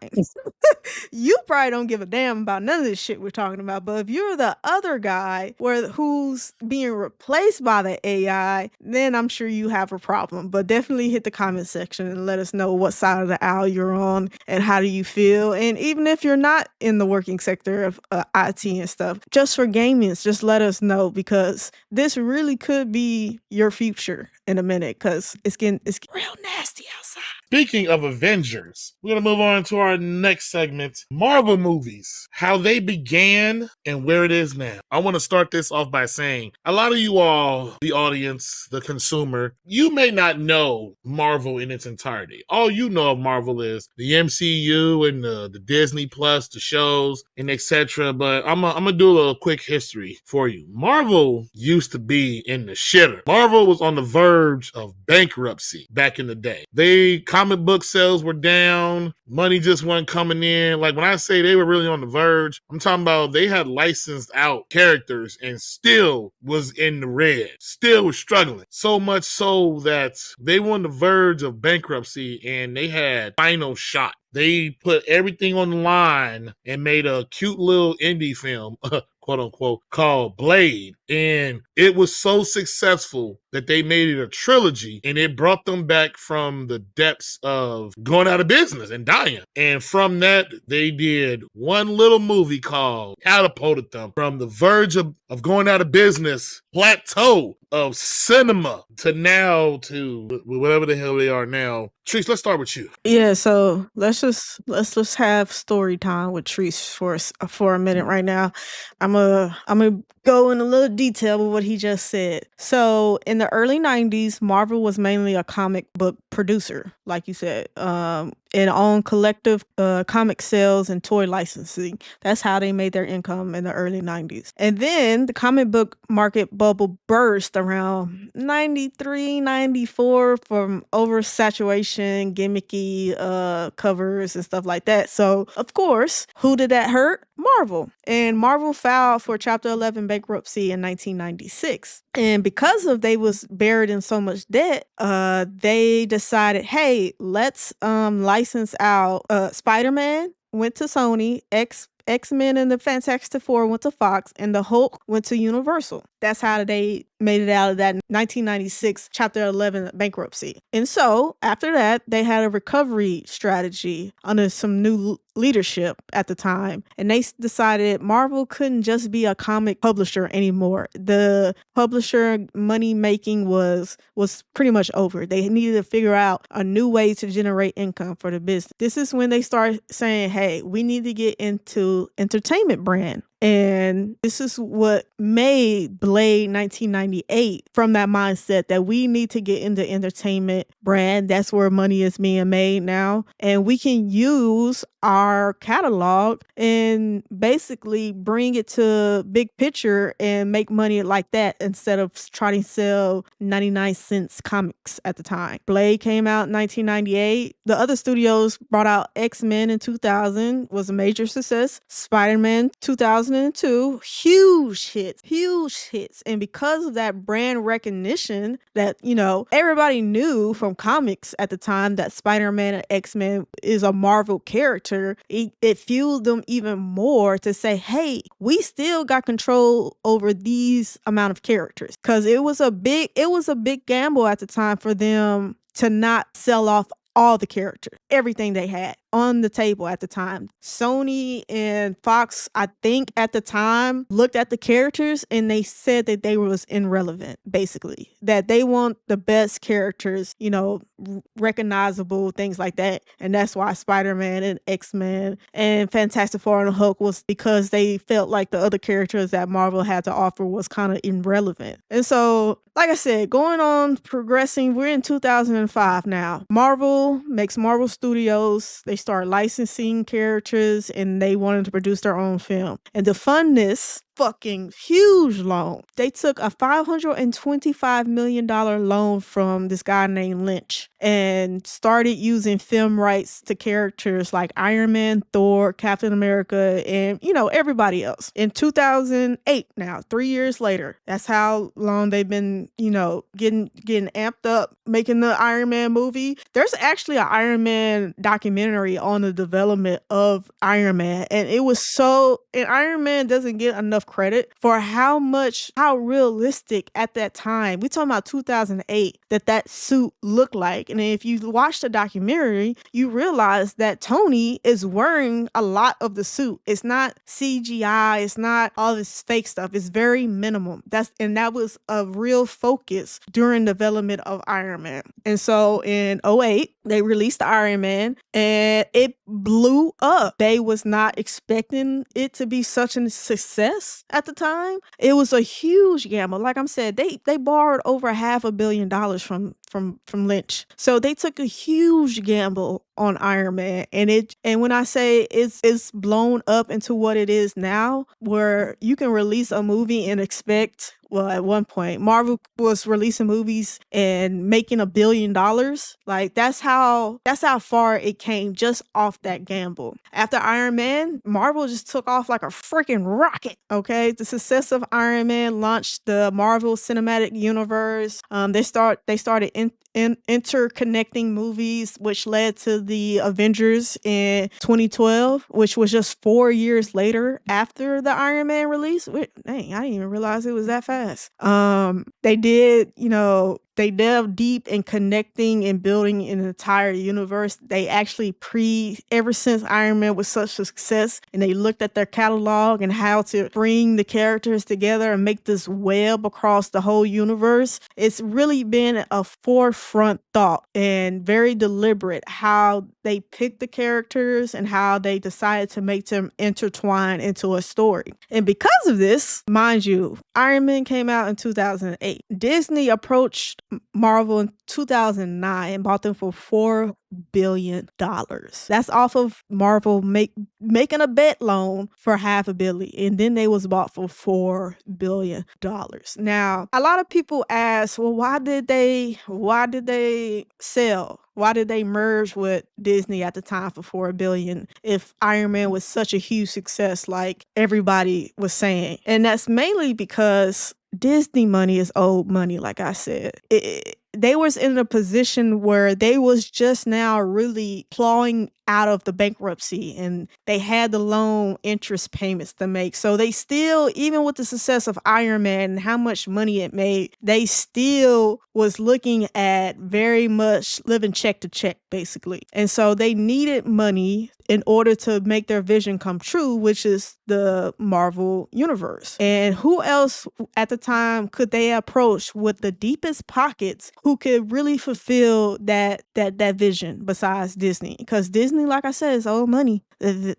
B: You probably don't give a damn about none of this shit we're talking about. But if you're the other guy who's being replaced by the AI, then I'm sure you have a problem. But definitely hit the comment section and let us know what side of the aisle you're on and how do you feel. And even if you're not in the working sector of IT and stuff, just for gaming, just let us know because this really could be your future in a minute because it's real nasty outside.
A: Speaking of Avengers, we're going to move on to our next segment, Marvel movies, how they began and where it is now. I want to start this off by saying a lot of you all, the audience, the consumer, you may not know Marvel in its entirety. All you know of Marvel is the MCU and the Disney Plus, the shows, and etc. But I'm going to do a little quick history for you. Marvel used to be in the shitter. Marvel was on the verge of bankruptcy back in the day. Comic book sales were down. Money just wasn't coming in. Like when I say they were really on the verge, I'm talking about they had licensed out characters and still was in the red, still was struggling. So much so that they were on the verge of bankruptcy and they had final shot. They put everything on the line and made a cute little indie film, quote unquote, called Blade. And it was so successful that they made it a trilogy and it brought them back from the depths of going out of business and dying. And from that, they did one little movie called catapulted them from the verge of going out of business, plateau of cinema to now to whatever the hell they are now. Trice, let's start with you.
B: Yeah, so let's just have story time with Treese for a minute right now. I'm a go in a little detail with what he just said. So in the early 90s, Marvel was mainly a comic book producer, like you said, and owned collective comic sales and toy licensing. That's how they made their income in the early 90s. And then the comic book market bubble burst around 93, 94 from oversaturation, gimmicky covers and stuff like that. So, of course, who did that hurt? Marvel. And Marvel filed for Chapter 11 bankruptcy in 1996. And because of they was buried in so much debt, they decided, hey, let's license out Spider-Man went to Sony, X-Men and the Fantastic Four went to Fox, and the Hulk went to Universal. That's how they made it out of that 1996 Chapter 11 bankruptcy. And so after that, they had a recovery strategy under some new leadership at the time. And they decided Marvel couldn't just be a comic publisher anymore. The publisher money making was pretty much over. They needed to figure out a new way to generate income for the business. This is when they start saying, hey, we need to get into entertainment brand. And this is what made Blade 1998 from that mindset that we need to get into entertainment brand. That's where money is being made now. And we can use our catalog and basically bring it to big picture and make money like that instead of trying to sell 99 cents comics at the time. Blade came out in 1998. The other studios brought out X-Men in 2000, was a major success. Spider-Man 2002, huge hits. And because of that brand recognition that, everybody knew from comics at the time that Spider-Man and X-Men is a Marvel character, it fueled them even more to say, hey, we still got control over these amount of characters. Because it was a big gamble at the time for them to not sell off all the characters, everything they had on the table at the time. Sony and Fox, I think at the time, looked at the characters and they said that they was irrelevant, basically. That they want the best characters, recognizable, things like that. And that's why Spider-Man and X-Men and Fantastic Four and Hulk was because they felt like the other characters that Marvel had to offer was kind of irrelevant. And so, like I said, going on, progressing, we're in 2005 now. Marvel makes Marvel Studios. They start licensing characters and they wanted to produce their own film. And to fund this fucking huge loan, they took a $525 million loan from this guy named Lynch and started using film rights to characters like Iron Man, Thor, Captain America, and, everybody else. In 2008 now, 3 years later, that's how long they've been, getting amped up, making the Iron Man movie. There's actually an Iron Man documentary on the development of Iron Man, and Iron Man doesn't get enough credit for how realistic at that time, we talking about 2008, that suit looked like. And if you watch the documentary, you realize that Tony is wearing a lot of the suit. It's not CGI, it's not all this fake stuff. It's very minimal. That was a real focus during development of Iron Man. And so in 2008, they released Iron Man and it blew up. They was not expecting it to be such a success at the time. It was a huge gamble. Like I said, they borrowed over $500 million from Lynch. So they took a huge gamble on Iron Man, and when I say it's blown up into what it is now, where you can release a movie and expect, well, at one point Marvel was releasing movies and making $1 billion. Like that's how far it came just off that gamble. After Iron Man, Marvel just took off like a freaking rocket. Okay, the success of Iron Man launched the Marvel Cinematic Universe. They started interconnecting movies, which led to the Avengers in 2012, which was just 4 years later after the Iron Man release. Dang, I didn't even realize it was that fast. They did, they delve deep in connecting and building an entire universe. They actually ever since Iron Man was such a success, and they looked at their catalog and how to bring the characters together and make this web across the whole universe. It's really been a forefront thought and very deliberate how they picked the characters and how they decided to make them intertwine into a story. And because of this, mind you, Iron Man came out in 2008. Disney approached Marvel in 2009 and bought them for $4 billion. That's off of Marvel making a bet loan for $500 million, and then they was bought for $4 billion. Now, a lot of people ask, well, why did they sell? Why did they merge with Disney at the time for $4 billion if Iron Man was such a huge success like everybody was saying? And that's mainly because Disney money is old money, like I said. They was in a position where they was just now really clawing out of the bankruptcy, and they had the loan interest payments to make. So they still, even with the success of Iron Man and how much money it made, they still was looking at very much living check to check, basically. And so they needed money in order to make their vision come true, which is the Marvel universe. And who else at the time could they approach with the deepest pockets who could really fulfill that vision besides Disney? Because Disney, like I said, is old money.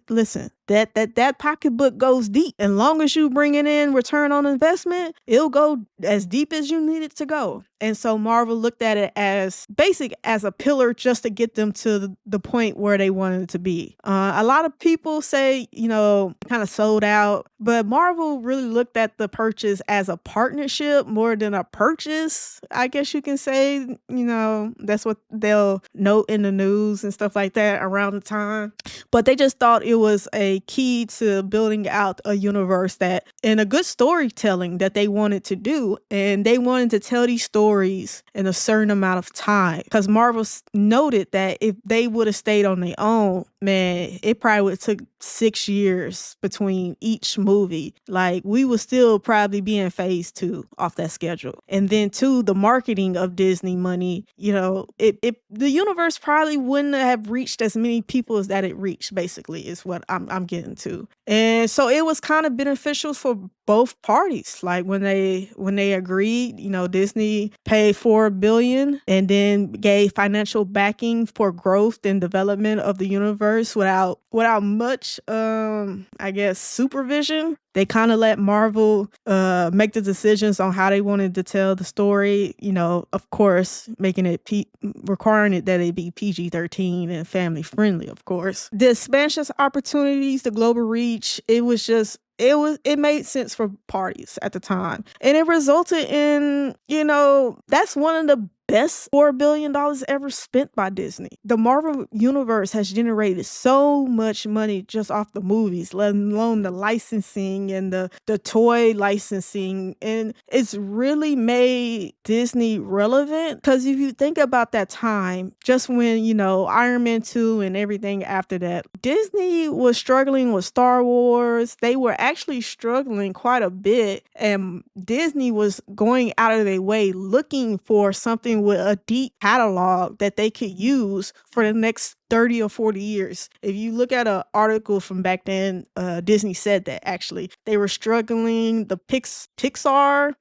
B: Listen, that pocketbook goes deep. And long as you bring it in return on investment, it'll go as deep as you need it to go. And so Marvel looked at it as a pillar just to get them to the point where they wanted it to be. A lot of people say, kind of sold out, but Marvel really looked at the purchase as a partnership more than a purchase, I guess you can say. That's what they'll note in the news and stuff like that around the time. But they just thought it was a key to building out a universe and a good storytelling that they wanted to do. And they wanted to tell these stories in a certain amount of time, because Marvel noted that if they would have stayed on their own, man, it probably would have took 6 years between each movie. Like, we would still probably be in phase 2 off that schedule. And then too, the marketing of Disney money, the universe probably wouldn't have reached as many people as that it reached, basically, is what I'm getting to. And so it was kind of beneficial for both parties. Like, when they agreed, Disney paid $4 billion and then gave financial backing for growth and development of the universe without much I guess supervision. They kind of let Marvel make the decisions on how they wanted to tell the story, of course, making it requiring it that it be PG-13 and family friendly, of course. The expansion opportunities, the global reach, it made sense for parties at the time. And it resulted in, that's one of the best $4 billion ever spent by Disney. The Marvel universe has generated so much money just off the movies, let alone the licensing and the toy licensing. And it's really made Disney relevant, because if you think about that time, just when, Iron Man 2 and everything after that, Disney was struggling with Star Wars. They were actually struggling quite a bit, and Disney was going out of their way looking for something with a deep catalog that they could use for the next 30 or 40 years. If you look at an article from back then, Disney said that actually they were struggling. The Pixar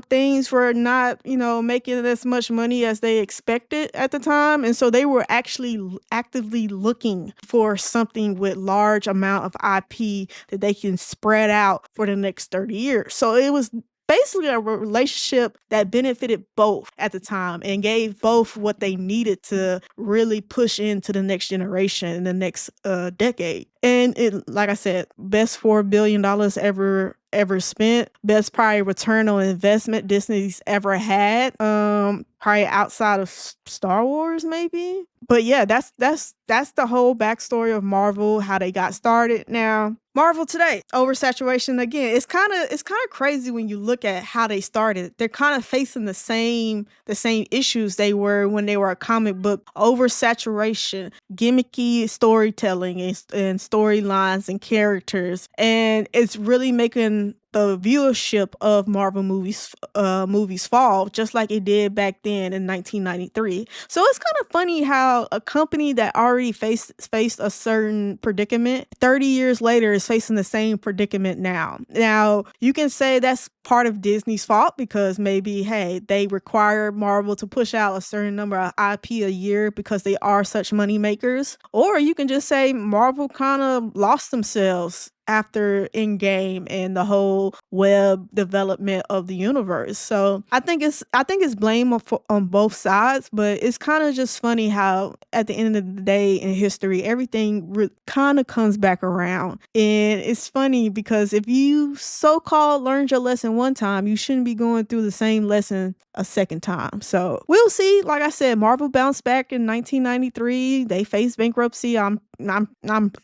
B: things were not, making as much money as they expected at the time. And so they were actually actively looking for something with large amount of IP that they can spread out for the next 30 years. So it was basically a relationship that benefited both at the time and gave both what they needed to really push into the next generation in the next decade. And it, like I said, best $4 billion ever spent, best probably return on investment Disney's ever had, probably outside of Star Wars, maybe. But yeah, that's the whole backstory of Marvel, how they got started. Now, Marvel today, oversaturation again. It's kind of crazy when you look at how they started. They're kind of facing the same issues they were when they were a comic book. Oversaturation, gimmicky storytelling and storylines and characters, and it's really making the viewership of Marvel movies fall, just like it did back then in 1993. So it's kind of funny how a company that already faced a certain predicament 30 years later is facing the same predicament now. Now, you can say that's part of Disney's fault because maybe, hey, they require Marvel to push out a certain number of IP a year because they are such money makers. Or you can just say Marvel kind of lost themselves after Endgame and the whole web development of the universe. So I think it's blame on both sides, but it's kind of just funny how at the end of the day in history everything kind of comes back around. And it's funny because if you so-called learned your lesson one time, you shouldn't be going through the same lesson a second time. So we'll see. Like I said, Marvel bounced back in 1993. They faced bankruptcy. I'm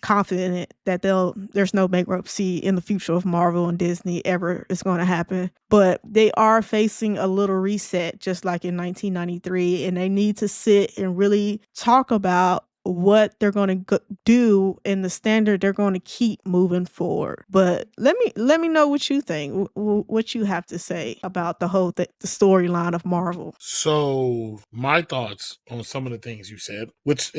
B: confident that there's no bankruptcy in the future of Marvel and Disney ever is going to happen. But they are facing a little reset, just like in 1993, and they need to sit and really talk about what they're going to do and the standard they're going to keep moving forward. But let me know what you think, what you have to say about the whole the storyline of Marvel.
A: So my thoughts on some of the things you said, which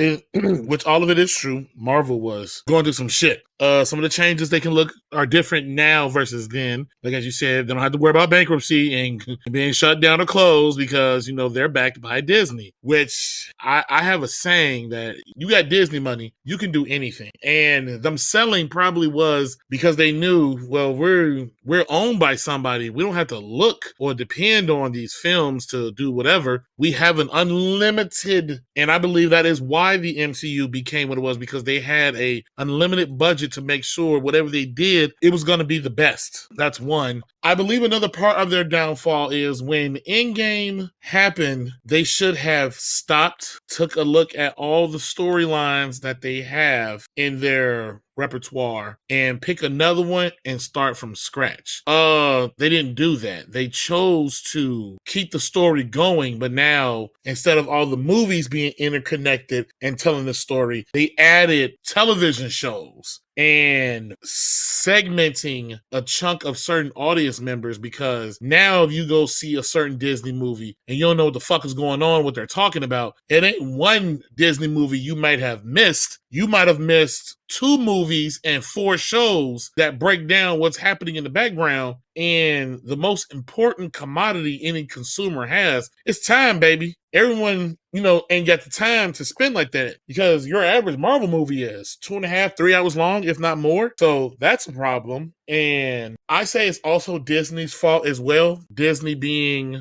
A: all of it is true. Marvel was going through some shit. Some of the changes they can look are different now versus then. Like as you said, they don't have to worry about bankruptcy and being shut down or closed because they're backed by Disney. Which I have a saying that you got Disney money, you can do anything. And them selling probably was because they knew, well, we're owned by somebody. We don't have to look or depend on these films to do whatever. We have an unlimited, and I believe that is why the MCU became what it was, because they had a unlimited budget to make sure whatever they did, it was going to be the best. That's one. I believe another part of their downfall is when Endgame happened, they should have stopped, took a look at all the storylines that they have in their repertoire and pick another one and start from scratch. They didn't do that. They chose to keep the story going, but now instead of all the movies being interconnected and telling the story, they added television shows and segmenting a chunk of certain audience members, because now if you go see a certain Disney movie and you don't know what the fuck is going on, what they're talking about, it ain't one Disney movie you might have missed. You might have missed 2 movies and 4 shows that break down what's happening in the background. And the most important commodity any consumer has is time, baby. Everyone, ain't got the time to spend like that, because your average Marvel movie is 2.5, 3 hours long, if not more. So that's a problem. And I say it's also Disney's fault as well. Disney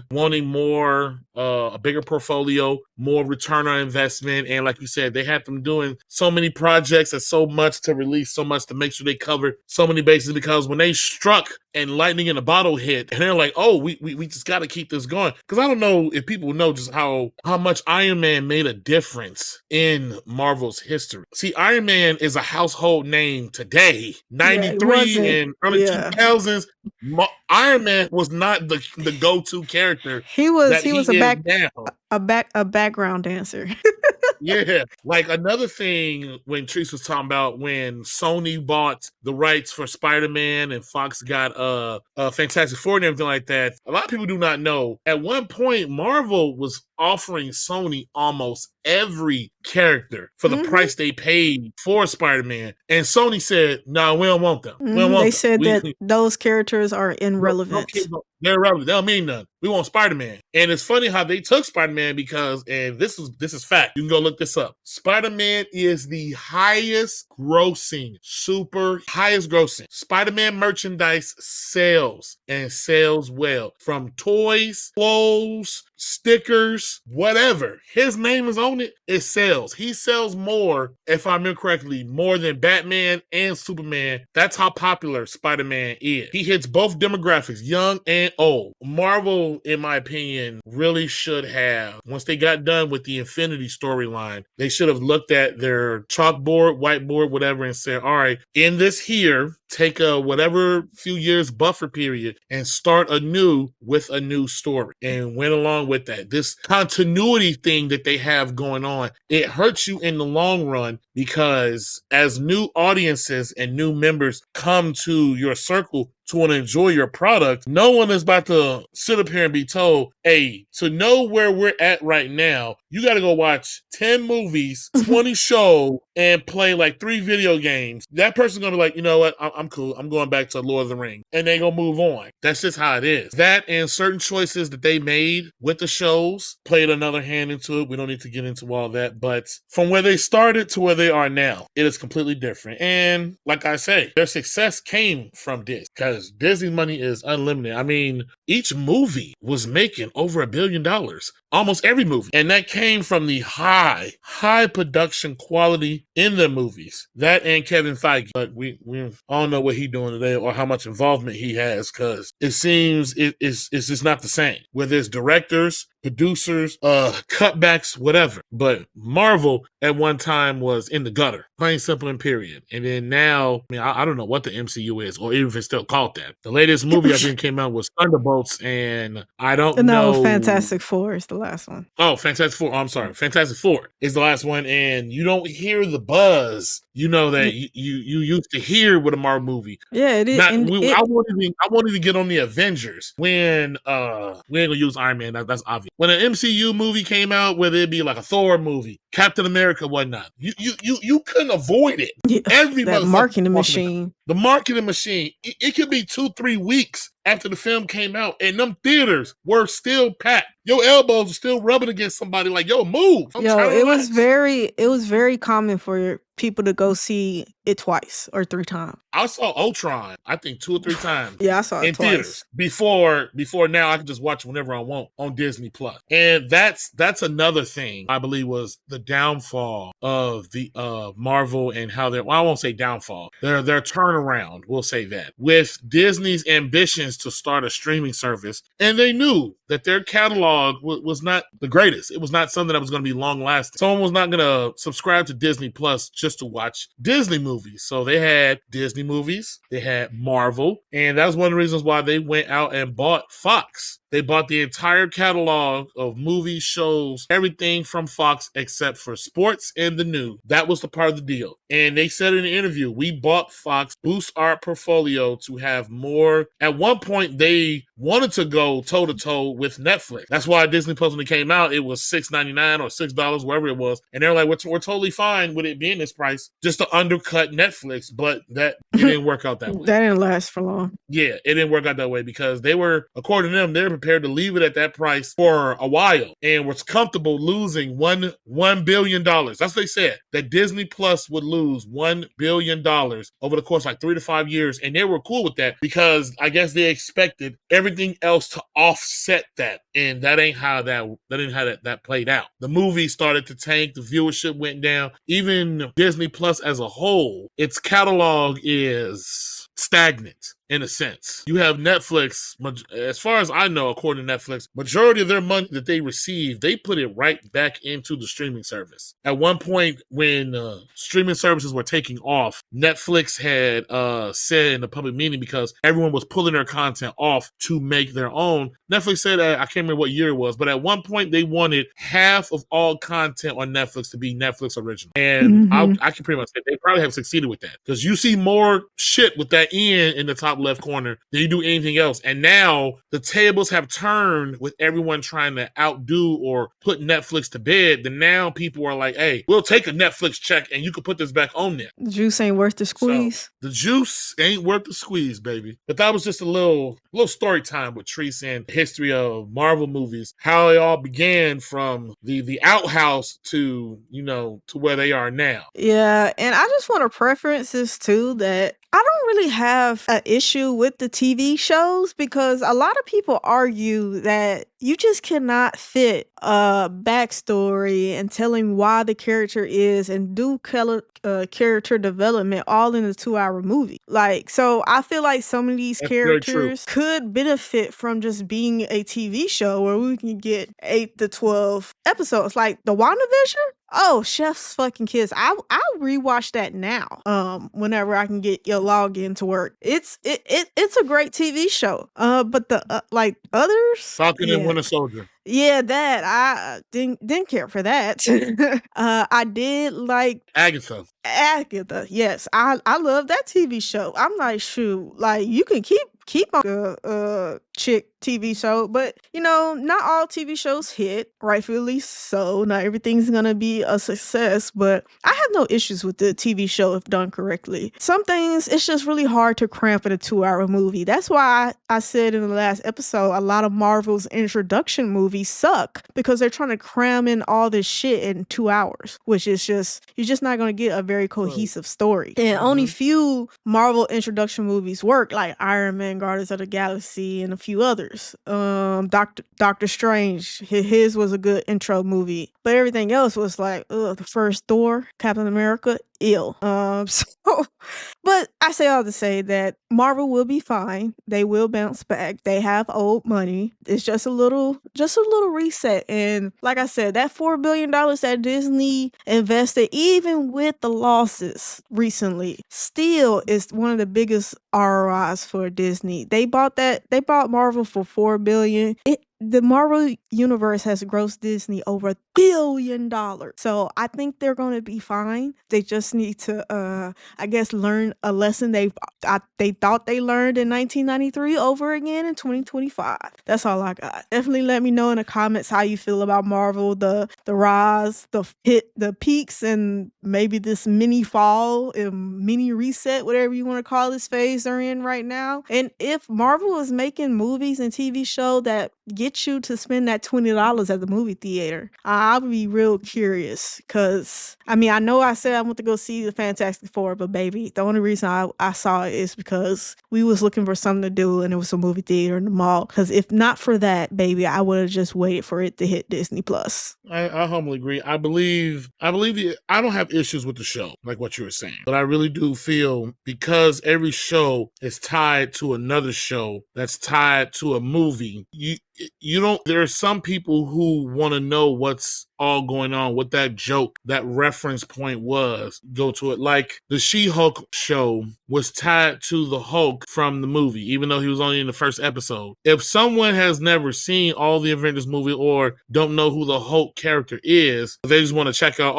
A: wanting more, a bigger portfolio, more return on investment. And like you said, they had them doing so many projects and so much to release, so much to make sure they cover so many bases, because when they struck and lightning in a bottle hit, and they're like, oh, we just got to keep this going. Because I don't know if people know just how much Iron Man made a difference in Marvel's history. See, Iron Man is a household name today. 93 and early 2000s, Iron Man was not the go-to character
B: He was
A: that
B: he
A: he
B: was
A: is now.
B: a background dancer.
A: Yeah, like another thing when Trice was talking about when Sony bought the rights for Spider-Man and Fox got Fantastic Four and everything like that. A lot of people do not know. At one point, Marvel was offering Sony almost every character for the price they paid for Spider-Man, and Sony said, "No, we don't want them. We don't want
B: They
A: them.
B: said that those characters are irrelevant.
A: They're irrelevant. They don't mean nothing. We want Spider-Man." And it's funny how they took Spider-Man because, and this is fact. You can go look this up. Spider-Man is the highest grossing Spider-Man merchandise sales, and sells well, from toys, clothes, stickers, whatever. His name is on it. It sells. He sells more, if I remember correctly, more than Batman and Superman. That's how popular Spider-Man is. He hits both demographics, young and old. Marvel, in my opinion, really should have, once they got done with the Infinity storyline, they should have looked at their chalkboard, whiteboard, whatever, and said, all right, in this here, take a whatever few years buffer period and start anew with a new story, and went along with that. This continuity thing that they have going on, it hurts you in the long run, because as new audiences and new members come to your circle to want to enjoy your product, no one is about to sit up here and be told, hey, to know where we're at right now, you got to go watch 10 movies, 20 shows, and play like 3 video games. That person's going to be like, you know what? I'm cool. I'm going back to Lord of the Rings. And they going to move on. That's just how it is. That and certain choices that they made with the shows played another hand into it. We don't need to get into all that. But from where they started to where they are now, it is completely different. And like I say, their success came from this because Disney money is unlimited. I mean, each movie was making over $1 billion. Almost every movie. And that came from the high production quality in the movies. That and Kevin Feige. But we don't know what he's doing today or how much involvement he has because it seems it's just not the same. Whether it's directors, producers, cutbacks, whatever. But Marvel at one time was in the gutter, plain simple and period. And then now, I mean, I don't know what the MCU is, or even if it's still called that. The latest movie I think came out was Thunderbolts, and I don't know.
B: Fantastic Four is the last one.
A: Oh, Fantastic Four. Oh, I'm sorry. Fantastic Four is the last one, and you don't hear the buzz, that you used to hear with a Marvel movie.
B: Yeah, it is.
A: I won't even get on the Avengers when we ain't gonna use Iron Man. That's obvious. When an MCU movie came out, whether it be like a Thor movie, Captain America, whatnot, you couldn't avoid it.
B: Yeah,
A: Every
B: that marketing machine.
A: The marketing machine. It could be 2-3 weeks after the film came out, and them theaters were still packed. Your elbows are still rubbing against somebody like, yo, move.
B: It was very common for people to go see it twice or 3 times.
A: I saw Ultron, I think 2 or 3 times.
B: Yeah, I saw it
A: in
B: twice.
A: Theaters. Before now I can just watch whenever I want on Disney Plus. And that's another thing I believe was the downfall of the Marvel and how they're, well, I won't say downfall. Their turnaround, we'll say that. With Disney's ambitions to start a streaming service, and they knew that their catalog was not the greatest. It was not something that was going to be long lasting. Someone was not going to subscribe to Disney Plus just to watch Disney movies. So they had Disney movies, they had Marvel, and that was one of the reasons why they went out and bought Fox. They bought the entire catalog of movies, shows, everything from Fox except for sports and the news. That was the part of the deal. And they said in the interview, we bought Fox, boost our portfolio to have more. At one point, they wanted to go toe-to-toe with Netflix. That's why Disney Plus, when it came out, it was $6.99 or $6, wherever it was. And they're like, we're totally fine with it being this price, just to undercut Netflix. But it didn't work out that way.
B: That didn't last for long.
A: Yeah, it didn't work out that way because they were, according to them, they were prepared to leave it at that price for a while and was comfortable losing $1 billion. That's what they said, that Disney Plus would lose $1 billion over the course of like 3 to 5 years. And they were cool with that because I guess they expected everything else to offset that. And that ain't how that played out. The movie started to tank, the viewership went down. Even Disney Plus as a whole, its catalog is stagnant in a sense. You have Netflix, as far as I know, according to Netflix, majority of their money that they receive, they put it right back into the streaming service. At one point when streaming services were taking off, Netflix had said in the public meeting, because everyone was pulling their content off to make their own, Netflix said, I can't remember what year it was, but at one point they wanted half of all content on Netflix to be Netflix original. And I can pretty much say they probably have succeeded with that because you see more shit with that in the top left corner than you do anything else. And now the tables have turned with everyone trying to outdo or put Netflix to bed. Then now people are like, hey, we'll take a Netflix check and you can put this back on there.
B: The juice ain't worth the squeeze.
A: So, the juice ain't worth the squeeze, baby. But that was just a little story time with Trice and the history of Marvel movies, how it all began from the outhouse to where they are now.
B: Yeah, and I just want to preference this too, that I don't really have an issue with the TV shows because a lot of people argue that you just cannot fit a backstory and telling why the character is and do character development all in a 2-hour movie. Like, so I feel like some of these characters could benefit from just being a TV show where we can get 8 to 12 episodes. Like the WandaVision. Oh, Chef's fucking Kiss. I'll rewatch that now. Whenever I can get your login to work. It's a great TV show. But the like others,
A: Falcon and Winter Soldier.
B: Yeah, that I didn't care for that. I did like Agatha. Yes, I love that TV show. I'm like, shoot, like you can keep keep on chick TV show, but not all TV shows hit, rightfully so. Not everything's gonna be a success, but I have no issues with the TV show if done correctly. Some things it's just really hard to cramp in a 2-hour movie. That's why I said in the last episode a lot of Marvel's introduction movies suck because they're trying to cram in all this shit in 2 hours, which is just you're just not gonna get a very cohesive story. And only few Marvel introduction movies work, like Iron Man, Guardians of the Galaxy, and a few others. Doctor Strange, his was a good intro movie, but everything else was like, the first Thor, Captain America, ill. But I say all to say that Marvel will be fine. They will bounce back. They have old money. It's just a little reset. And like I said, that $4 billion that Disney invested, even with the losses recently, still is one of the biggest ROIs for Disney. They bought Marvel for $4 billion. The Marvel universe has grossed Disney over $1 billion. So I think they're going to be fine. They just need to, I guess, learn a lesson they thought they learned in 1993 over again in 2025. That's all I got. Definitely let me know in the comments how you feel about Marvel, the rise, the peaks, and maybe this mini fall and mini reset, whatever you want to call this phase they're in right now. And if Marvel is making movies and TV show that get you to spend that $20 at the movie theater, I'll be real curious because I know I said I want to go see the Fantastic Four, but baby, the only reason I saw it is because we was looking for something to do and it was a movie theater in the mall. Because if not for that, baby, I would have just waited for it to hit Disney Plus.
A: I humbly agree. I believe I don't have issues with the show, like what you were saying, but I really do feel because every show is tied to another show that's tied to a movie. You don't. There are some people who want to know what's all going on, what that joke, that reference point was. Go to it. Like the She-Hulk show was tied to the Hulk from the movie, even though he was only in the first episode. If someone has never seen all the Avengers movie or don't know who the Hulk character is, they just want to check out,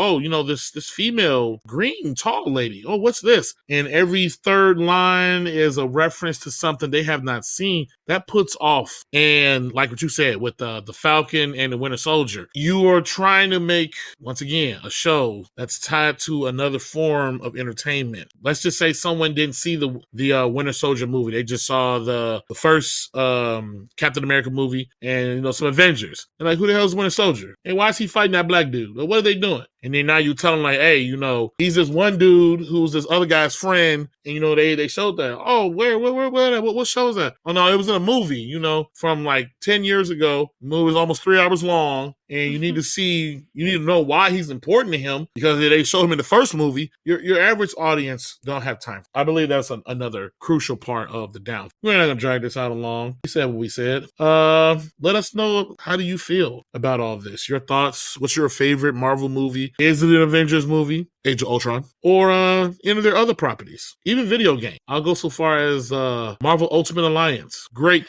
A: this female green tall lady. Oh, what's this? And every third line is a reference to something they have not seen. That puts off. And like what you said with the Falcon and the Winter Soldier, you are trying to make, once again, a show that's tied to another form of entertainment. Let's just say someone didn't see the Winter Soldier movie. They just saw the first Captain America movie and some Avengers. And like, who the hell is Winter Soldier? And why is he fighting that black dude? What are they doing? And then now you tell them like, hey, he's this one dude who's this other guy's friend. And, they showed that. Oh, where, what show is that? Oh, no, it was in a movie, from like 10 years ago. The movie was almost 3 hours long. And you need to know why he's important to him because they showed him in the first movie. Your average audience don't have time. I believe that's another crucial part of the down. We're not going to drag this out along. We said what we said. Let us know, how do you feel about all this? Your thoughts? What's your favorite Marvel movie? Is it an Avengers movie? Age of Ultron, or any of their other properties, even video game. I'll go so far as Marvel Ultimate Alliance. Great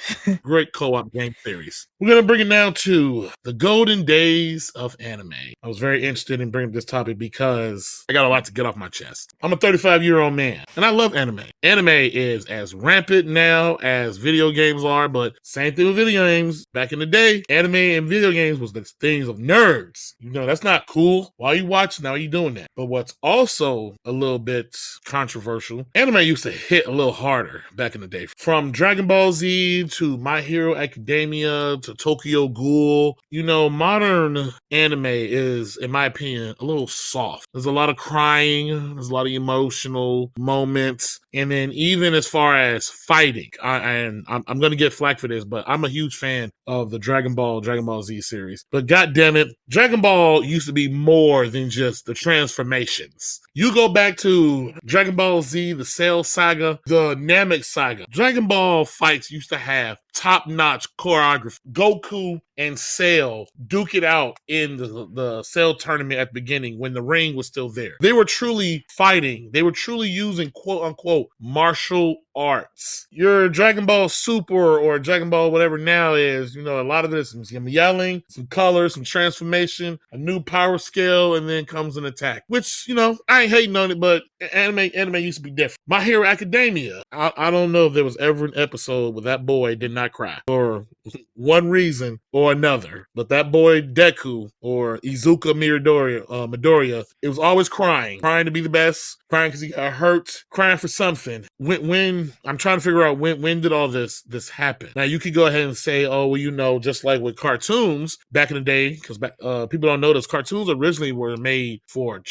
A: co-op game series. We're going to bring it now to the golden days of anime. I was very interested in bringing this topic because I got a lot to get off my chest. I'm a 35-year-old man, and I love anime. Anime is as rampant now as video games are, but same thing with video games. Back in the day, anime and video games was the things of nerds. That's not cool. Why are you watching? Now are you doing that? But what's also a little bit controversial, anime used to hit a little harder back in the day. From Dragon Ball Z to My Hero Academia to Tokyo Ghoul, modern anime is, in my opinion, a little soft. There's a lot of crying, there's a lot of emotional moments, and then even as far as fighting, I'm going to get flack for this, but I'm a huge fan of the Dragon Ball Z series. But goddamn it, Dragon Ball used to be more than just the transformations. You go back to Dragon Ball Z, the Cell Saga, the Namek Saga. Dragon Ball fights used to have top-notch choreography. Goku and Cell duke it out in the Cell tournament at the beginning when the ring was still there. They were truly fighting. They were truly using quote-unquote martial arts. Your Dragon Ball Super or Dragon Ball whatever now is, a lot of it is some yelling, some color, some transformation, a new power scale, and then comes an attack. Which, I I ain't hating on it, but anime used to be different. My Hero Academia. I don't know if there was ever an episode where that boy did not cry for one reason or another. But that boy Deku or Izuka Midoriya, it was always crying to be the best, crying because he got hurt, crying for something. When I'm trying to figure out when did all this happen. Now you could go ahead and say, oh well, just like with cartoons back in the day, because people don't know this, cartoons originally were made for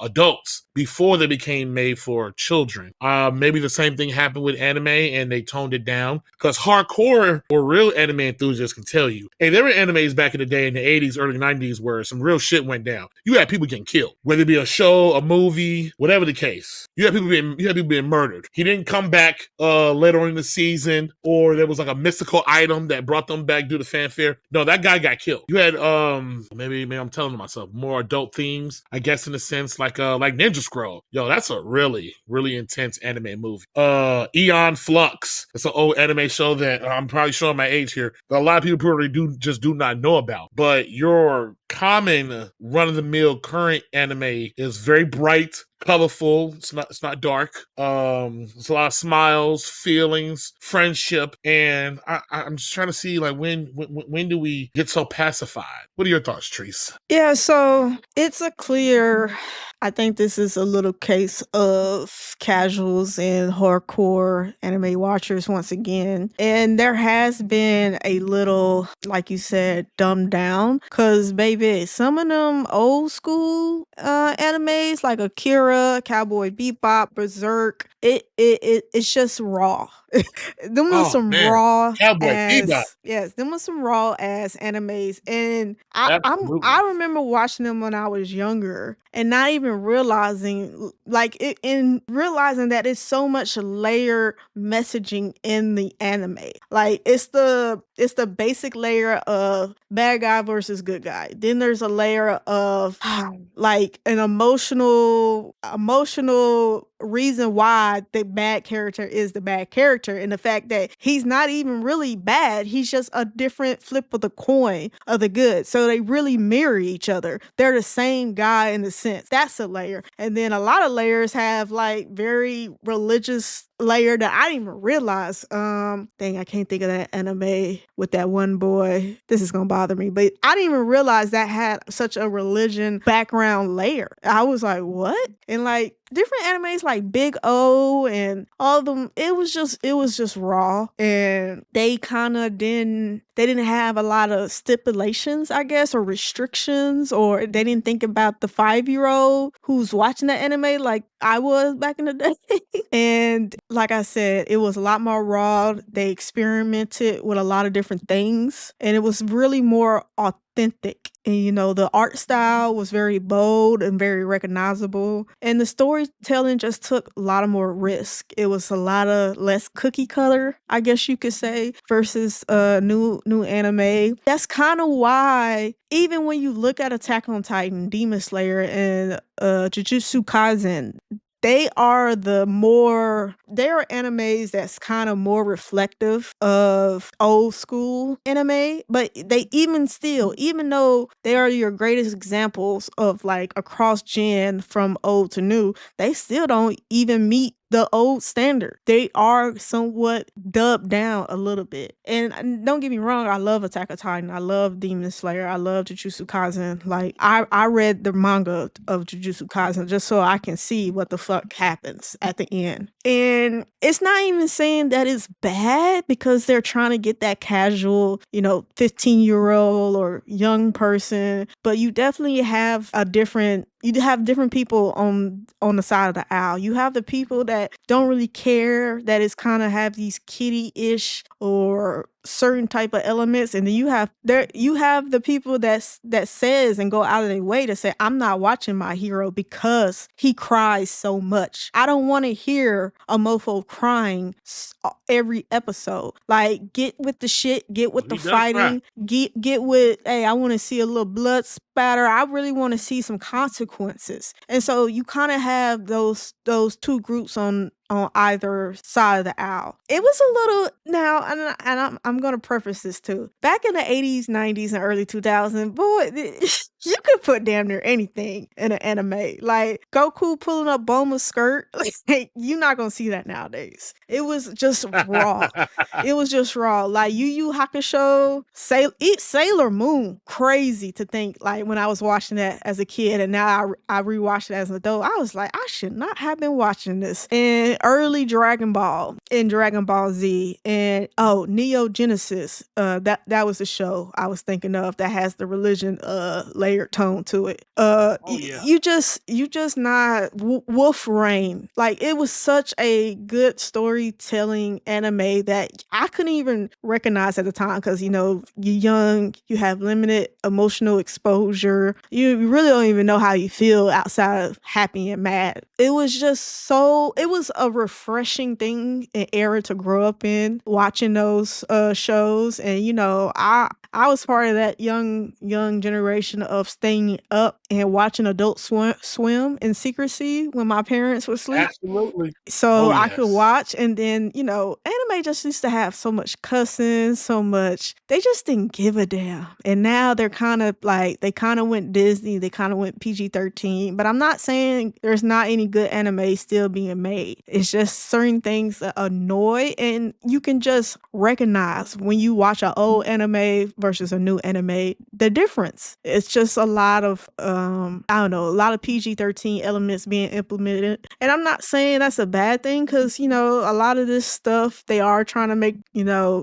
A: adults before they became made for children. Maybe the same thing happened with anime and they toned it down, because hardcore or real anime enthusiasts can tell you, hey, there were animes back in the day in the 80s, early 90s where some real shit went down. You had people getting killed, whether it be a show, a movie, whatever the case. You had people being murdered. He didn't come back later on in the season, or there was like a mystical item that brought them back due to fanfare. No, that guy got killed. You had maybe I'm telling myself, more adult themes, I guess, in a sense, like Ninja Scroll. Yo, that's a really, really intense anime movie. Eon Flux. It's an old anime show that I'm probably showing my age here, that a lot of people probably do not know about. But your common run-of-the-mill current anime is very bright, colorful. It's not dark. It's a lot of smiles, feelings, friendship, and I'm just trying to see like when do we get so pacified? What are your thoughts, Trice?
B: Yeah, so it's a clear. I think this is a little case of casuals and hardcore anime watchers once again. And there has been a little, like you said, dumbed down. Cause baby, some of them old school animes like Akira, Cowboy Bebop, Berserk, it's just raw. Them was
A: Oh
B: some
A: man,
B: raw
A: Cowboy Bebop.
B: ass, yes, them was some raw ass animes. And
A: Absolutely.
B: I remember watching them when I was younger and not even realizing like it in realizing that it's so much layer messaging in the anime. Like it's the basic layer of bad guy versus good guy. Then there's a layer of like an emotional reason why the bad character is the bad character, and the fact that he's not even really bad, he's just a different flip of the coin of the good. So they really mirror each other. They're the same guy in a sense. That's a layer. And then a lot of layers have like very religious layer that I didn't even realize. Dang, I can't think of that anime with that one boy. This is gonna bother me, but I didn't even realize that had such a religion background layer. I was like, what? And like different animes like Big O and all of them, it was just raw, and they kind of didn't have a lot of stipulations, I guess, or restrictions, or they didn't think about the 5-year-old who's watching the anime like I was back in the day. And like I said, it was a lot more raw. They experimented with a lot of different things, and it was really more authentic. And the art style was very bold and very recognizable, and the storytelling just took a lot of more risk. It was a lot of less cookie cutter, I guess you could say, versus new anime. That's kind of why even when you look at Attack on Titan, Demon Slayer, and Jujutsu Kaisen, they are animes that's kind of more reflective of old school anime, but they even though they are your greatest examples of like a cross gen from old to new, they still don't even meet the old standard. They are somewhat dubbed down a little bit. And don't get me wrong, I love Attack on Titan. I love Demon Slayer. I love Jujutsu Kaisen. Like I read the manga of Jujutsu Kaisen just so I can see what the fuck happens at the end. And it's not even saying that it's bad because they're trying to get that casual, 15-year-old or young person, but you definitely have different people on the side of the aisle. You have the people that don't really care, that is kind of have these kiddie-ish or certain type of elements, and then you have the people that says and go out of their way to say, I'm not watching my hero because he cries so much. I don't want to hear a mofo crying every episode. Like, get with the shit, get with the
A: He does cry.
B: fighting, get with, hey, I want to see a little blood spatter. I really want to see some consequences. And so you kind of have those two groups on either side of the aisle. It was a little now, and I'm gonna preface this too. Back in the 80s, 90s, and early 2000s, boy, You could put damn near anything in an anime. Like Goku pulling up Bulma's skirt. Like, you're not gonna see that nowadays. It was just raw. It was just raw. Like Yu Yu Hakusho, Sailor Moon. Crazy to think like when I was watching that as a kid and now I rewatched it as an adult. I was like, I should not have been watching this. And early Dragon Ball and Dragon Ball Z and Neo Genesis. That was the show I was thinking of that has the religion layered tone to it.
A: Yeah.
B: You just not Wolf Rain. Like it was such a good storytelling anime that I couldn't even recognize at the time because you're young, you have limited emotional exposure, you really don't even know how you feel outside of happy and mad. It was it was a refreshing thing and era to grow up in watching those shows. And I was part of that young generation of staying up and watching Adult Swim in secrecy when my parents were asleep
A: Absolutely.
B: so
A: Oh
B: I could
A: yes.
B: watch. And then anime just used to have so much cussing, so much, they just didn't give a damn. And now they're kind of like, they kind of went Disney, they kind of went PG-13. But I'm not saying there's not any good anime still being made. It's just certain things that annoy, and you can just recognize when you watch an old anime versus a new anime the difference. It's just a lot of I don't know, a lot of PG-13 elements being implemented. And I'm not saying that's a bad thing because a lot of this stuff they are trying to make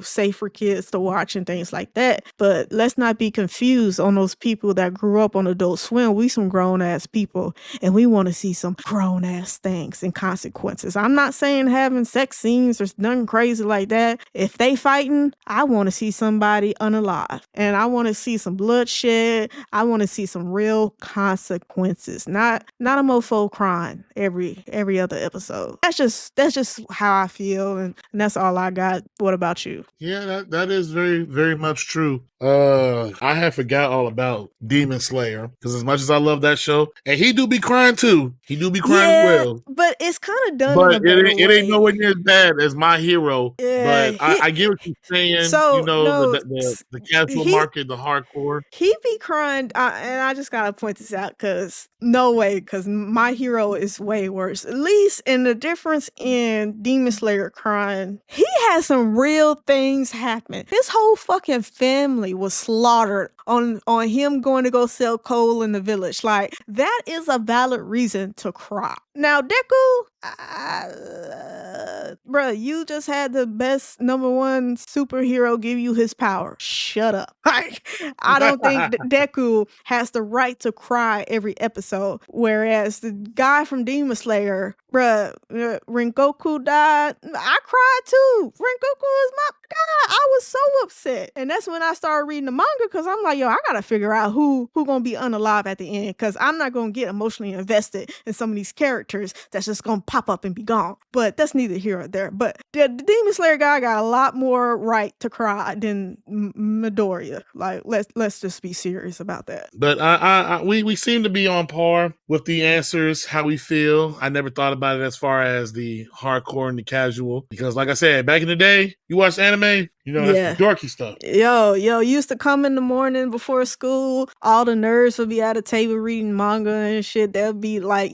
B: safe for kids to watch and things like that. But let's not be confused on those people that grew up on Adult Swim. We some grown ass people and we want to see some grown ass things and consequences. I'm not saying having sex scenes or nothing crazy like that. If they fighting, I want to see somebody unalive and I want to see some bloodshed. I want to see some real consequences, not a mofo crying every other episode. That's just how I feel, and that's all I got. What about you?
A: Yeah, that is very, very much true. I had forgot all about Demon Slayer because as much as I love that show, and he do be crying too. He do be crying as
B: Yeah,
A: well.
B: but it's kind of done in
A: But
B: a better
A: it ain't
B: way.
A: nowhere near as bad as My Hero.
B: Yeah,
A: But I get what you're saying.
B: so no,
A: The casual
B: he
A: market, the hardcore.
B: he be crying, and I just gotta point this out because no way, because My Hero is way worse. At least in the difference in Demon Slayer crying, he had some real things happen. His whole fucking family was slaughtered on him going to go sell coal in the village. Like that is a valid reason to cry. Now Deku, bruh, you just had the best number one superhero give you his power. Shut up. Like, I don't think Deku has the right to cry every episode. Whereas the guy from Demon Slayer, bruh, Rengoku died. I cried too. Rengoku is my God. I was so upset. And that's when I started reading the manga because I'm like, yo, I gotta figure out who gonna be unalive at the end because I'm not gonna get emotionally invested in some of these characters that's just gonna pop up and be gone. But that's neither here or there. But the Demon Slayer guy got a lot more right to cry than Midoriya. Like, let's just be serious about that.
A: But we seem to be on par with the answers, how we feel. I never thought about it as far as the hardcore and the casual. Because like I said, back in the day, you watch anime, that's the
B: Yeah.
A: dorky stuff.
B: Yo, used to come in the morning before school. All the nerds would be at a table reading manga and shit. They'll be like,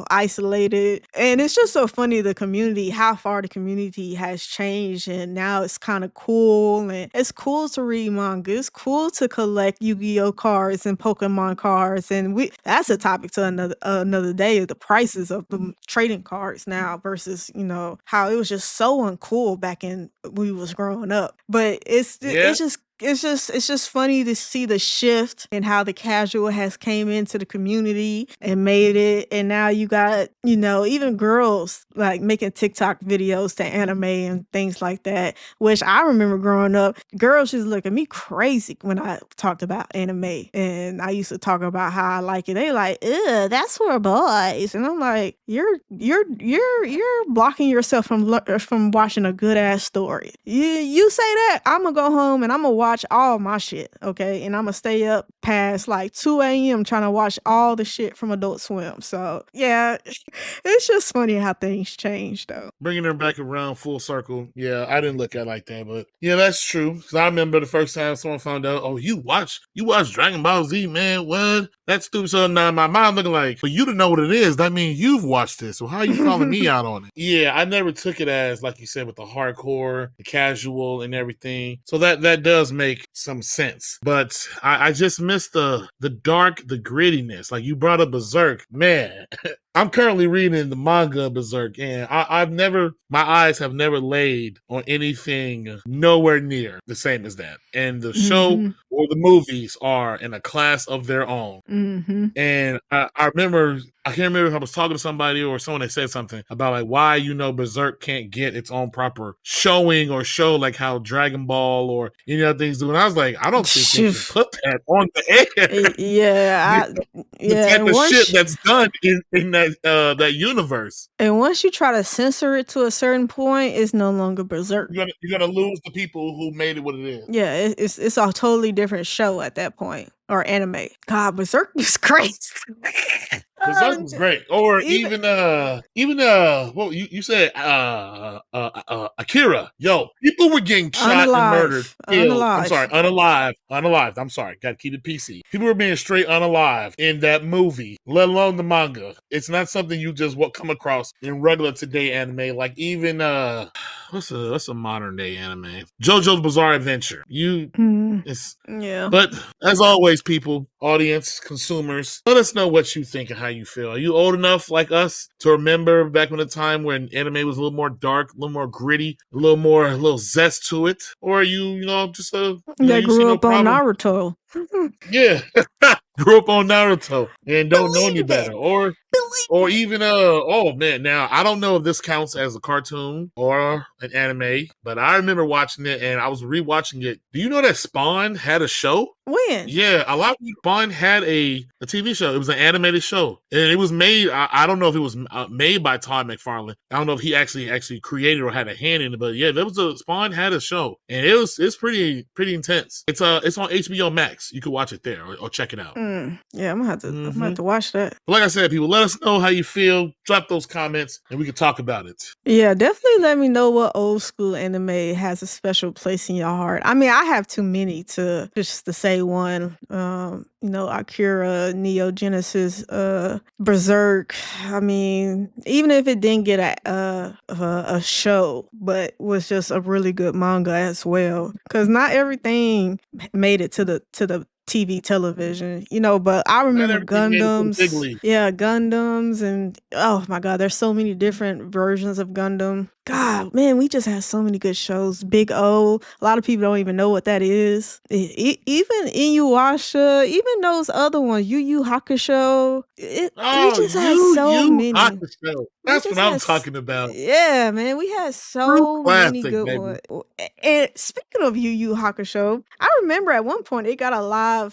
B: isolated. And it's just so funny the community, how far the community has changed. And now it's kind of cool. And it's cool to read manga. It's cool to collect Yu-Gi-Oh cards and Pokemon cards. And that's a topic to another day, the prices of the trading cards now versus, how it was just so uncool back when we was growing up. But it's just funny to see the shift and how the casual has came into the community and made it. And now you got, even girls like making TikTok videos to anime and things like that, which I remember growing up, girls just look at me crazy when I talked about anime. And I used to talk about how I like it. They like, ugh, that's for boys. And I'm like, you're blocking yourself from watching a good ass story. You say that, I'm gonna go home and I'm gonna watch all my shit, okay? And I'ma stay up past like 2 a.m. trying to watch all the shit from Adult Swim. So yeah, it's just funny how things change though.
A: Bringing her back around full circle. Yeah, I didn't look at it like that, but yeah, that's true. Because I remember the first time someone found out, oh, you watch Dragon Ball Z, man. What? That's stupid. So now my mind looking like, for you to know what it is, that means you've watched this. So how are you calling me out on it? Yeah, I never took it as, like you said, with the hardcore, the casual, and everything. So that does make some sense. But I just miss the dark, the grittiness. Like you brought up Berserk, man. I'm currently reading the manga Berserk, and my eyes have never laid on anything nowhere near the same as that. And the show or the movies are in a class of their own. And I can't remember if I was talking to somebody or someone that said something about like why Berserk can't get its own proper showing or show like how Dragon Ball or any other things do. And I was like, I don't think they can put that on the air.
B: Yeah,
A: the type of shit that's done in that universe.
B: And once you try to censor it to a certain point, it's no longer Berserk.
A: You're gonna lose the people who made it what it is.
B: Yeah, it's a totally different show at that point, or anime. God, Berserk is crazy.
A: Berserk was great. Or even what you said Akira. Yo, people were getting shot and murdered. I'm sorry, unalived. I'm sorry, gotta keep it PC. People were being straight unalive in that movie, let alone the manga. It's not something you just come across in regular today anime. Like even what's a modern day anime? JoJo's Bizarre Adventure. But as always, people, audience, consumers, let us know what you think and how you feel. Are you old enough like us to remember back in the time when anime was a little more dark, a little more gritty, a little zest to it? Or are you, just
B: grew up on Naruto.
A: Yeah. Grew up on Naruto and don't know any better. Or even oh man, now I don't know if this counts as a cartoon or an anime, but I remember watching it and I was rewatching it. Do you know that Spawn had a show?
B: When?
A: Yeah, a lot of people. Spawn had a TV show. It was an animated show, and it was made. I don't know if it was made by Todd McFarlane. I don't know if he actually created or had a hand in it, but yeah, Spawn had a show, and it's pretty intense. It's on HBO Max. You can watch it there or check it out.
B: Yeah, I'm gonna have to watch that.
A: But like I said, people, let us know how you feel. Drop those comments, and we can talk about it.
B: Yeah, definitely let me know what old school anime has a special place in your heart. I mean, I have too many to say one. Akira, Neo Genesis, Berserk. I mean, even if it didn't get a show, but was just a really good manga as well, because not everything made it to the TV television, but I remember Gundams. Yeah, Gundams, and oh my god, there's so many different versions of Gundam. God, man, we just had so many good shows. Big O, a lot of people don't even know what that is. Even Inuyasha, even those other ones, Yu Yu Hakusho. We just had so many.
A: Hakusho. That's what I'm talking about.
B: Yeah, man, we had so many good ones. And speaking of Yu Yu Hakusho, I remember at one point it got a live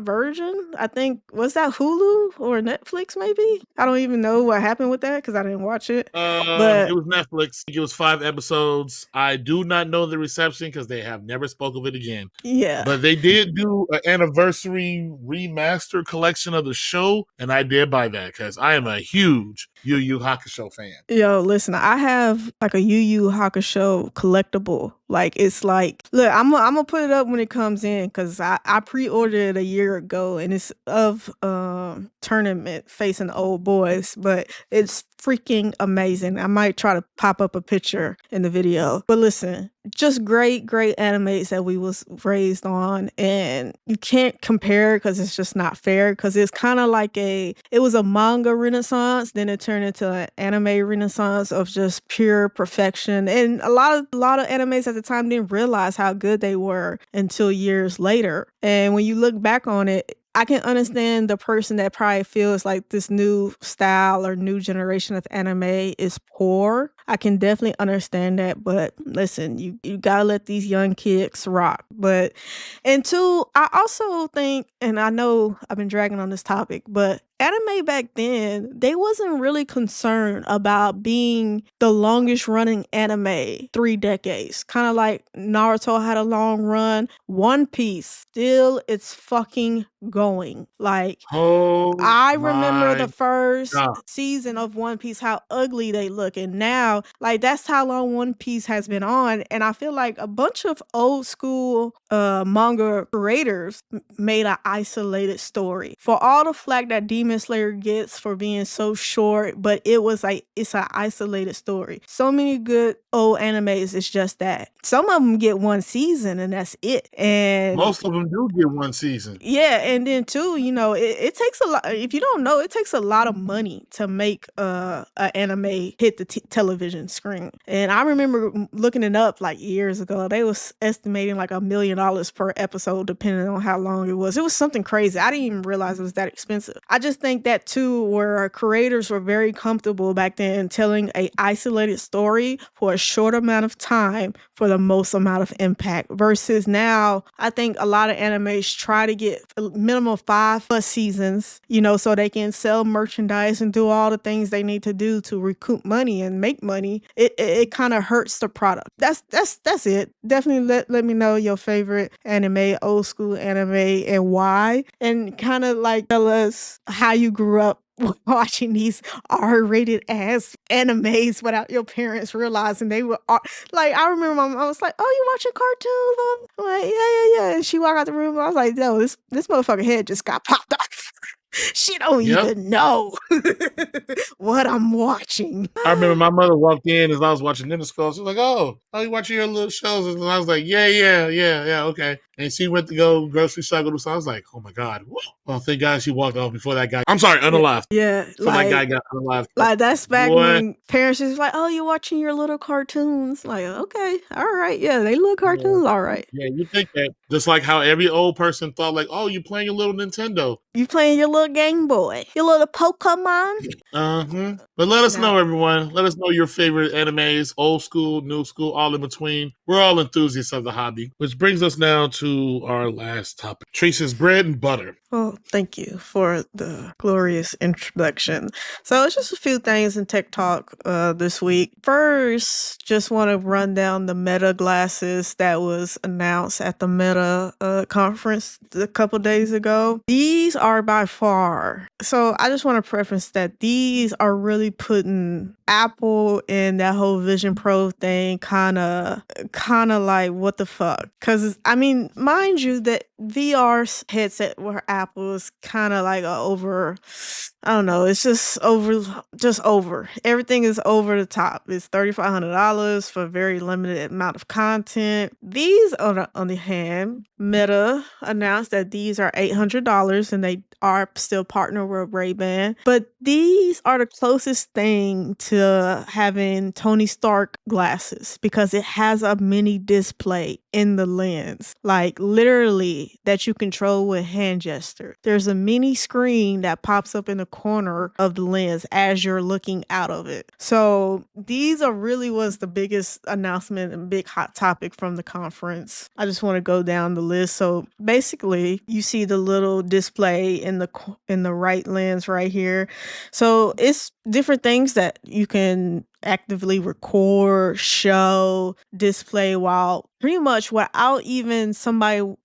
B: version. I think, was that Hulu or Netflix maybe? I don't even know what happened with that because I didn't watch it. But
A: it was Netflix. It was 5 episodes. I do not know the reception because they have never spoke of it again.
B: Yeah.
A: But they did do an anniversary remaster collection of the show, and I did buy that because I am a huge Yu Yu Hakusho fan.
B: Yo, listen, I have like a Yu Yu Hakusho collectible. Like, it's like, look, I'm gonna put it up when it comes in because I pre-ordered it a year ago, and it's of tournament facing old boys, but it's freaking amazing. I might try to pop up a picture in the video. But listen, just great animes that we was raised on, and you can't compare because it's just not fair, because it's kind of like it was a manga renaissance, then it turned into an anime renaissance of just pure perfection. And a lot of animes at the time didn't realize how good they were until years later. And when you look back on it, I can understand the person that probably feels like this new style or new generation of anime is poor. I can definitely understand that, but listen, you gotta let these young kids rock. But and two, I also think, and I know I've been dragging on this topic, but anime back then, they wasn't really concerned about being the longest running anime 3 decades. Kind of like Naruto had a long run. One Piece still it's fucking going. Like
A: Oh
B: I remember the
A: my
B: first
A: God.
B: season of One Piece, how ugly they look. And now, like, that's how long One Piece has been on. And I feel like a bunch of old school manga creators made an isolated story. For all the flack that Demon Slayer gets for being so short, but it's an isolated story. So many good old animes, it's just that. Some of them get one season and that's it. And
A: Most of them do get one season.
B: yeah, and then too, it takes a lot. If you don't know, it takes a lot of money to make an anime hit the television screen. And I remember looking it up like years ago. They was estimating like $1 million per episode, depending on how long it was. It was something crazy. I didn't even realize it was that expensive. I just think that too, where creators were very comfortable back then telling a isolated story for a short amount of time for the most amount of impact. Versus now, I think a lot of animes try to get a minimum 5+ seasons, so they can sell merchandise and do all the things they need to do to recoup money and make money. It kind of hurts the product. That's it. Definitely let me know your favorite anime, old school anime, and why, and kind of like tell us how you grew up watching these R-rated ass animes without your parents realizing they were like. I remember my mom was like, "Oh, you watching cartoons, Mom?" I'm like, yeah. And she walked out the room. I was like, "No, this motherfucking head just got popped off." She don't
A: Yep.
B: even know what I'm watching.
A: I remember my mother walked in as I was watching Ninja Scroll. She was like, "Oh, you watching your little shows?" And I was like, "Yeah, okay." And she went to go grocery shop. So I was like, "Oh my God!" Whoa. Well, thank God she walked off before that guy. I'm sorry, unalive.
B: Yeah,
A: Before that guy got unalive.
B: like that's back
A: Boy.
B: when parents was like, "Oh, you watching your little cartoons?" Like, okay, all right, yeah, they look cartoons, all right.
A: Yeah, you think that. Just like how every old person thought, like, "Oh, you playing your little Nintendo.
B: You playing your little Game Boy, your little Pokemon."
A: But let us know, everyone. Let us know your favorite animes, old school, new school, all in between. We're all enthusiasts of the hobby. Which brings us now to our last topic. Trice's bread and butter.
B: Well, thank you for the glorious introduction. So it's just a few things in Tech Talk this week. First, just want to run down the Meta glasses that was announced at the Meta conference a couple days ago. These are by far. So I just want to preface that these are really putting Apple and that whole Vision Pro thing kind of like, what the fuck? Because I mean, mind you, that VR headset where Apple is kind of like I don't know, it's just over. Everything is over the top. It's $3,500 for a very limited amount of content. These, on the other hand, Meta announced that these are $800 and they are still partnered with Ray-Ban. But these are the closest thing to having Tony Stark glasses because it has a mini display in the lens, like literally that you control with hand gesture. There's a mini screen that pops up in the corner of the lens as you're looking out of it. So these was the biggest announcement and big hot topic from the conference. I just want to go down the list. So basically, you see the little display in the right lens right here. So it's different things that you can actively record, show, display while pretty much without even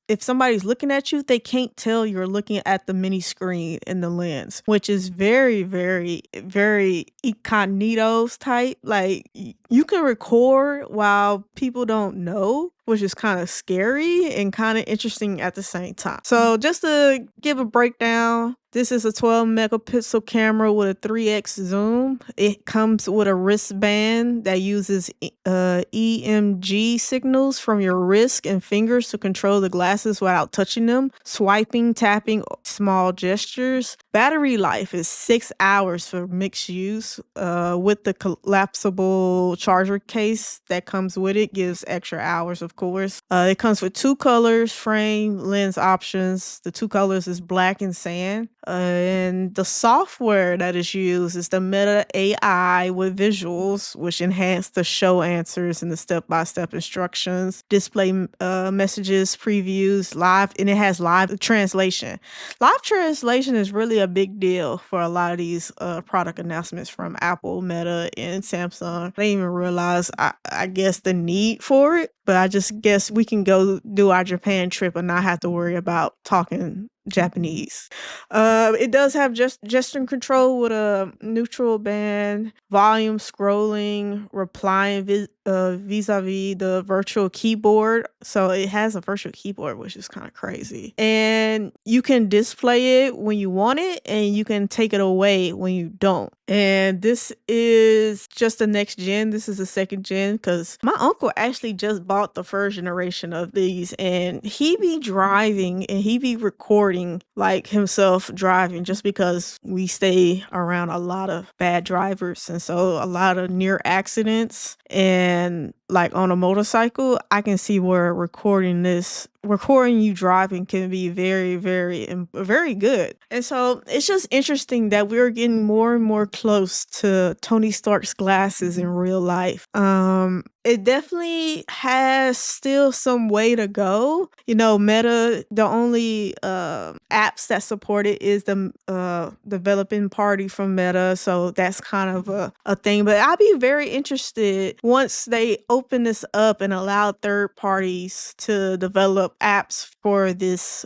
B: if somebody's looking at you, they can't tell you're looking at the mini screen in the lens, which is very, very, very incognitos type. Like you can record while people don't know, which is kind of scary and kind of interesting at the same time. So just to give a breakdown, this is a 12 megapixel camera with a 3x zoom. It comes with a wristband that uses EMG signals from your wrist and fingers to control the glasses without touching them. Swiping, tapping, small gestures. Battery life is 6 hours for mixed use. With the collapsible charger case that comes with it, gives extra hours, of course. It comes with 2 colors, frame, lens options. The 2 colors is black and sand. And the software that is used is the Meta AI with visuals, which enhance the show answers and the step-by-step instructions, display messages, previews, live, and it has live translation. Live translation is really a big deal for a lot of these product announcements from Apple, Meta, and Samsung. I didn't even realize, I guess, the need for it, but I just guess we can go do our Japan trip and not have to worry about talking Japanese. It does have gesture control with a neutral band, volume scrolling, replying vis-a-vis the virtual keyboard. So it has a virtual keyboard, which is kind of crazy. And you can display it when you want it, and you can take it away when you don't. And this is just the next gen. This is the second gen because my uncle actually just bought the first generation of these, and he be driving and he be recording like himself driving just because we stay around a lot of bad drivers, and so a lot of near accidents. And like on a motorcycle, I can see where recording you driving can be very, very good. And so it's just interesting that we're getting more and more close to Tony Stark's glasses in real life. It definitely has still some way to go. You know, Meta, the only apps that support it is the developing party from Meta. So that's kind of a thing. But I'll be very interested once they open this up and allow third parties to develop apps for this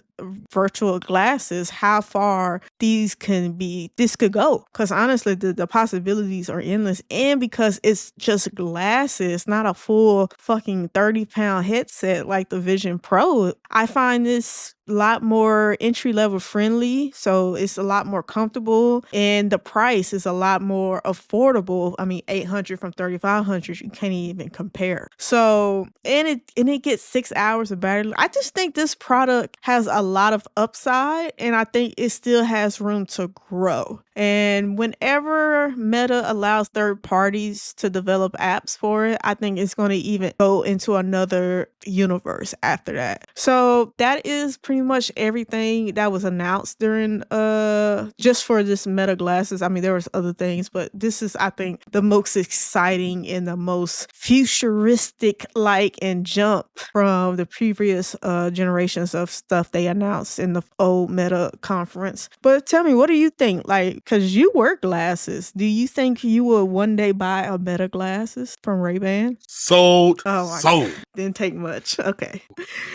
B: virtual glasses, how far this could go, because honestly the possibilities are endless. And because it's just glasses, not a full fucking 30-pound headset like the Vision Pro, I find this a lot more entry-level friendly, so it's a lot more comfortable, and the price is a lot more affordable. I mean, $800 from $3,500, you can't even compare. So, and it gets 6 hours of battery. I just think this product has a lot of upside, and I think it still has room to grow. And whenever Meta allows third parties to develop apps for it, I think it's going to even go into another universe after that. So that is pretty much everything that was announced during just for this Meta glasses. I mean, there was other things, but this is, I think, the most exciting and the most futuristic like and jump from the previous generations of stuff they announced in the old Meta conference. But tell me, what do you think? Like, because you wear glasses, do you think you will one day buy a Meta glasses from Ray-Ban?
A: Sold.
B: Oh my
A: Sold.
B: God. Didn't take much. Okay.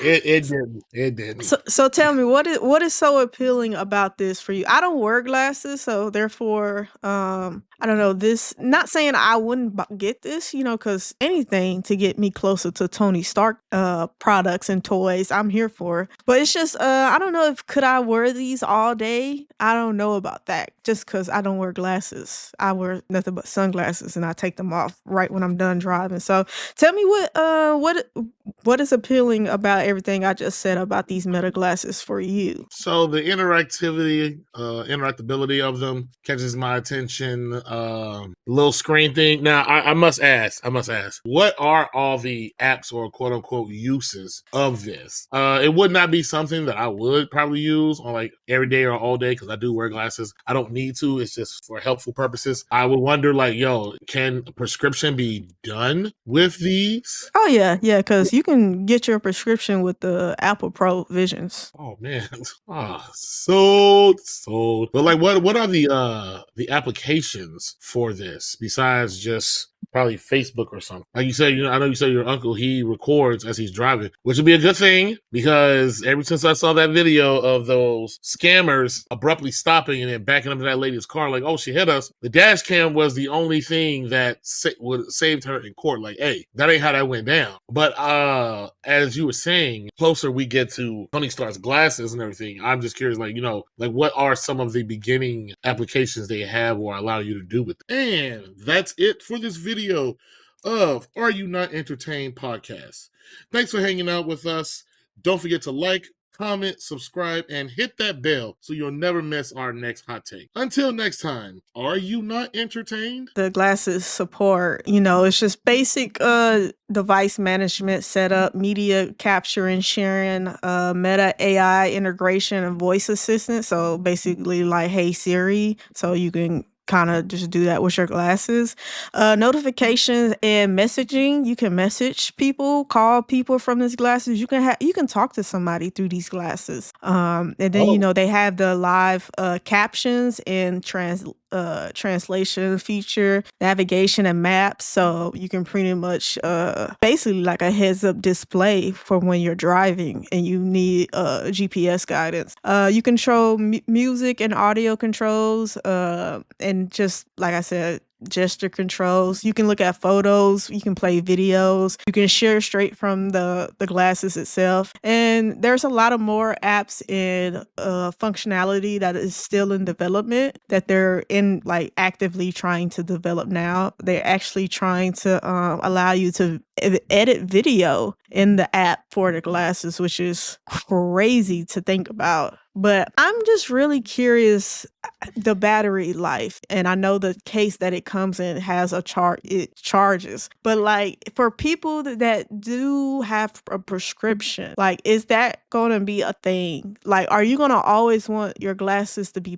A: It didn't. It didn't.
B: So tell me, what is so appealing about this for you? I don't wear glasses, so therefore, I don't know. This, not saying I wouldn't get this, you know, because anything to get me closer to Tony Stark products and toys, I'm here for. But it's just, I don't know if could I wear these all day. I don't know about that. Just because I don't wear glasses, I wear nothing but sunglasses, and I take them off right when I'm done driving. So tell me what is appealing about everything I just said about these Meta glasses for you?
A: So the interactivity, interactability of them catches my attention. Little screen thing. Now, I must ask, what are all the apps or quote unquote uses of this? It would not be something that I would probably use on like every day or all day because I do wear glasses. I don't need to. It's just for helpful purposes. I would wonder, like, yo, can a prescription be done with these?
B: Oh yeah, because you can get your prescription with the Apple Pro Visions.
A: Oh man, sold. But like, what are the applications for this besides just probably Facebook or something? Like you said, I know you said your uncle, he records as he's driving, which would be a good thing because ever since I saw that video of those scammers abruptly stopping and then backing up to that lady's car, like, oh, she hit us. The dash cam was the only thing that saved her in court. Like, hey, that ain't how that went down. But as you were saying, closer we get to Tony Stark's glasses and everything, I'm just curious, like, like what are some of the beginning applications they have or allow you to do with it? And that's it for this video. of Are You Not Entertained podcast. Thanks for hanging out with us. Don't forget to like, comment, subscribe, and hit that bell so you'll never miss our next hot take. Until next time, are you not entertained?
B: The glasses support, it's just basic device management setup, media capture and sharing, meta AI integration and voice assistant. So basically like Hey Siri, so you can kind of just do that with your glasses. Notifications and messaging, you can message people, call people from these glasses. You can talk to somebody through these glasses. And then they have the live captions and translation feature, navigation and maps, so you can pretty much basically like a heads up display for when you're driving and you need GPS guidance. You control music and audio controls, and just like I said, gesture controls. You can look at photos, you can play videos, you can share straight from the glasses itself. And there's a lot of more apps and functionality that is still in development that they're in like actively trying to develop now. They're actually trying to allow you to edit video in the app for the glasses, which is crazy to think about. But I'm just really curious the battery life, and I know the case that it comes in has it charges, but like for people that do have a prescription, like is that going to be a thing? Like, are you going to always want your glasses to be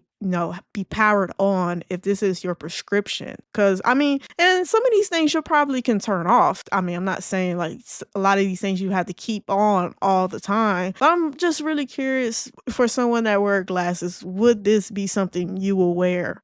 B: be powered on if this is your prescription? Because I mean, and some of these things you probably can turn off. I mean, I'm not saying like a lot of these things you have to keep on all the time, but I'm just really curious for someone that wear glasses, would this be something you will wear,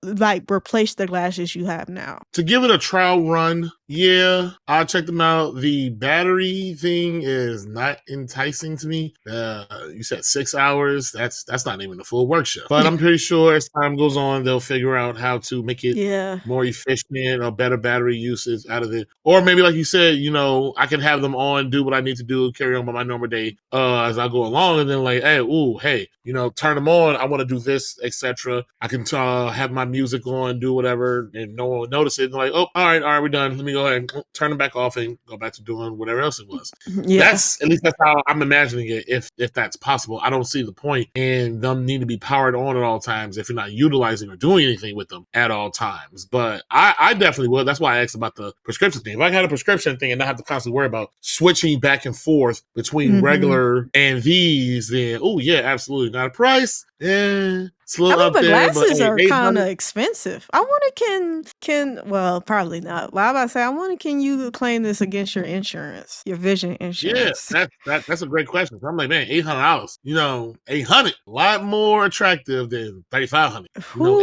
B: like replace the glasses you have now?
A: To give it a trial run, yeah, I'll check them out. The battery thing is not enticing to me. You said 6 hours. That's not even a full work shift. But I'm pretty sure as time goes on, they'll figure out how to make it more efficient or better battery usage out of it. Or maybe like you said, I can have them on, do what I need to do, carry on by my normal day as I go along, and then like, hey, turn them on. I want to do this, etc. I can have my music on, do whatever, and no one will notice it. And like, oh, all right, we're done. Let me go ahead and turn them back off and go back to doing whatever else it was.
B: Yeah.
A: That's how I'm imagining it. If that's possible, I don't see the point in them need to be powered on at all times if you're not utilizing or doing anything with them at all times. But I definitely would. That's why I asked about the prescription thing. If I had a prescription thing and not have to constantly worry about switching back and forth between regular and these, then yeah, absolutely. Not a price. It's a little up
B: but
A: there,
B: glasses are kind
A: 800.
B: of expensive. I wonder can well, probably not. Well, I about to say, I wonder, can you claim this against your insurance, your vision insurance?
A: Yeah, that's a great question. I'm like, man, $800. 800, a lot more attractive than 3,500.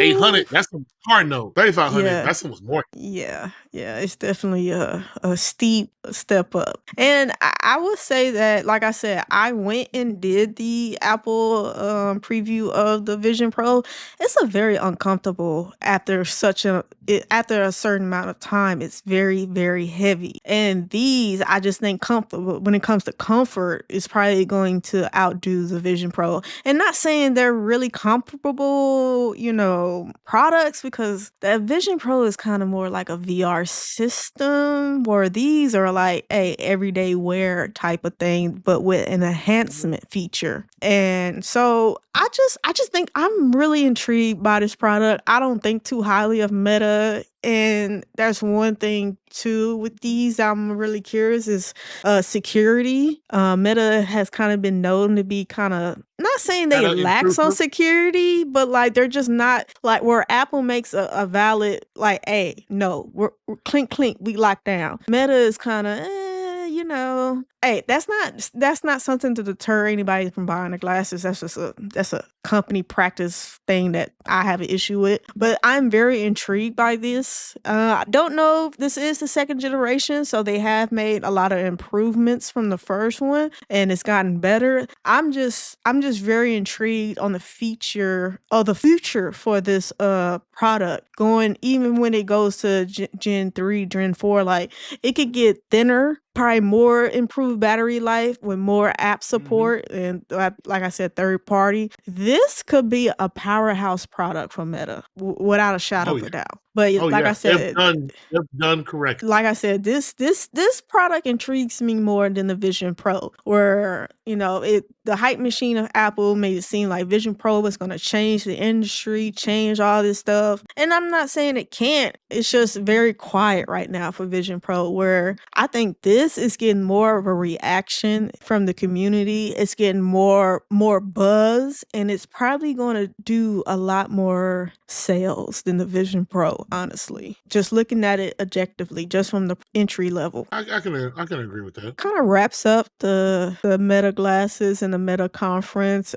A: 800, that's a hard no. 3,500, that's almost more.
B: Yeah, it's definitely a steep step up. And I would say that, like I said, I went and did the Apple preview of the Vision Pro. It's a very uncomfortable after after a certain amount of time. It's very, very heavy. And these, I just think comfortable when it comes to comfort is probably going to outdo the Vision Pro. And not saying they're really comparable, products, because the Vision Pro is kind of more like a VR system, where these are like a everyday wear type of thing, but with an enhancement feature. And so I just think I'm really intrigued by this product. I don't think too highly of Meta. And there's one thing too with these I'm really curious is security. Meta has kind of been known to be kind of, not saying they lax on security, but like they're just not like where Apple makes a valid like, hey, no, we're clink clink, we lock down. Meta is kind of hey, that's not something to deter anybody from buying the glasses. That's a company practice thing that I have an issue with. But I'm very intrigued by this. I don't know if this is the second generation, so they have made a lot of improvements from the first one, and it's gotten better. I'm just very intrigued on the future for this product, going even when it goes to Gen 3, Gen 4. Like, it could get thinner, probably more improved battery life with more app support, and like I said, third party. This could be a powerhouse product for Meta without a shadow of a doubt. But
A: Oh
B: like I
A: yeah, if
B: said,
A: done correctly.
B: like I said, this product intrigues me more than the Vision Pro, where the hype machine of Apple made it seem like Vision Pro was going to change the industry, change all this stuff. And I'm not saying it can't. It's just very quiet right now for Vision Pro, where I think this is getting more of a reaction from the community. It's getting more buzz, and it's probably going to do a lot more sales than the Vision Pro, honestly. Just looking at it objectively, just from the entry level.
A: I can agree with that.
B: Kind of wraps up the Meta glasses and the Meta conference.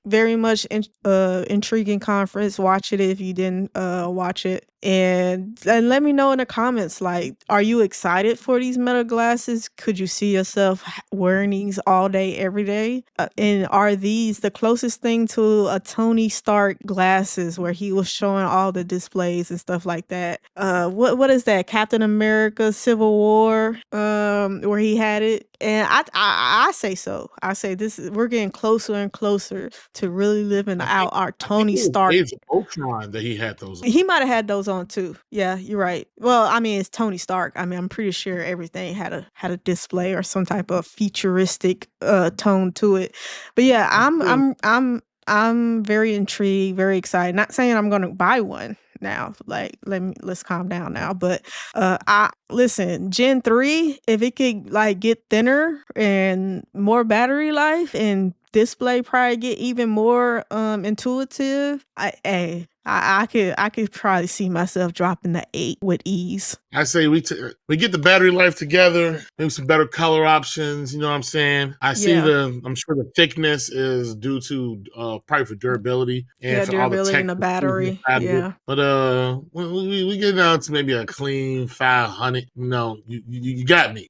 B: Very much intriguing conference. Watch it if you didn't watch it. And let me know in the comments, like, are you excited for these Meta glasses? Could you see yourself wearing these all day, every day? And are these the closest thing to a Tony Stark glasses, where he was showing all the displays and stuff like that? What is that? Captain America Civil War, where he had it. And I say so. I say we're getting closer and closer to really living out our
A: I think
B: Tony
A: it was
B: Stark.
A: Age of Ultron that he had those on.
B: He might have had those on too. Yeah, you're right. Well, I mean, it's Tony Stark. I mean, I'm pretty sure everything had a display or some type of futuristic tone to it. But yeah, I'm very intrigued, very excited. Not saying I'm going to buy one now. Like, let's calm down now. But I listen, Gen 3, if it could like get thinner and more battery life and display probably get even more intuitive, I could probably see myself dropping the 8 with ease.
A: I say we get the battery life together, maybe some better color options. You know what I'm saying? I'm sure the thickness is due to probably for durability and for all the
B: durability
A: tech
B: in the battery.
A: inside of it.
B: Yeah.
A: But we get down to maybe a clean 500. No, you got me.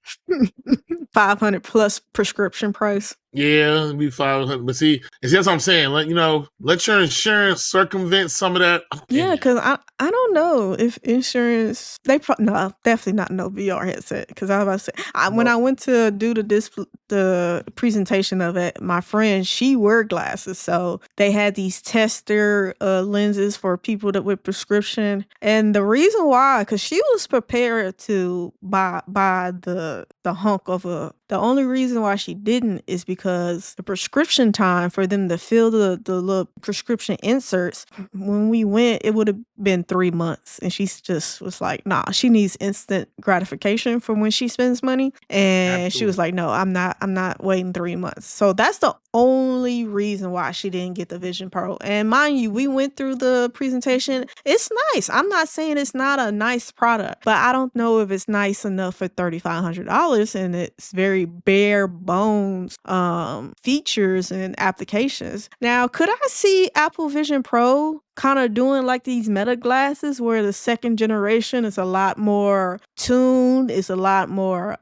B: 500 plus prescription price.
A: Yeah, it'd be 500. But see, that's what I'm saying. Let your insurance circumvent some of that.
B: Yeah, because I don't know if insurance, no, definitely not no VR headset. Because I was about to say, when I went to do the presentation of it, my friend, she wore glasses, so they had these tester lenses for people that with prescription. And the reason why, because she was prepared to buy the hunk of the only reason why she didn't is because the prescription time for them to fill the little prescription inserts, when we went, it would have been 3 months. And she just was like, nah, she needs instant gratification from when she spends money. And She was like, no, I'm not waiting 3 months. So that's the only reason why she didn't get the Vision Pro. And mind you, we went through the presentation. It's nice. I'm not saying it's not a nice product, but I don't know if it's nice enough for $3,500, and it's very bare bones features and applications. Now, could I see Apple Vision Pro kind of doing like these Meta glasses, where the second generation is a lot more tuned, is a lot more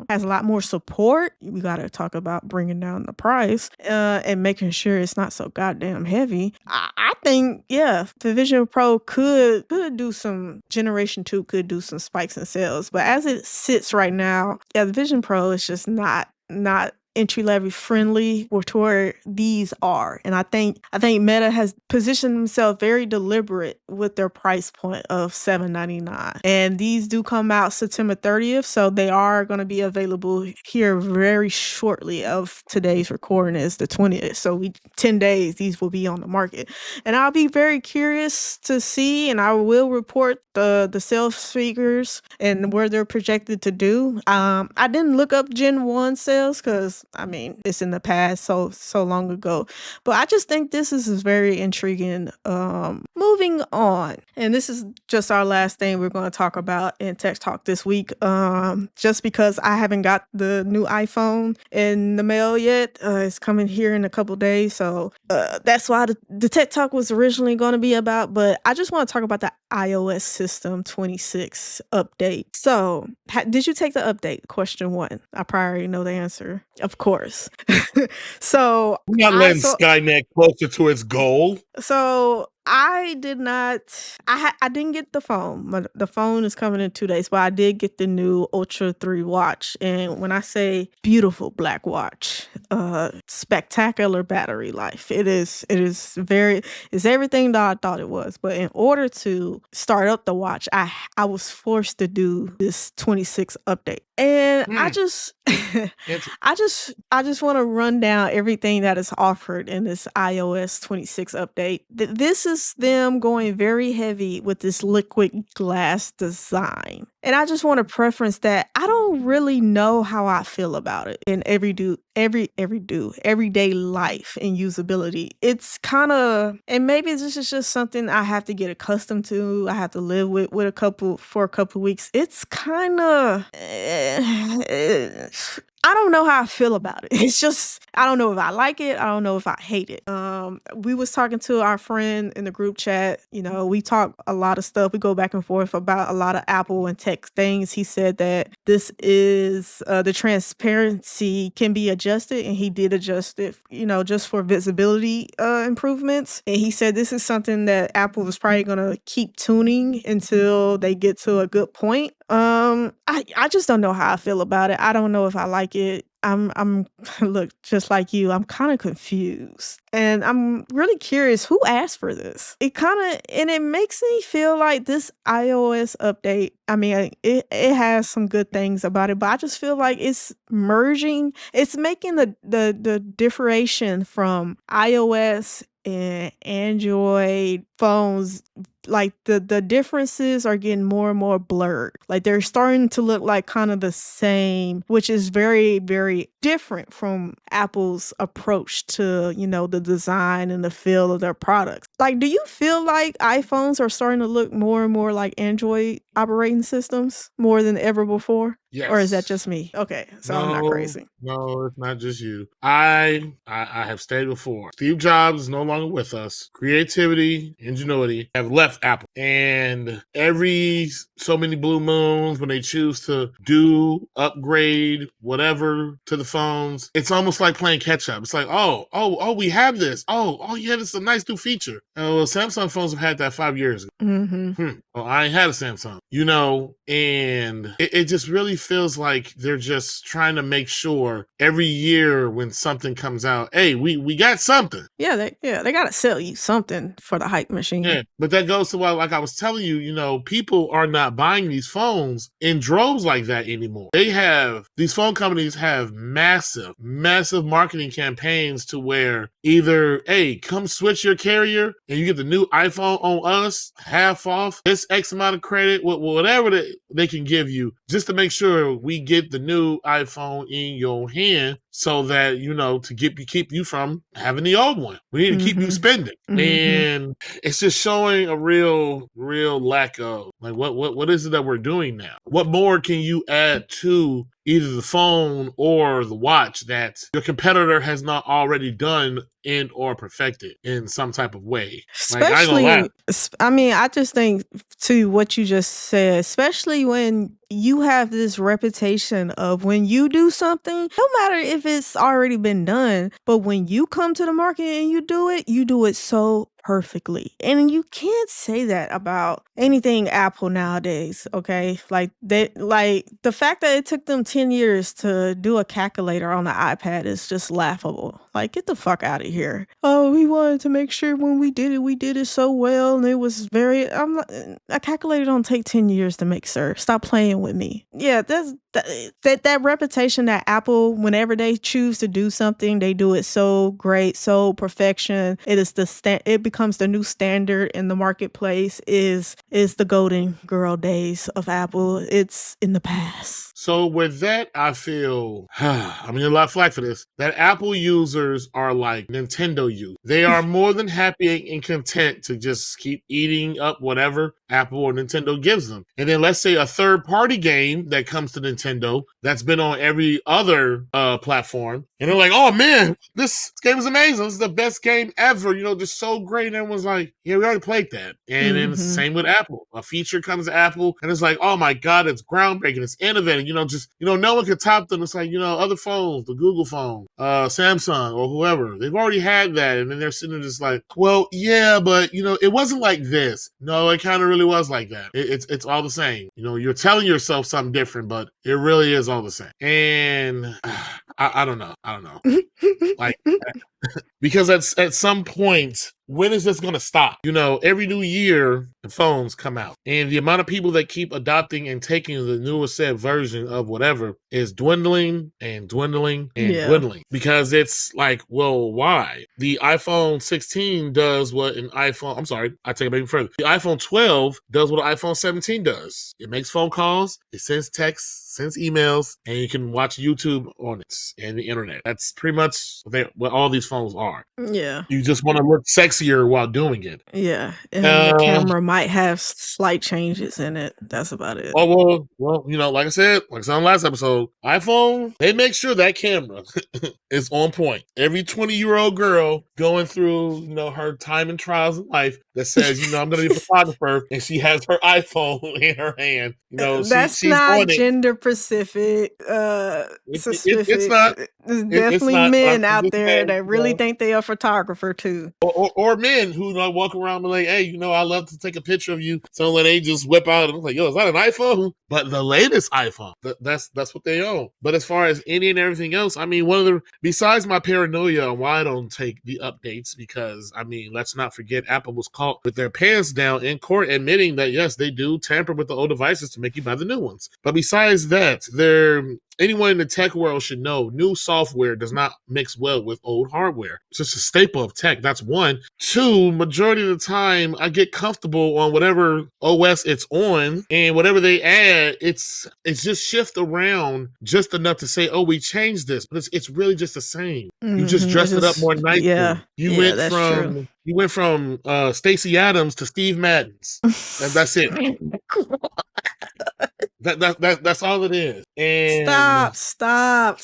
B: has a lot more support? We got to talk about bringing down the price and making sure it's not so goddamn heavy. I think, yeah, the Vision Pro could do some generation 2, could do some spikes in sales, but as it sits right now, yeah, the Vision Pro is just not entry-level friendly to where these are. And I think Meta has positioned themselves very deliberate with their price point of $799. And these do come out September 30th, so they are going to be available here very shortly. Of today's recording is the 20th, so 10 days these will be on the market. And I'll be very curious to see, and I will report the sales figures and where they're projected to do. I didn't look up Gen 1 sales because, I mean, it's in the past, so long ago. But I just think this is very intriguing. Moving on. And this is just our last thing we're going to talk about in Tech Talk this week. Just because I haven't got the new iPhone in the mail yet. It's coming here in a couple days. So that's why the Tech Talk was originally going to be about. But I just want to talk about the iOS system 26 update. So did you take the update? Question 1. I probably already know the answer. Of course. So
A: we're not letting Skynet closer to its goal.
B: So I did not. I didn't get the phone. The phone is coming in 2 days, but I did get the new Ultra 3 watch. And when I say beautiful black watch, spectacular battery life. It's everything that I thought it was. But in order to start up the watch, I was forced to do this 26 update. And I just I just want to run down everything that is offered in this iOS 26 update. This is them going very heavy with this liquid glass design. And I just want to preference that I don't really know how I feel about it in everyday life and usability. It's kind of, and maybe this is just something I have to get accustomed to. I have to live with for a couple weeks. It's kind of I don't know how I feel about it. It's just I don't know if I like it. I don't know if I hate it. We was talking to our friend in the group chat. You know, we talk a lot of stuff. We go back and forth about a lot of Apple and tech things. He said that this is the transparency can be adjusted, and he did adjust it. You know, just for visibility improvements. And he said this is something that Apple is probably gonna keep tuning until they get to a good point. I just don't know how I feel about it. I don't know if I like it. I'm look, just like you, I'm kind of confused. And I'm really curious who asked for this. It makes me feel like this iOS update, I mean, it has some good things about it, but I just feel like it's making the differentiation from iOS and Android phones, like the differences are getting more and more blurred. Like they're starting to look like kind of the same, which is very, very different from Apple's approach to, you know, the design and the feel of their products. Like, do you feel like iPhones are starting to look more and more like Android operating systems more than ever before?
A: Yes.
B: Or is that just me? Okay, so I'm not crazy.
A: No, it's not just you. I have stated before. Steve Jobs is no longer with us. Creativity, ingenuity have left Apple. And every so many blue moons when they choose to upgrade, whatever to the phones, it's almost like playing catch up. It's like, oh, we have this. Oh, yeah, this is a nice new feature. Well, Samsung phones have had that 5 years ago. Well, I ain't had a Samsung, you know, and it just really feels like they're just trying to make sure every year when something comes out, hey, we got something.
B: Yeah, they gotta sell you something for the hype machine.
A: Yeah, but that goes to like I was telling you, you know, people are not buying these phones in droves like that anymore. These phone companies have massive marketing campaigns to where either, hey, come switch your carrier and you get the new iPhone on us, half off, this X amount of credit, whatever they can give you, just to make sure we get the new iPhone in your hand so that, you know, to keep you from having the old one. We need to keep you spending. And it's just showing a real lack of, like, what is it that we're doing now? What more can you add to either the phone or the watch that your competitor has not already done and or perfected in some type of way?
B: Especially, I mean, I just think to what you just said, especially when you have this reputation of when you do something, no matter if it's already been done, but when you come to the market and you do it so perfectly. And you can't say that about anything Apple nowadays, okay? Like the fact that it took them 10 years to do a calculator on the iPad is just laughable. Like, get the fuck out of here. Oh, we wanted to make sure when we did it so well, and it was very a calculator don't take 10 years to make, sir. Stop playing with me. Yeah, that reputation that Apple, whenever they choose to do something, they do it so great, so perfection. It becomes the new standard in the marketplace. Is the golden girl days of Apple. It's in the past.
A: So with that, I feel, I mean, a lot of flack for this, that Apple users are like Nintendo youth. They are more than happy and content to just keep eating up whatever Apple or Nintendo gives them. And then let's say a third-party game that comes to Nintendo that's been on every other platform, and they're like, oh man, this game is amazing. This is the best game ever. You know, just so great. And everyone's like, yeah, we already played that. And then it's the same with Apple. A feature comes to Apple, and it's like, oh my God, it's groundbreaking. It's innovative. You know, just, you know, no one could top them. It's like, you know, other phones, the Google phone, Samsung or whoever, they've already had that. And then they're sitting there just like, well, yeah, but, you know, it wasn't like this. No, it kind of really was like that. It's all the same. You know, you're telling yourself something different, but it really is all the same. And I don't know. I don't know. Like, because at some point, when is this going to stop? You know, every new year, the phones come out. And the amount of people that keep adopting and taking the newest set version of whatever is dwindling and dwindling and
B: Yeah.
A: dwindling. Because it's like, well, why? The iPhone 16 does what an iPhone, I'm sorry, I take it even further. The iPhone 12 does what an iPhone 17 does. It makes phone calls, it sends texts, sends emails, and you can watch YouTube on it and the internet. That's pretty much what all these phones are.
B: Yeah.
A: You just want to look sexier while doing it.
B: Yeah. And the camera might have slight changes in it. That's about it.
A: Oh, well, you know, like I said on the last episode, iPhone, they make sure that camera is on point. Every 20-year-old girl going through, you know, her time and trials in life that says, you know, I'm going to be a photographer, and she has her iPhone in her hand. You know,
B: That's
A: she's
B: not
A: on it.
B: gender specific.
A: It's not.
B: There's
A: It's
B: definitely
A: not.
B: men
A: I'm
B: out
A: just
B: there
A: saying,
B: that really think they are a photographer too.
A: Or men who walk around and be like, hey, you know, I love to take a picture of you. So when they just whip out and I'm like, yo, is that an iPhone? But the latest iPhone, that's what they own. But as far as any and everything else, I mean, besides my paranoia on why I don't take the updates, because I mean, let's not forget Apple was caught with their pants down in court admitting that yes, they do tamper with the old devices to make you buy the new ones. But besides that, anyone in the tech world should know new software does not mix well with old hardware. It's just a staple of tech. That's one. Two, majority of the time, I get comfortable on whatever OS it's on, and whatever they add, it's just shift around just enough to say, oh, we changed this, but it's really just the same. You just dressed it up more nicely.
B: Yeah,
A: you went from Stacey Adams to Steve Madden's. That's it. That's all it is. And
B: stop.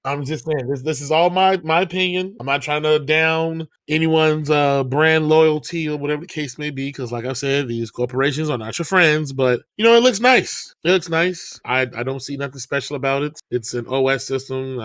A: I'm just saying. This is all my opinion. I'm not trying to down anyone's brand loyalty or whatever the case may be, because like I said, these corporations are not your friends. But you know, it looks nice. I don't see nothing special about it. It's an OS system,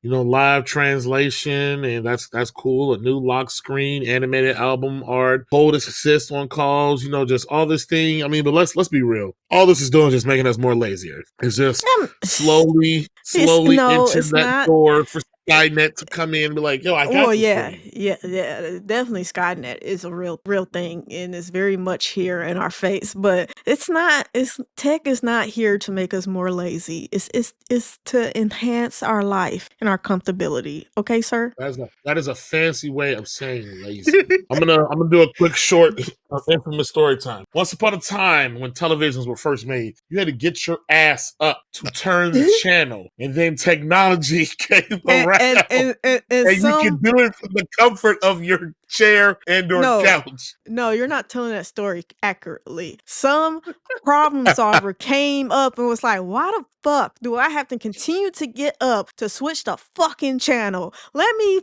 A: you know, live translation, and that's cool. A new lock screen, animated album art, hold assist on calls, you know, just all this thing. I mean, but let's be real. All this is doing is just making us more lazier. It's just slowly inching that door for Skynet to come in and be like, yo, I got this for you.
B: Yeah, definitely Skynet is a real thing, and it's very much here in our face, but tech is not here to make us more lazy. It's to enhance our life and our comfortability. Okay, sir?
A: That is a fancy way of saying lazy. I'm gonna do a quick short infamous story time. Once upon a time, when televisions were first made, you had to get your ass up to turn the channel, and then technology came around, and you can do it from the comfort of your chair and or couch.
B: No, you're not telling that story accurately. Some problem solver came up and was like, why the fuck do I have to continue to get up to switch the fucking channel? Let me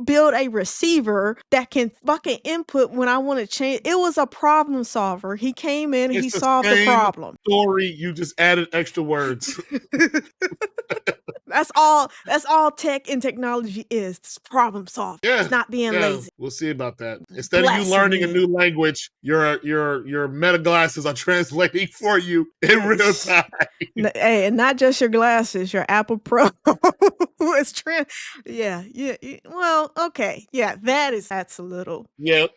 B: build a receiver that can fucking input when I want to change. It was a problem solver. He came in and he solved the problem.
A: Story, you just added extra words.
B: That's all tech and technology is. It's problem solving.
A: Yeah,
B: it's not being lazy.
A: We'll see about that. Instead of you learning a new language, your meta glasses are translating for you in real time.
B: Hey, and not just your glasses, your Apple Pro is yeah. Well, okay. Yeah, that's a little.
A: Yep.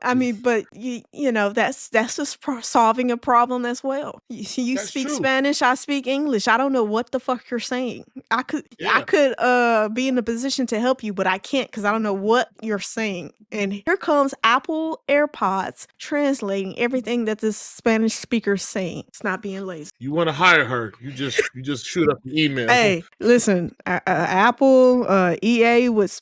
B: I mean, but you know, that's just solving a problem as well. You speak Spanish, I speak English. I don't know what the fuck you're saying. I could be in a position to help you, but I can't because I don't know what you're saying. And here comes Apple AirPods translating everything that this Spanish speaker's saying. It's not being lazy.
A: You want to hire her? You just shoot up the email.
B: Hey, listen, Apple, EA with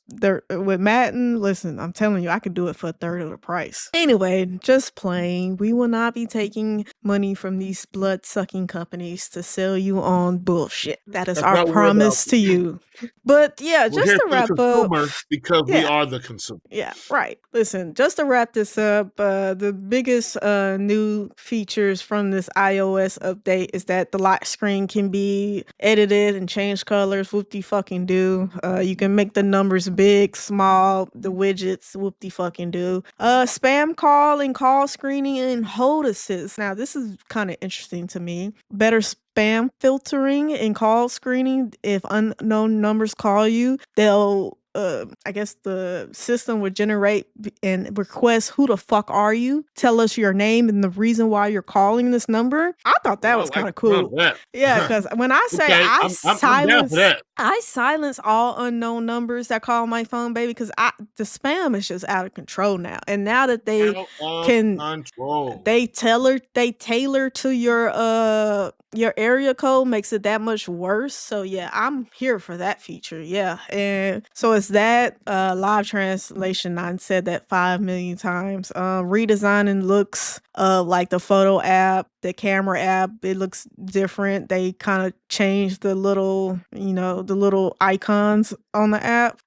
B: Madden. Listen, I'm telling you, I could do it for a third of the price. Anyway, just playing. We will not be taking money from these blood-sucking companies to sell you on bullshit. That's our promise to you. But yeah, just to wrap up,
A: because we are the consumer.
B: Yeah, right. Listen, just to wrap this up, the biggest new features from this iOS update is that the lock screen can be edited and change colors. Whoop-de fucking do. You can make the numbers big, small, the widgets. Whoop-de fucking do. Spam call and call screening and hold assist. Now this is kind of interesting to me. Better spam filtering and call screening. If unknown numbers call you, they'll I guess the system would generate and request who the fuck are you? Tell us your name and the reason why you're calling this number. I thought that
A: Oh, I
B: was
A: like
B: kind of
A: the sound
B: cool.
A: of that.
B: Yeah, because when I say
A: Okay, I'm down for that.
B: I silence all unknown numbers that call my phone, baby, because the spam is just out of control now. And now that
A: Out of
B: can
A: control.
B: they tailor to your area code makes it that much worse. So yeah, I'm here for that feature. Yeah. And so it's that live translation. I said that 5 million times. Redesigning looks like the photo app, the camera app, it looks different. They kind of changed the little, the little icons on the app.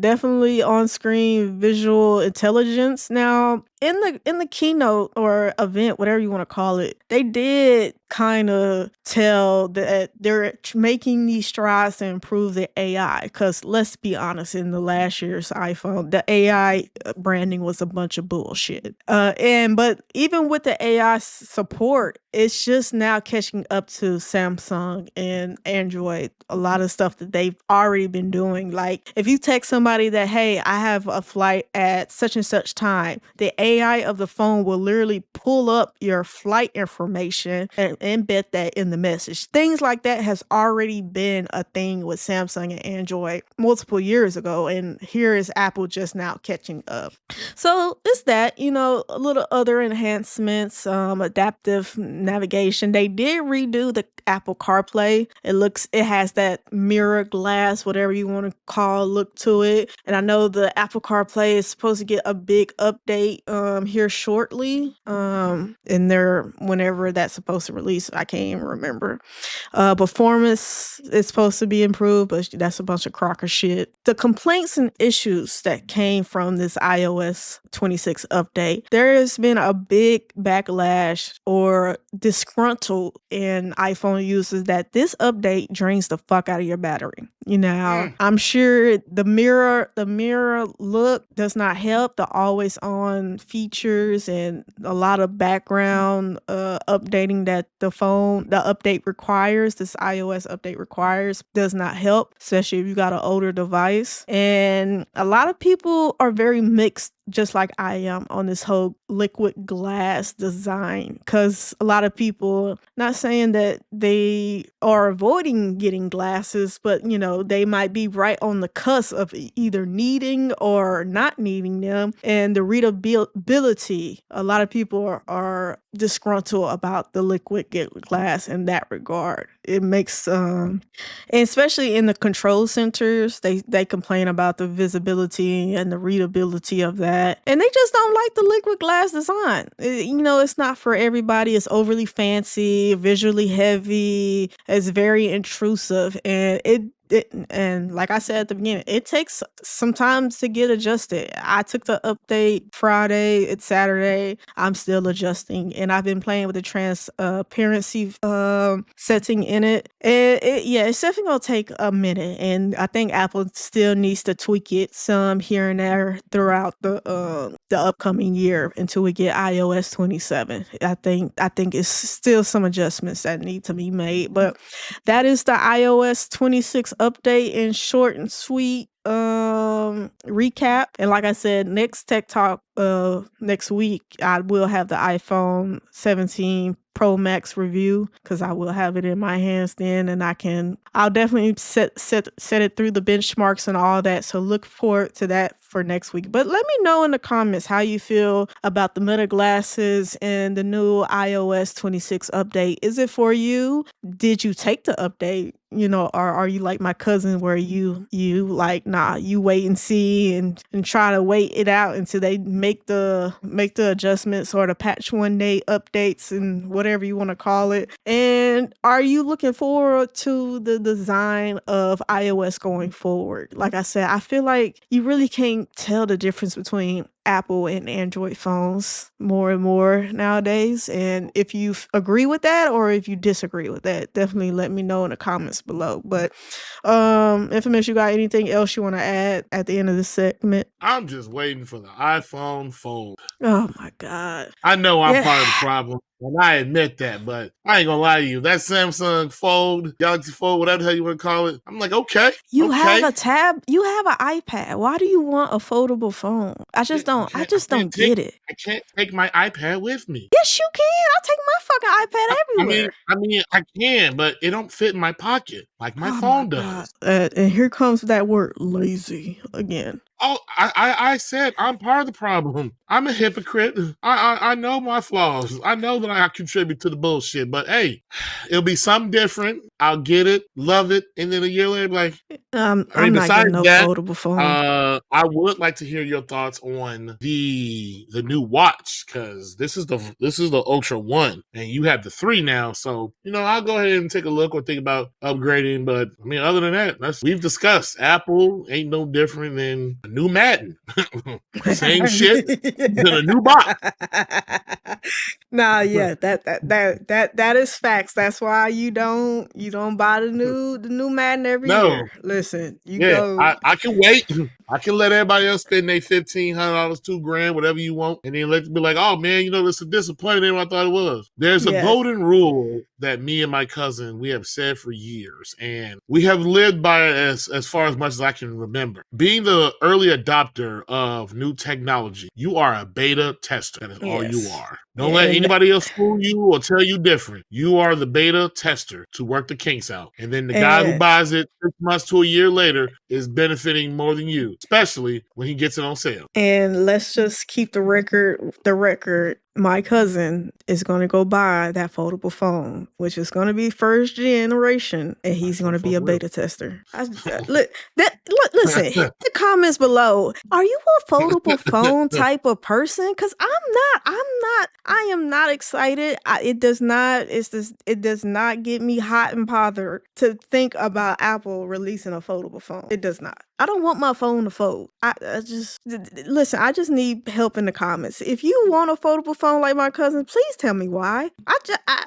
B: Definitely on screen visual intelligence. Now, in the keynote or event, whatever you want to call it, they did kind of tell that they're making these strides to improve the AI. Because let's be honest, in the last year's iPhone, the AI branding was a bunch of bullshit. But even with the AI support, it's just now catching up to Samsung and Android. A lot of stuff that they've already been doing. Like if you text somebody that, hey, I have a flight at such and such time, the AI of the phone will literally pull up your flight information and embed that in the message. Things like that has already been a thing with Samsung and Android multiple years ago. And here is Apple just now catching up. So it's that, a little other enhancements, adaptive navigation. They did redo the Apple CarPlay. It has that mirror glass, whatever you want to call, look to it. And I know the Apple CarPlay is supposed to get a big update here shortly. Whenever that's supposed to release, I can't even remember. Performance is supposed to be improved, but that's a bunch of crocker shit. The complaints and issues that came from this iOS 26 update, there has been a big backlash or disgruntled in iPhone users that this update drains the fuck out of your battery. I'm sure the mirror look does not help. The always on features and a lot of background updating that the update requires, this iOS update requires, does not help, especially if you got an older device. And a lot of people are very mixed, just like I am, on this whole liquid glass design, because a lot of people, not saying that they are avoiding getting glasses, but they might be right on the cusp of either needing or not needing them. And the readability, a lot of people are disgruntled about the liquid glass in that regard. It makes and especially in the control centers, they complain about the visibility and the readability of that, and they just don't like the liquid glass design. It's not for everybody. It's overly fancy, visually heavy, it's very intrusive, and and like I said at the beginning, it takes some time to get adjusted. I took the update Friday, it's Saturday, I'm still adjusting, and I've been playing with the transparency setting in it. It's definitely gonna take a minute, and I think Apple still needs to tweak it some here and there throughout the upcoming year until we get iOS 27. I think it's still some adjustments that need to be made, but that is the iOS 26 update in short and sweet recap. And like I said, next Tech Talk next week, I will have the iPhone 17 Pro Max review, because I will have it in my hands then, and I'll definitely set it through the benchmarks and all that. So look forward to that for next week. But let me know in the comments how you feel about the Meta glasses and the new iOS 26 update. Is it for you? Did you take the update? Or are you like my cousin where you like, nah, you wait and see and try to wait it out until they make the adjustments or the patch 1 day updates and whatever you want to call it? And are you looking forward to the design of iOS going forward? Like I said, I feel like you really can't tell the difference between Apple and Android phones more and more nowadays. And if you agree with that or if you disagree with that, definitely let me know in the comments below. But Infamous, you got anything else you want to add at the end of this segment?
A: I'm just waiting for the iPhone fold.
B: Oh my God.
A: I know I'm
B: Yeah.
A: part of the problem. And I admit that, but I ain't gonna lie to you. That Samsung Fold, Galaxy Fold, whatever the hell you want to call it, I'm like, okay,
B: You have
A: okay.
B: a tab, you have an iPad. Why do you want a foldable phone? I just don't get it.
A: I can't take my iPad with me.
B: Yes, you can. I take my fucking iPad everywhere.
A: I can, but it don't fit in my pocket like my
B: Oh my
A: phone
B: god.
A: does.
B: And here comes that word lazy again.
A: Oh, I said I'm part of the problem. I'm a hypocrite. I know my flaws. I know that I contribute to the bullshit. But hey, it'll be something different. I'll get it, love it, and then a year later, like, I mean,
B: I'm not getting
A: besides
B: no
A: that,
B: foldable phone.
A: I would like to hear your thoughts on the new watch, because this is the Ultra One, and you have the 3 now. So I'll go ahead and take a look or think about upgrading. But I mean, other than that, we've discussed. Apple ain't no different than a new Madden. Same shit than a new box.
B: Nah, yeah, that is facts. That's why you don't buy the new Madden every
A: No,
B: year. Listen, you
A: yeah,
B: go.
A: I can wait. I can let everybody else spend their $1,500, $2,000, whatever you want, and then let them be like, "Oh man, this is disappointing than what I thought it was." There's a
B: Yeah.
A: golden rule that me and my cousin we have said for years, and we have lived by it as far as much as I can remember. Being the early adopter of new technology, you are a beta tester. That is all you
B: Yes.
A: are. Don't let
B: And
A: anybody else fool you or tell you different. You are the beta tester to work the kinks out. And then the guy who
B: and
A: buys it 6 months to a year later is benefiting more than you, especially when he gets it on sale.
B: and let's just keep the record. The record. My cousin is going to go buy that foldable phone, which is going to be first generation, and
A: I
B: he's going
A: sure
B: to be
A: fuck
B: a
A: will.
B: beta tester. Listen, hit the comments below. Are you a foldable phone type of person? Because I am not excited. It does not. It does not get me hot and bothered to think about Apple releasing a foldable phone. It does not. I don't want my phone to fold. I just listen. I just need help in the comments. If you want a foldable phone like my cousin, please tell me why.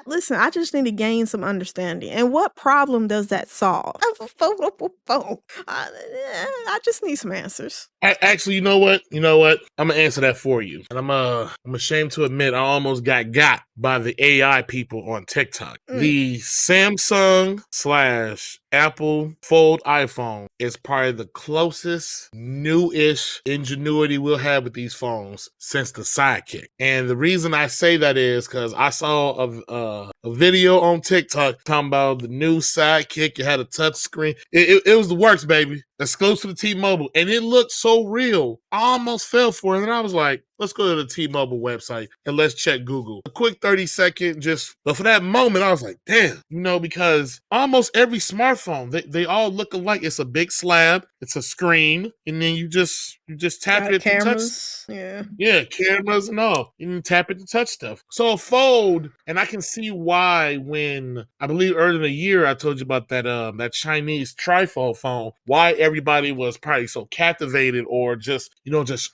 B: Listen. I just need to gain some understanding. And what problem does that solve? I have a foldable phone. I just need some answers.
A: Actually, you know what? I'm gonna answer that for you. And I'm ashamed to admit I almost got by the AI people on TikTok. The Samsung slash Apple Fold iPhone is probably the closest new-ish ingenuity we'll have with these phones since the Sidekick. And the reason I say that is because I saw a video on TikTok talking about the new Sidekick. It had a touch screen. It was the works, baby. Exclusive to T-Mobile, and it looked so real. I almost fell for it, and I was like, let's go to the T-Mobile website and let's check Google. A quick 30-second but for that moment, I was like, damn, because almost every smartphone, they all look alike. It's a big slab, it's a screen, and then you just tap
B: Got
A: it to touch.
B: cameras. Yeah.
A: Yeah, cameras and all. You can tap it to touch stuff. So a Fold, and I can see why when I believe earlier in the year I told you about that Chinese trifold phone, why everybody was probably so captivated or just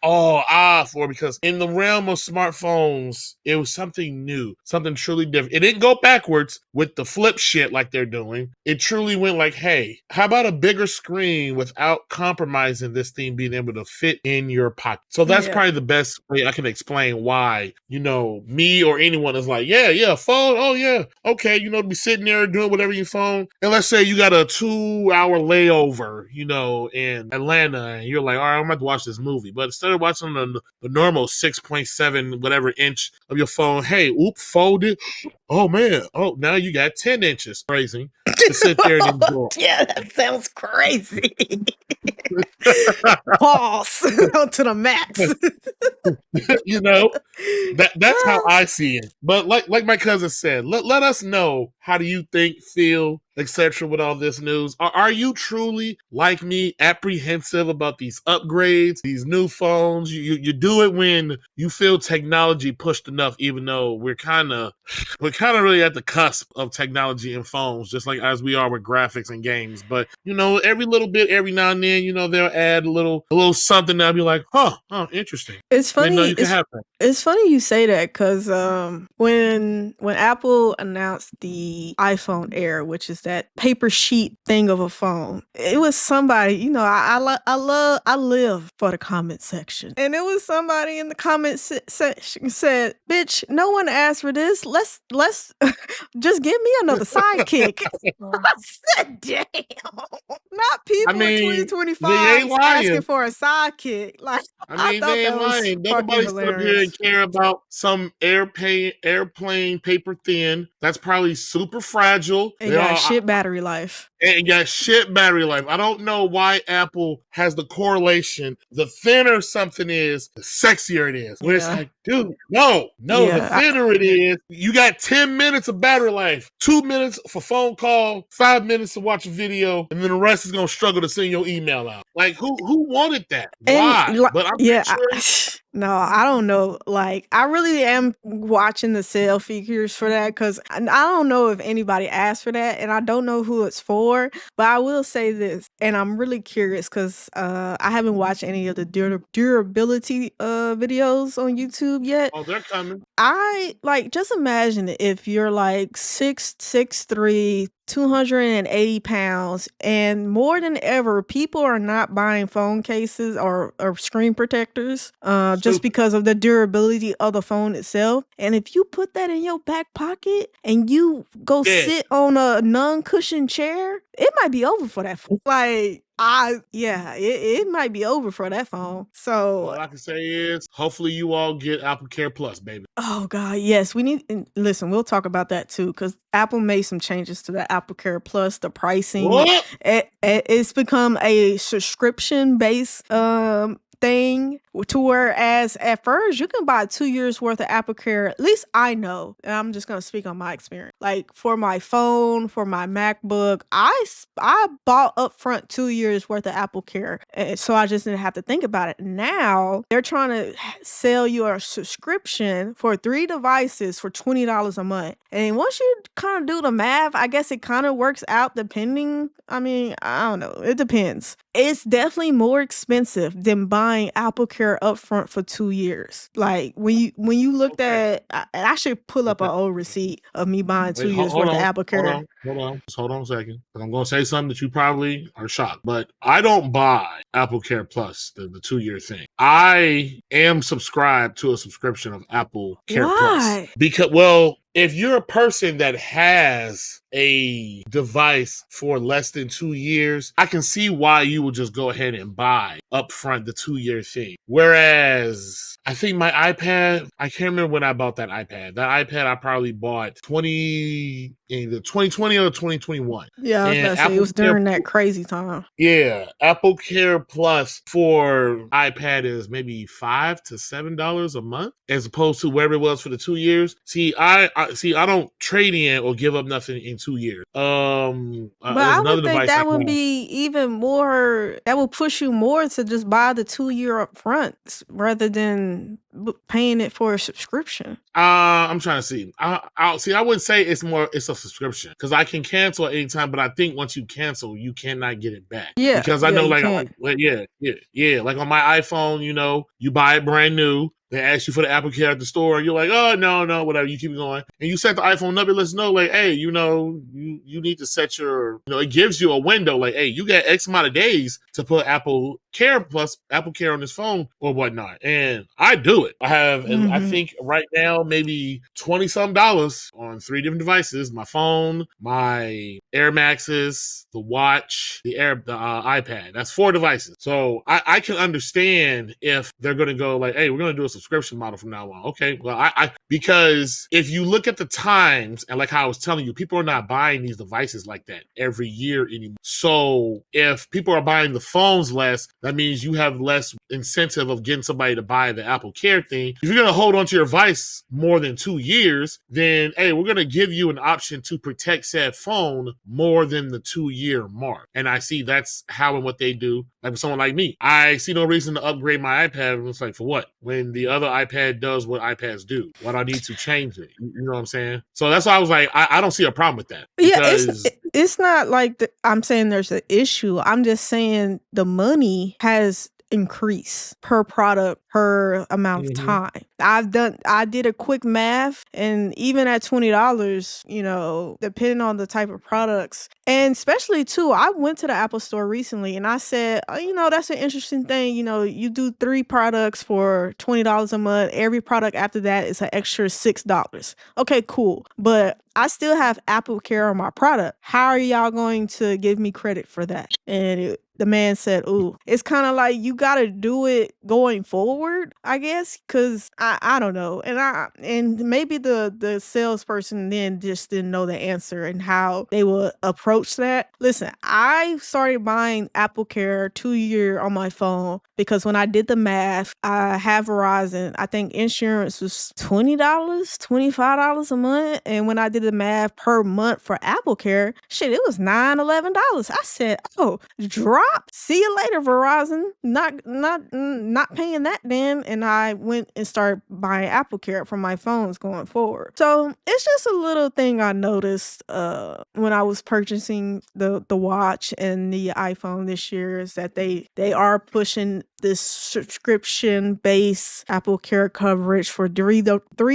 A: all for, because in the realm of smartphones, it was something new, something truly different. It didn't go backwards with the flip shit like they're doing. It truly went like, hey, how about a bigger screen without compromising this thing being able to fit in your pocket? So that's probably the best way I can explain why, me or anyone is like, yeah, phone. Oh, yeah. Okay. To be sitting there doing whatever you phone. And let's say you got a 2-hour layover, in Atlanta, and you're like, all right, I'm about to watch this movie. But instead of watching the normal 6.7 whatever inch of your phone, hey, fold it. Oh, man. Oh, now you got 10 inches. Crazy to sit there and enjoy.
B: Yeah, that sounds crazy. Pause to the max.
A: That's how I see it. But like my cousin said, let us know, how do you think, feel, etc. with all this news. Are you truly, like me, apprehensive about these upgrades, these new phones? You do it when you feel technology pushed enough, even though we're kind of really at the cusp of technology in phones, just like as we are with graphics and games. But every little bit, every now and then, then, you know, they'll add a little something that'll be like, oh, interesting.
B: It's
A: Didn't know
B: funny.
A: you can have that.
B: It's funny you say that because when Apple announced the iPhone Air, which is that paper sheet thing of a phone, it was somebody. You know, I live for the comment section, and it was somebody in the comment section said, "Bitch, no one asked for this. Let's just give me another sidekick." I said, "Damn." Not
A: I
B: people in
A: mean, they
B: 2025
A: ain't
B: asking
A: lying.
B: for a sidekick. Like,
A: I
B: I
A: mean,
B: thought
A: they ain't
B: that was
A: lying. Don't
B: fucking
A: nobody sit up here and
B: hilarious.
A: care about some airplane paper thin. That's probably super fragile.
B: And
A: They
B: got
A: are
B: shit battery life.
A: and got shit battery life. I don't know why Apple has the correlation. The thinner something is, the sexier it is. Where it's
B: Yeah.
A: like, dude, no. The
B: Yeah.
A: thinner it is, you got 10 minutes of battery life, 2 minutes for phone call, 5 minutes to watch a video, and then the rest is gonna struggle to send your email out. Like, who wanted that?
B: And
A: Why? But I'm
B: yeah,
A: pretty sure.
B: no, I don't know. Like, I really am watching the sale figures for that because I don't know if anybody asked for that, and I don't know who it's for. But I will say this, and I'm really curious because I haven't watched any of the durability videos on YouTube yet.
A: Oh, they're coming.
B: I like just imagine if you're like 6'3", 280 pounds, and more than ever, people are not buying phone cases or screen protectors just
A: Stupid.
B: because of the durability of the phone itself. And if you put that in your back pocket and you go
A: Yeah.
B: sit on a non-cushioned chair, it might be over for that phone. Like, it might be over for that phone. So
A: All I can say is, hopefully, you all get Apple Care Plus, baby.
B: oh God, yes, we need. And listen, we'll talk about that too because Apple made some changes to the Apple Care Plus, the pricing.
A: What?
B: It's become a subscription based thing to whereas at first you can buy 2 years worth of Apple Care. At least I know, and I'm just gonna speak on my experience. Like for my phone, for my MacBook, I bought upfront 2 years worth of Apple Care, and so I just didn't have to think about it. Now they're trying to sell you a subscription for 3 devices for $20 a month, and once you kind of do the math, I guess it kind of works out depending. I mean, I don't know. It depends. It's definitely more expensive than buying Apple Care upfront for 2 years. Like when you looked
A: Okay.
B: at, I should pull up an
A: Okay.
B: old receipt of me buying 2
A: Wait,
B: years
A: hold
B: worth of
A: on,
B: Apple Care.
A: just hold on a second. Because I'm going to say something that you probably are shocked, but I don't buy Apple Care Plus, the 2-year thing. I am subscribed to a subscription of Apple Care Plus
B: Why?
A: because, well, if you're a person that has a device for less than 2 years, I can see why you would just go ahead and buy upfront the 2-year thing. Whereas I think my iPad, I can't remember when I bought that iPad. That iPad I probably bought either 2020 or 2021.
B: Yeah, I was about
A: And
B: to say it
A: Apple
B: was
A: Care,
B: during that crazy time.
A: yeah, Apple Care Plus for iPad is maybe $5 to $7 a month, as opposed to wherever it was for the 2 years. See, I don't trade in or give up nothing in 2 years.
B: But
A: There's
B: I
A: another
B: would think
A: device I
B: that would
A: have.
B: be even more, that would push you more to just buy the 2-year up front rather than paying it for a subscription.
A: I'm trying to see. I wouldn't say it's a subscription because I can cancel at any time, but I think once you cancel, you cannot get it back.
B: Yeah,
A: Because I
B: yeah,
A: know,
B: you
A: like,
B: can't.
A: yeah. Like on my iPhone, you buy it brand new. They ask you for the Apple Care at the store, and you're like, oh no, whatever. You keep going, and you set the iPhone up. It lets you know, like, hey, you need to set your, it gives you a window, like, hey, you got X amount of days to put Apple Care Plus, Apple Care on this phone or whatnot, and I do it. I have, I think right now maybe $20 on 3 different devices: my phone, my Air Maxes, the watch, the iPad. That's 4 devices. So I can understand if they're going to go like, hey, we're going to do a subscription model from now on. Okay, well, I because if you look at the times, and like how I was telling you, people are not buying these devices like that every year anymore. So if people are buying the phones less, that means you have less incentive of getting somebody to buy the Apple Care Care thing. If you're going to hold onto your device more than 2 years, then, hey, we're going to give you an option to protect said phone more than the 2-year mark. And I see that's how and what they do. Like for someone like me, I see no reason to upgrade my iPad. It's like, for what? When the other iPad does what iPads do. Why do I need to change it? You know what I'm saying? So that's why I was like, I don't see a problem with that.
B: Yeah,
A: Because
B: it's not like I'm saying there's an issue. I'm just saying the money has increased per product per amount of time. I did a quick math, and even at $20, depending on the type of products, and especially too, I went to the Apple store recently and I said, that's an interesting thing. You do 3 products for $20 a month. Every product after that is an extra $6. Okay, cool. But I still have Apple Care on my product. How are y'all going to give me credit for that? And the man said, ooh, it's kind of like you got to do it going forward, I guess, because I don't know. And maybe the salesperson then just didn't know the answer and how they would approach that. Listen, I started buying Apple Care 2-year on my phone because when I did the math, I have Verizon. I think insurance was $20, $25 a month. And when I did the math per month for Apple Care, shit, it was $9, $11. I said, oh, drop. See you later, Verizon. Not paying that then. And I went and started buying Apple Care from my phones going forward. So it's just a little thing I noticed when I was purchasing the watch and the iPhone this year is that they are pushing this subscription-based Apple Care coverage for 3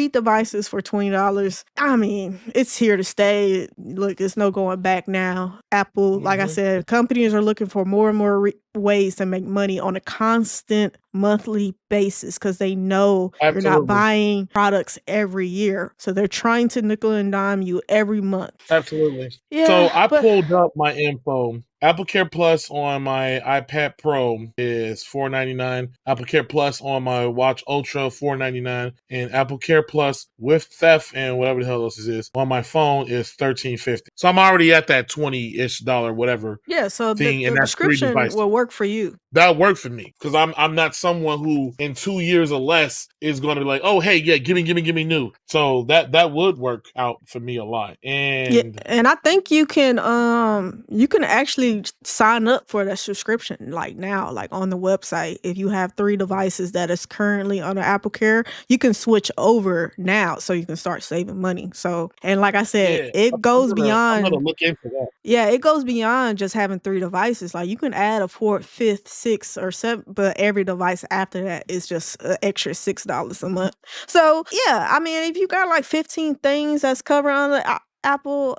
B: devices for $20. I mean, it's here to stay. Look, there's no going back now. Apple, like I said, companies are looking for more and more ways to make money on a constant monthly basis because they know you're not buying products every year. So they're trying to nickel and dime you every month.
A: Absolutely.
B: Yeah,
A: so I pulled up my info. Apple Care Plus on my iPad Pro is $4.99. Apple Care Plus on my Watch Ultra $4.99, and Apple Care Plus with theft and whatever the hell else it is on my phone is $13.50. So I'm already at that $20-ish whatever.
B: Yeah, so
A: thing,
B: the
A: and that's 3
B: prescription
A: devices.
B: will work for you.
A: That worked for me because I'm not someone who in 2 years or less is going to be like, oh hey, yeah, give me new. So that would work out for me a lot.
B: Yeah, and I think you can actually sign up for that subscription like now, like on the website. If you have 3 devices that is currently under Apple Care, you can switch over now so you can start saving money. So, and like I said, it goes beyond.
A: I'm gonna look into that.
B: Yeah, it goes beyond just having 3 devices. Like you can add a 4th, 5th, 6th, or 7th, but every device after that is just an extra $6 a month. So yeah, I mean, if you got like 15 things that's covered on the Apple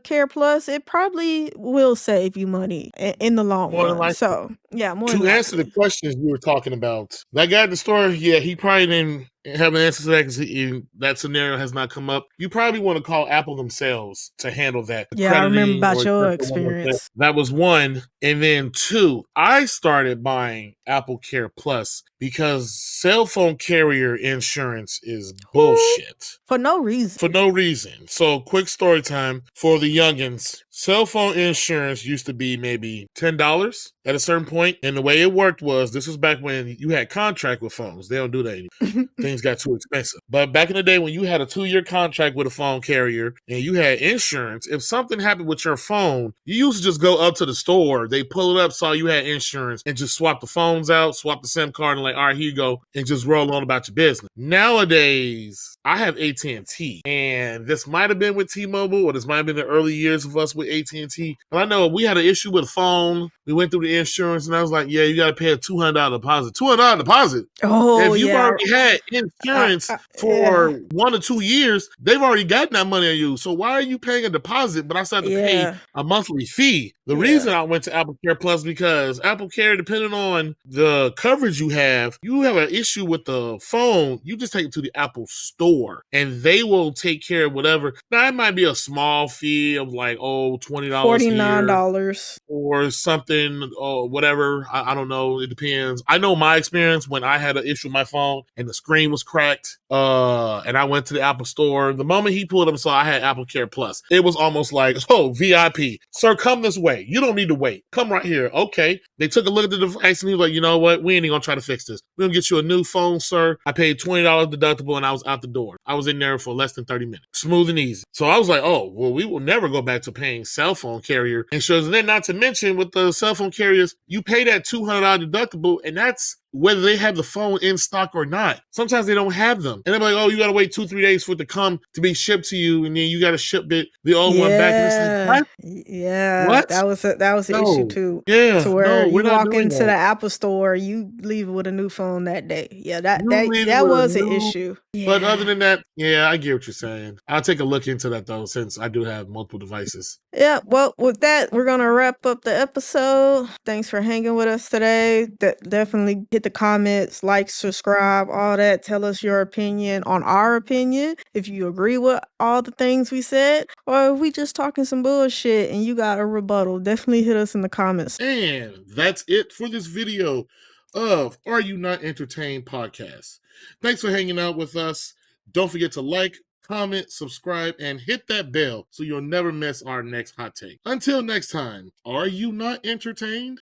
B: Care Plus, it probably will save you money in the long run. So yeah, more
A: to answer the questions we were talking about, that guy at the store, yeah, he probably didn't have an answer to that because that scenario has not come up. You probably want to call Apple themselves to handle that.
B: Yeah, I remember about your experience.
A: That was 1. And then 2, I started buying Apple Care Plus because cell phone carrier insurance is bullshit.
B: For no reason.
A: For no reason. So, quick story time for the youngins. Cell phone insurance used to be maybe $10 at a certain point, and the way it worked was, this was back when you had contract with phones. They don't do that anymore. Things got too expensive. But back in the day when you had a 2-year contract with a phone carrier and you had insurance, if something happened with your phone, you used to just go up to the store, they pull it up, saw you had insurance, and just swap the phones out, swap the SIM card, and like, all right, here you go, and just roll on about your business. Nowadays, I have AT&T, and this might have been with T-Mobile, or this might have been the early years of us with AT&T. But I know we had an issue with a phone. We went through the insurance, and I was like, yeah, you got to pay a $200 deposit. $200 deposit?
B: Oh,
A: if you've already had insurance for 1 or 2 years, they've already gotten that money on you. So why are you paying a deposit, but I still have to pay a monthly fee? The reason I went to Apple Care Plus because Apple Care, depending on the coverage you have an issue with the phone, you just take it to the Apple store and they will take care of whatever. Now, it might be a small fee of like, $20
B: $49
A: or something or whatever. I don't know. It depends. I know my experience when I had an issue with my phone and the screen was cracked. And I went to the Apple store. The moment he pulled up and saw I had Apple Care Plus, it was almost like, oh, VIP. Sir, come this way. You don't need to wait. Come right here. Okay. They took a look at the device and he was like, you know what? We ain't even gonna try to fix this. We're gonna get you a new phone, sir. I paid $20 deductible and I was out the door. I was in there for less than 30 minutes. Smooth and easy. So I was like, oh, well, we will never go back to paying cell phone carrier insurance. And then not to mention with the cell phone carriers, you pay that $200 deductible and that's whether they have the phone in stock or not. Sometimes they don't have them. And they're like, oh, you got to wait 2-3 days for it to come to be shipped to you. And then you got to ship the old one back. And it's like,
B: Yeah,
A: what?
B: yeah,
A: What?
B: that was the issue
A: No.
B: too. To
A: Yeah,
B: where
A: no, we're
B: you
A: not
B: walk
A: doing
B: into the
A: that.
B: Apple store, you leave with a new phone that day. Yeah,
A: You leave it
B: that
A: with a
B: was an
A: new.
B: issue.
A: But other
B: Yeah.
A: than that, yeah, I get what you're saying. I'll take a look into that though, since I do have multiple devices.
B: Yeah, well, with that, we're gonna wrap up the episode. Thanks for hanging with us today. Definitely hit the comments, like, subscribe, all that. Tell us your opinion on our opinion. If you agree with all the things we said, or if we just talking some bullshit and you got a rebuttal, definitely hit us in the comments.
A: And that's it for this video of Are You Not Entertained podcast. Thanks for hanging out with us. Don't forget to like, comment, subscribe, and hit that bell so you'll never miss our next hot take. Until next time, are you not entertained?